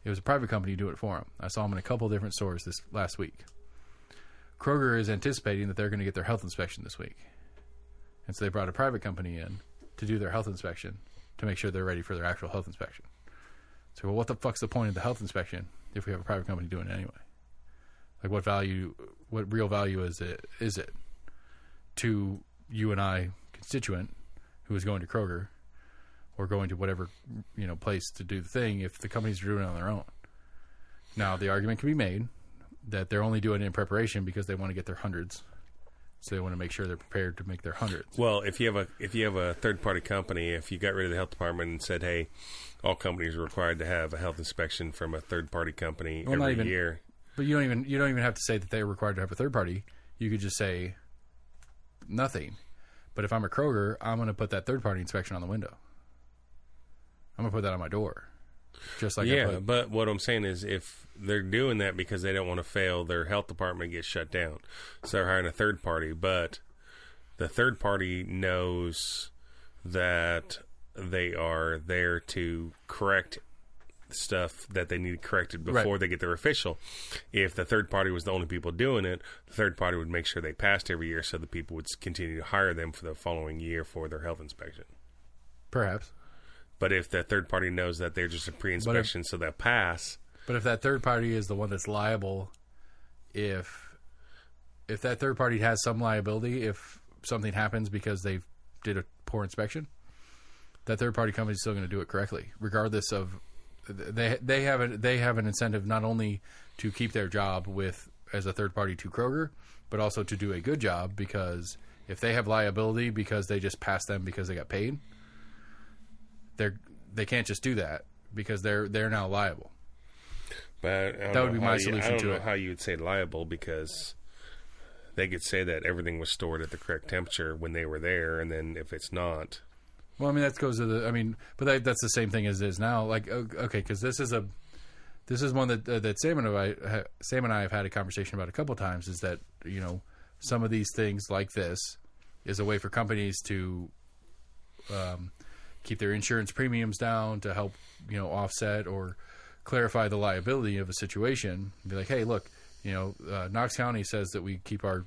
It was a private company doing it for them. I saw them in a couple of different stores this last week. Kroger is anticipating that they're going to get their health inspection this week. And so they brought a private company in to do their health inspection to make sure they're ready for their actual health inspection. So, well, what the fuck's the point of the health inspection if we have a private company doing it anyway? Like, what real value is it to you and I, constituent, who is going to Kroger or going to whatever, you know, place to do the thing if the companies are doing it on their own? Now, the argument can be made that they're only doing it in preparation because they want to get their hundreds, so they want to make sure they're prepared to make their hundreds. Well, if you have a third party company, if you got rid of the health department and said, hey, all companies are required to have a health inspection from a third party company every year, but you don't even have to say that they're required to have a third party. You could just say nothing. But if I'm a Kroger, I'm going to put that third-party inspection on the window. I'm going to put that on my door. Just like but what I'm saying is if they're doing that because they don't want to fail, their health department gets shut down. So they're hiring a third party, but the third party knows that they are there to correct stuff that they need corrected before they get their official. If the third party was the only people doing it, the third party would make sure they passed every year so the people would continue to hire them for the following year for their health inspection. Perhaps. But if the third party knows that they're just a pre-inspection, so they'll pass. But if that third party is the one that's liable, if that third party has some liability, if something happens because they did a poor inspection, that third party company is still going to do it correctly, regardless of they have an incentive not only to keep their job with as a third party to Kroger, but also to do a good job, because if they have liability because they just passed them because they got paid, they can't just do that because they're now liable. But that would be my solution to it. I don't know how you would say liable, because they could say that everything was stored at the correct temperature when they were there, and then if it's not. Well, I mean, that goes to but that's the same thing as it is now. Like, okay, because this is one that Sam and I have had a conversation about a couple of times. Is that, you know, some of these things like this is a way for companies to keep their insurance premiums down, to help, you know, offset or clarify the liability of a situation. Be like, hey, look, you know, Knox County says that we keep our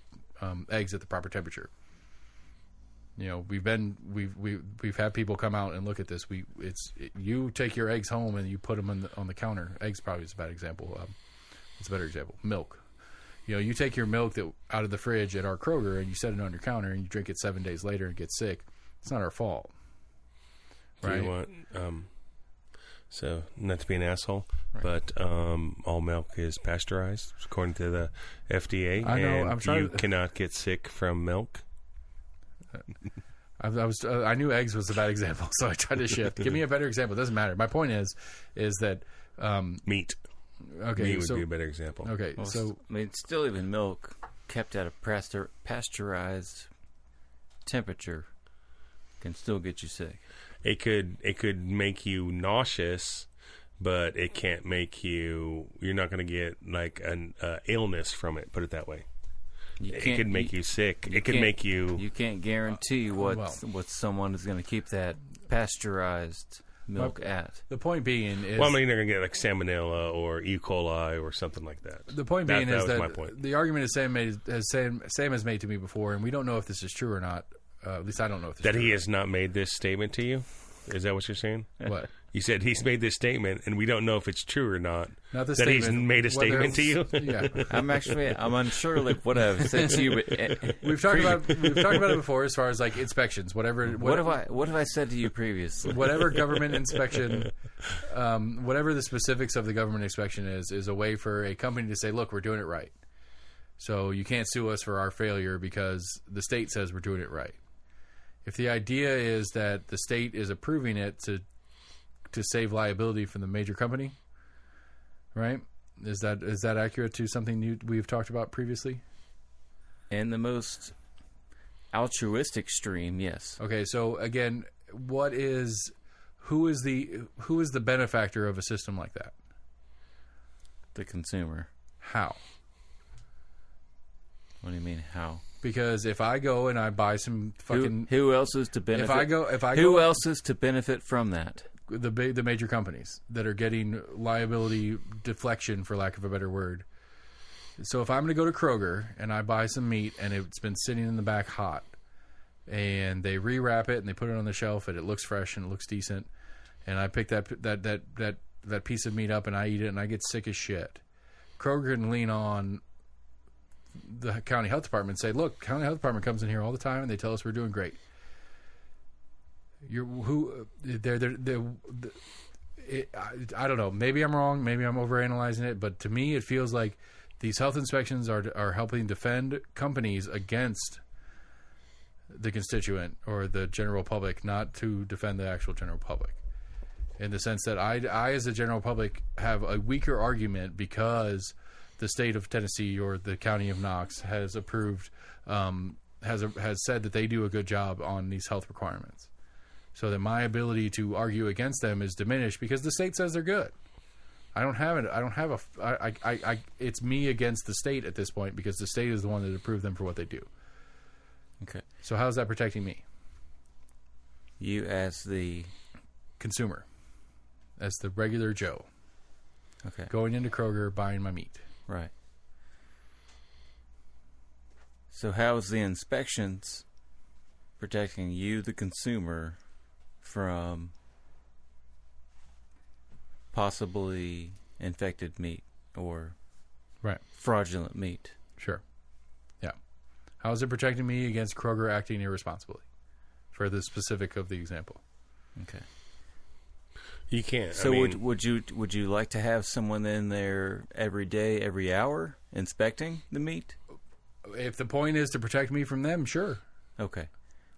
eggs at the proper temperature. You know, we've had people come out and look at this. You take your eggs home and you put them on the counter. Eggs probably is a bad example. It's a better example. Milk. You know, you take your milk out of the fridge at our Kroger and you set it on your counter and you drink it 7 days later and get sick. It's not our fault, right? You want so not to be an asshole, but all milk is pasteurized according to the FDA. I know. And you cannot get sick from milk. I knew eggs was a bad example, so I tried to shift. Give me a better example. It doesn't matter. My point is that meat. Okay, meat would be a better example. Okay, well, so I mean, still even milk kept at a pasteurized temperature can still get you sick. It could make you nauseous, but it can't make you. You're not going to get like an illness from it. Put it that way. It could make you sick. It could make you. You can't guarantee what someone is going to keep that pasteurized milk at. The point being is, well, I mean, they're going to get like salmonella or E. coli or something like that. The point being is that my point. The argument is Sam has made to me before, and we don't know if this is true or not. At least I don't know if this that is true. He has not made this statement to you. Is that what you're saying? What? You said he's made this statement, and we don't know if it's true or not. Not the that statement, he's made a statement to you. Yeah, I'm unsure like what I've said to you. But we've talked about it before, as far as like inspections, whatever. What have I said to you previously? Whatever government inspection, whatever the specifics of the government inspection is a way for a company to say, "Look, we're doing it right." So you can't sue us for our failure because the state says we're doing it right. If the idea is that the state is approving it to save liability from the major company, right? Is that accurate to something we've talked about previously? In the most altruistic stream, yes. Okay, so again, who is the benefactor of a system like that? The consumer. How? What do you mean how? Because if I go and I buy some fucking who else is to benefit? Who else is to benefit from that? The major companies that are getting liability deflection, for lack of a better word. So if I'm going to go to Kroger and I buy some meat and it's been sitting in the back hot, and they rewrap it and they put it on the shelf and it looks fresh and it looks decent, and I pick that piece of meat up and I eat it and I get sick as shit, Kroger can lean on the county health department and say, look, county health department comes in here all the time and they tell us we're doing great. I don't know. Maybe I'm wrong. Maybe I'm overanalyzing it. But to me, it feels like these health inspections are helping defend companies against the constituent or the general public, not to defend the actual general public. In the sense that I as a general public, have a weaker argument because the state of Tennessee or the county of Knox has approved, has said that they do a good job on these health requirements. So that my ability to argue against them is diminished because the state says they're good. It's me against the state at this point because the state is the one that approved them for what they do. Okay. So how's that protecting me? You as the consumer, as the regular Joe. Okay. Going into Kroger, buying my meat. Right. So how is the inspections protecting you, the consumer, from possibly infected meat or right. fraudulent meat? Sure. Yeah. How is it protecting me against Kroger acting irresponsibly? For the specific of the example. Okay. You can't. So would you like to have someone in there every day, every hour, inspecting the meat? If the point is to protect me from them, sure. Okay.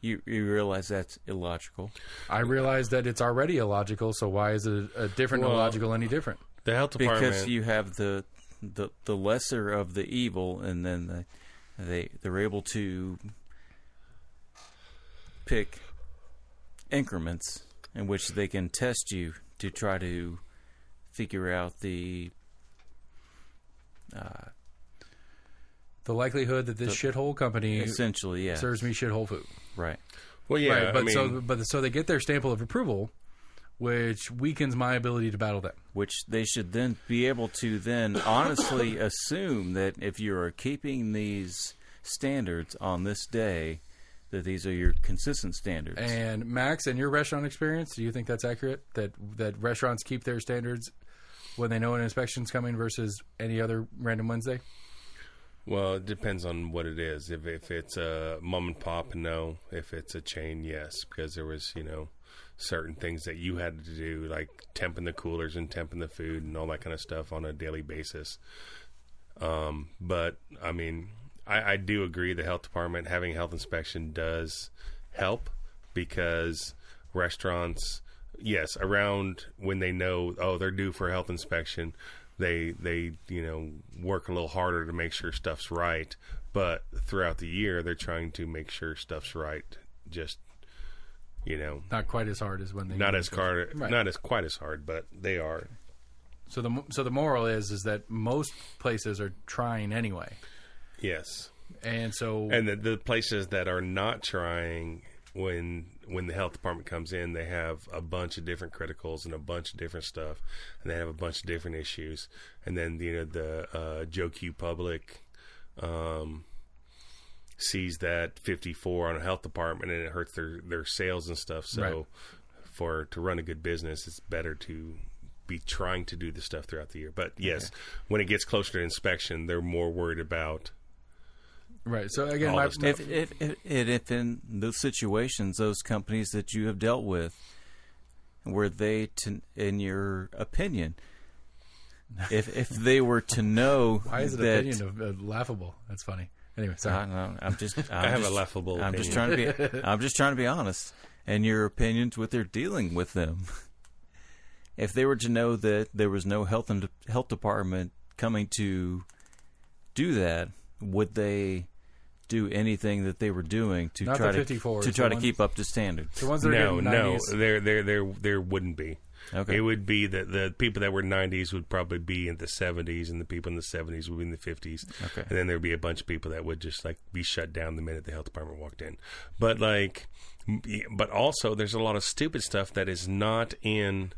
You realize that's illogical. I realize that it's already illogical, so why is it a different illogical any different? The health department... Because you have the lesser of the evil, and then they're able to pick increments in which they can test you to try to figure out the likelihood that this shithole company essentially, yeah, serves me shithole food. Right. Well, yeah, right, so they get their stamp of approval, which weakens my ability to battle them. Which they should then be able to then honestly assume that if you are keeping these standards on this day, that these are your consistent standards. And Max, in your restaurant experience, do you think that's accurate? That restaurants keep their standards when they know an inspection's coming versus any other random Wednesday? Well, it depends on what it is. If it's a mom and pop, no. If it's a chain, yes, because there was, certain things that you had to do, like temping the coolers and temping the food and all that kind of stuff on a daily basis. But I mean, I do agree the health department having a health inspection does help, because restaurants, yes, around when they know, they're due for a health inspection, they work a little harder to make sure stuff's right. But throughout the year, they're trying to make sure stuff's right. Just, not quite as hard as when they not quite as hard, but they are. So the moral is that most places are trying anyway. Yes. And the places that are not trying, when the health department comes in, they have a bunch of different criticals and a bunch of different stuff, and they have a bunch of different issues. And then the Joe Q Public sees that 54 on a health department, and it hurts their sales and stuff. So to run a good business, it's better to be trying to do the stuff throughout the year. But yes, when it gets closer to inspection, they're more worried about. Right. So again, if in those situations, those companies that you have dealt with, were they in your opinion, if they were to know, why is it that, opinion laughable? That's funny. Anyway, sorry. I have a laughable opinion. I'm just trying to be honest. And your opinions with their dealing with them. If they were to know that there was no health department coming to do that, would they do anything that they were doing to try to keep up to standards? The ones that are no, there wouldn't be. Okay. It would be that the people that were 90s would probably be in the 70s, and the people in the 70s would be in the 50s. Okay. And then there'd be a bunch of people that would just be shut down the minute the health department walked in. But also there's a lot of stupid stuff that is not in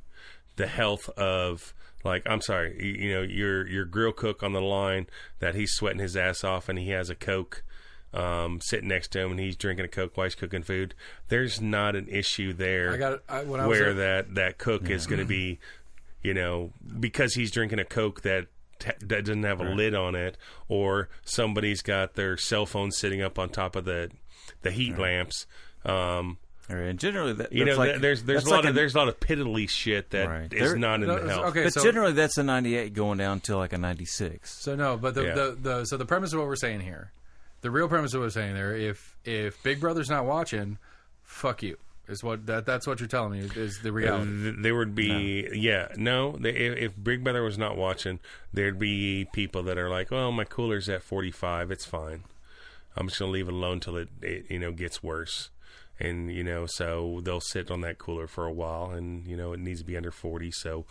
the health of, I'm sorry, your grill cook on the line that he's sweating his ass off and he has a Coke sitting next to him and he's drinking a Coke while he's cooking food. There's not an issue there where that cook is going to be, because he's drinking a Coke that doesn't have a lid on it, or somebody's got their cell phone sitting up on top of the heat lamps. And generally, there's a lot of piddly shit that is not in the health. Okay, but generally, that's a 98 going down to like a 96. So no, but the premise of what we're saying here, the real premise of what we're saying there, if Big Brother's not watching, fuck you, is what that's what you're telling me is the reality. There would be if Big Brother was not watching, there'd be people that are like, well, my cooler's at 45, it's fine. I'm just gonna leave it alone till it gets worse. And, so they'll sit on that cooler for a while, and, it needs to be under 40. So,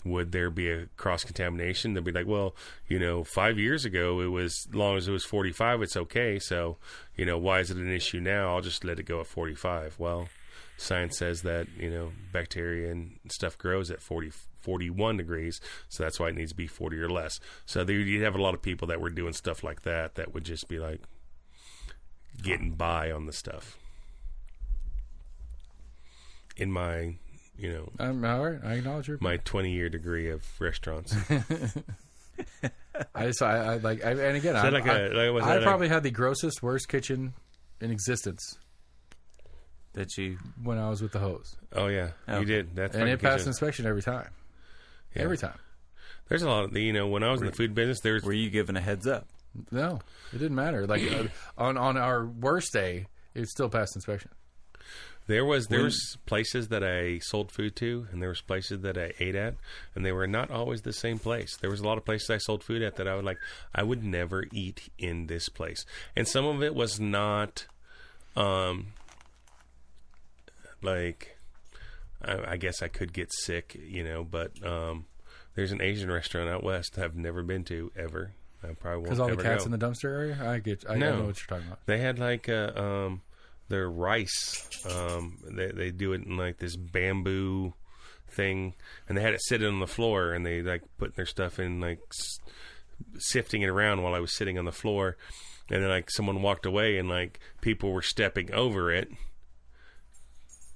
would there be a cross-contamination? They'll be like, well, 5 years ago, it was, as long as it was 45, it's okay. So, why is it an issue now? I'll just let it go at 45. Well, science says that, bacteria and stuff grows at 41 degrees. So that's why it needs to be 40 or less. So you'd have a lot of people that were doing stuff like that would just be like getting by on the stuff. In my... all right. I acknowledge your my 20-year degree of restaurants. I probably had the grossest, worst kitchen in existence. When I was with the hose. Oh yeah, you did. And it passed inspection every time. Yeah. Every time. There's a lot of when I was in the food business, were you given a heads up? No, it didn't matter. Like on our worst day, it still passed inspection. There was places that I sold food to, and there was places that I ate at, and they were not always the same place. There was a lot of places I sold food at that I would never eat in this place, and some of it was not, I guess I could get sick, but there's an Asian restaurant out west I've never been to ever. I probably won't. Because all the cats go. In the dumpster area. I know what you're talking about. They had their rice, they do it in this bamboo thing, and they had it sitting on the floor, and they putting their stuff in sifting it around while I was sitting on the floor, and then someone walked away, and people were stepping over it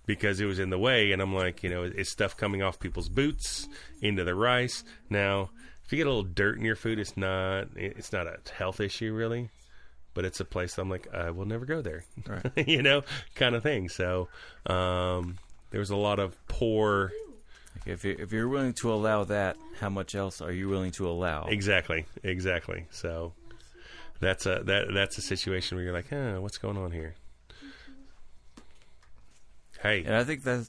because it was in the way, and I'm is stuff coming off people's boots into the rice? Now, if you get a little dirt in your food, it's not a health issue really. But it's a place I'm I will never go there, right. Kind of thing. So there was a lot of poor. If you're willing to allow that, how much else are you willing to allow? Exactly. So that's a situation where you're what's going on here? Hey, and I think that's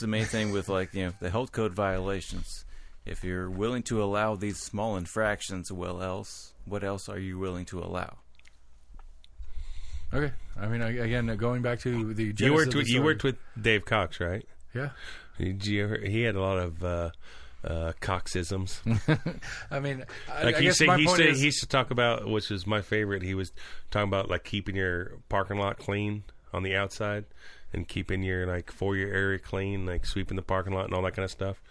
the main thing with the health code violations. If you're willing to allow these small infractions, what else are you willing to allow? Okay. I mean, again, going back to the you worked with Dave Cox, right? Yeah. Did you ever? He had a lot of Coxisms. I mean, he used to talk about, which is my favorite. He was talking about keeping your parking lot clean on the outside and keeping your foyer area clean, sweeping the parking lot and all that kind of stuff.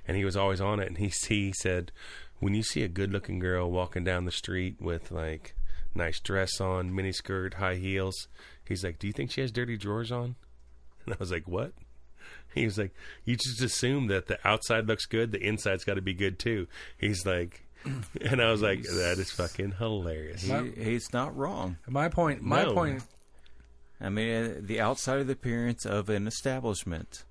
And he was always on it. And he said, when you see a good-looking girl walking down the street with nice dress on, miniskirt, high heels, he's like, do you think she has dirty drawers on? And I was like, what? He was like, you just assume that the outside looks good, the inside's got to be good too. He's like, and I was like, that is fucking hilarious. He's not wrong. My point. I mean, the outside appearance of an establishment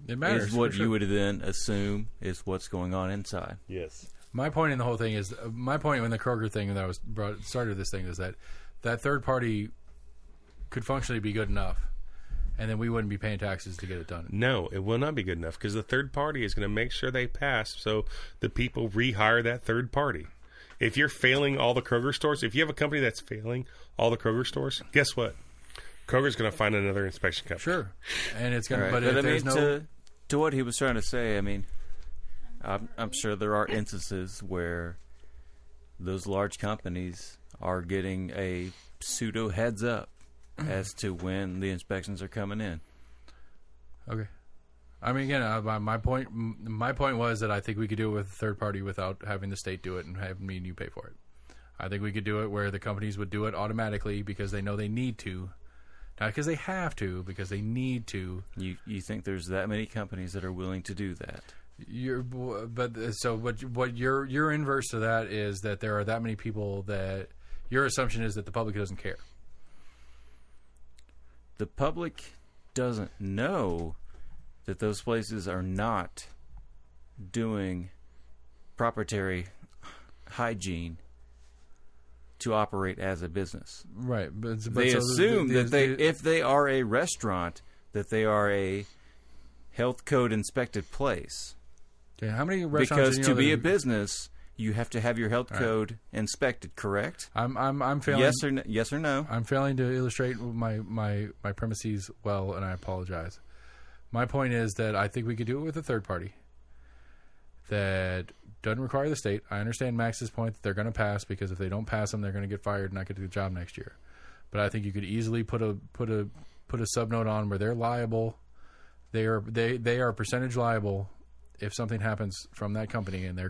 it matters, is what you would then assume is what's going on inside. Yes. My point in the whole thing is, my point when the Kroger thing that started this thing is that third party could functionally be good enough, and then we wouldn't be paying taxes to get it done. No, it will not be good enough because the third party is going to make sure they pass, so the people rehire that third party. If you're failing all the Kroger stores, if you have a company that's failing all the Kroger stores, guess what? Kroger's going to find another inspection company. Sure, and it's going to. Right. But if there's to what he was trying to say, I mean. I'm sure there are instances where those large companies are getting a pseudo heads up as to when the inspections are coming in. Okay. I mean, again, my point was that I think we could do it with a third party without having the state do it and having me and you pay for it. I think we could do it where the companies would do it automatically because they know they need to. Not because they have to, because they need to. You think there's that many companies that are willing to do that? What your inverse to that is that there are that many people that your assumption is that the public doesn't care. The public doesn't know that those places are not doing proprietary hygiene to operate as a business. Right, but they assume that if they are a restaurant, that they are a health code inspected place. Okay, how many restaurants? Because to be a business, you have to have your health code inspected. Correct? I'm failing. Yes or no? I'm failing to illustrate my premises well, and I apologize. My point is that I think we could do it with a third party. that doesn't require the state. I understand Max's point that they're going to pass because if they don't pass them, they're going to get fired and not get to the job next year. But I think you could easily put a subnote on where they're liable. They are percentage liable if something happens from that company, and they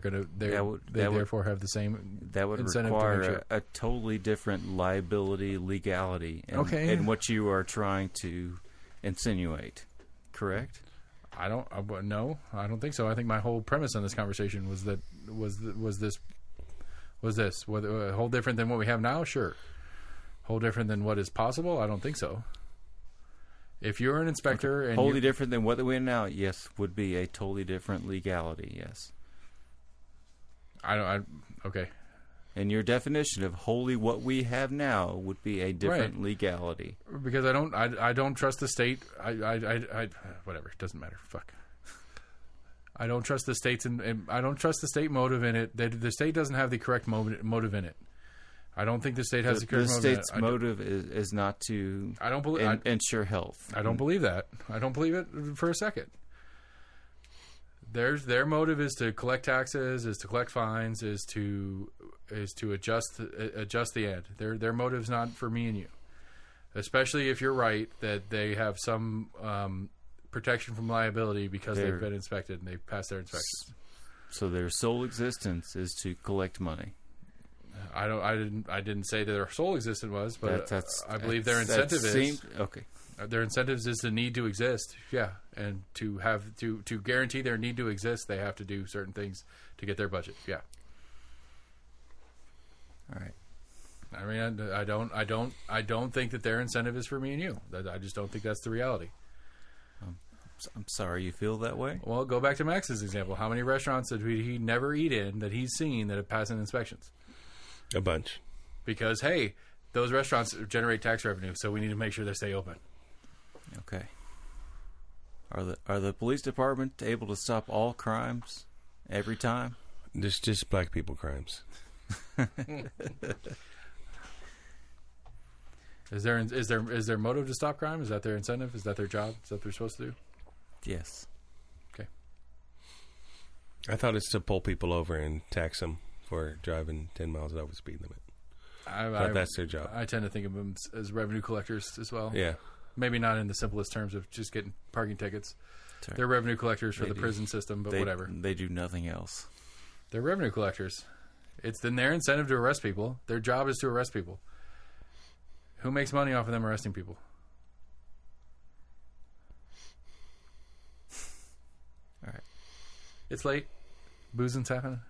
therefore have the same. That would incentive require a totally different liability legality. And what you are trying to insinuate, correct? No, I don't think so. I think my whole premise on this conversation was this a whole different than what we have now. Sure, whole different than what is possible. I don't think so. If you're an inspector and wholly different than what we have now, yes, would be a totally different legality. Yes. Okay. And your definition of wholly what we have now would be a different legality. Because I don't trust the state. Whatever, it doesn't matter. Fuck. I don't trust the state's and I don't trust the state motive in it. The state doesn't have the correct motive in it. I don't think the state has the correct motive. The state's motive is not to ensure health. I don't believe that. I don't believe it for a second. Their motive is to collect taxes, is to collect fines, is to adjust the end. Their motive's not for me and you, especially if you're right that they have some protection from liability because they've been inspected and they've passed their inspections. So their sole existence is to collect money. I didn't say that their sole existence was, but I believe their incentive is okay. Their incentives is the need to exist, yeah, and to guarantee their need to exist, they have to do certain things to get their budget, yeah. All right. I mean, I don't think that their incentive is for me and you. I just don't think that's the reality. I'm sorry you feel that way. Well, go back to Max's example. How many restaurants did he never eat in that he's seen that have passed in inspections? A bunch. Because, hey, those restaurants generate tax revenue, so we need to make sure they stay open. Okay. Are the police department able to stop all crimes every time? Just black people crimes. Is their motive to stop crime? Is that their incentive? Is that their job? Is that what they're supposed to do? Yes. Okay. I thought it's to pull people over and tax them for driving 10 miles over the speed limit. But that's their job. I tend to think of them as revenue collectors as well. Yeah. Maybe not in the simplest terms of just getting parking tickets. Right. They're revenue collectors for the prison system, but whatever. They do nothing else. They're revenue collectors. It's then their incentive to arrest people. Their job is to arrest people. Who makes money off of them arresting people? All right. It's late. Boozing's happening.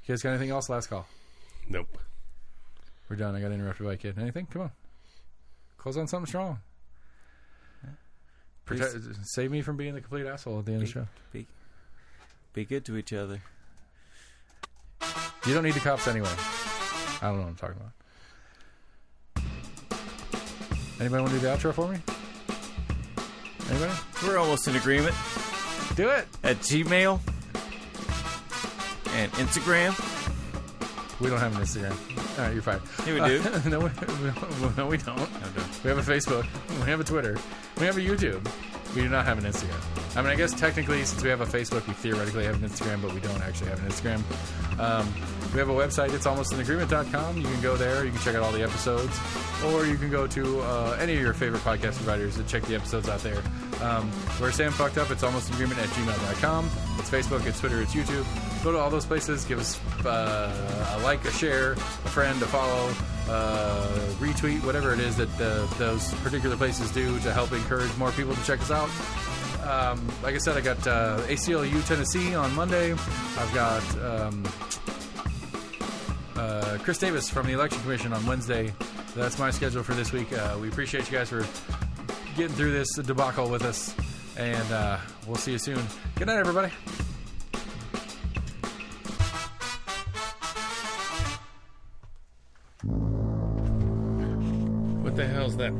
You guys got anything else? Last call. Nope. We're done. I got interrupted by a kid. Anything? Come on. Close on something strong. Save me from being the complete asshole at the end of the show. Be good to each other. You don't need the cops anyway. I don't know what I'm talking about. Anybody want to do the outro for me? Anybody? We're almost in agreement. Do it. At Gmail and Instagram. We don't have an Instagram. All right, you're fine. Yeah, we do. No, we don't. We have a Facebook. We have a Twitter. We have a YouTube. We do not have an Instagram. I mean, I guess technically, since we have a Facebook, we theoretically have an Instagram, but we don't actually have an Instagram. We have a website. It's almostinagreement.com. You can go there. You can check out all the episodes. Or you can go to any of your favorite podcast providers and check the episodes out there. Where Sam fucked up, it's almostinagreement@gmail.com. It's Facebook, it's Twitter, it's YouTube. Go to all those places. Give us a like, a share, a friend, a follow, retweet, whatever it is that those particular places do to help encourage more people to check us out. Like I said, I got ACLU Tennessee on Monday. I've got Chris Davis from the Election Commission on Wednesday. That's my schedule for this week. We appreciate you guys for getting through this debacle with us, and we'll see you soon. Good night, everybody. What the hell's that?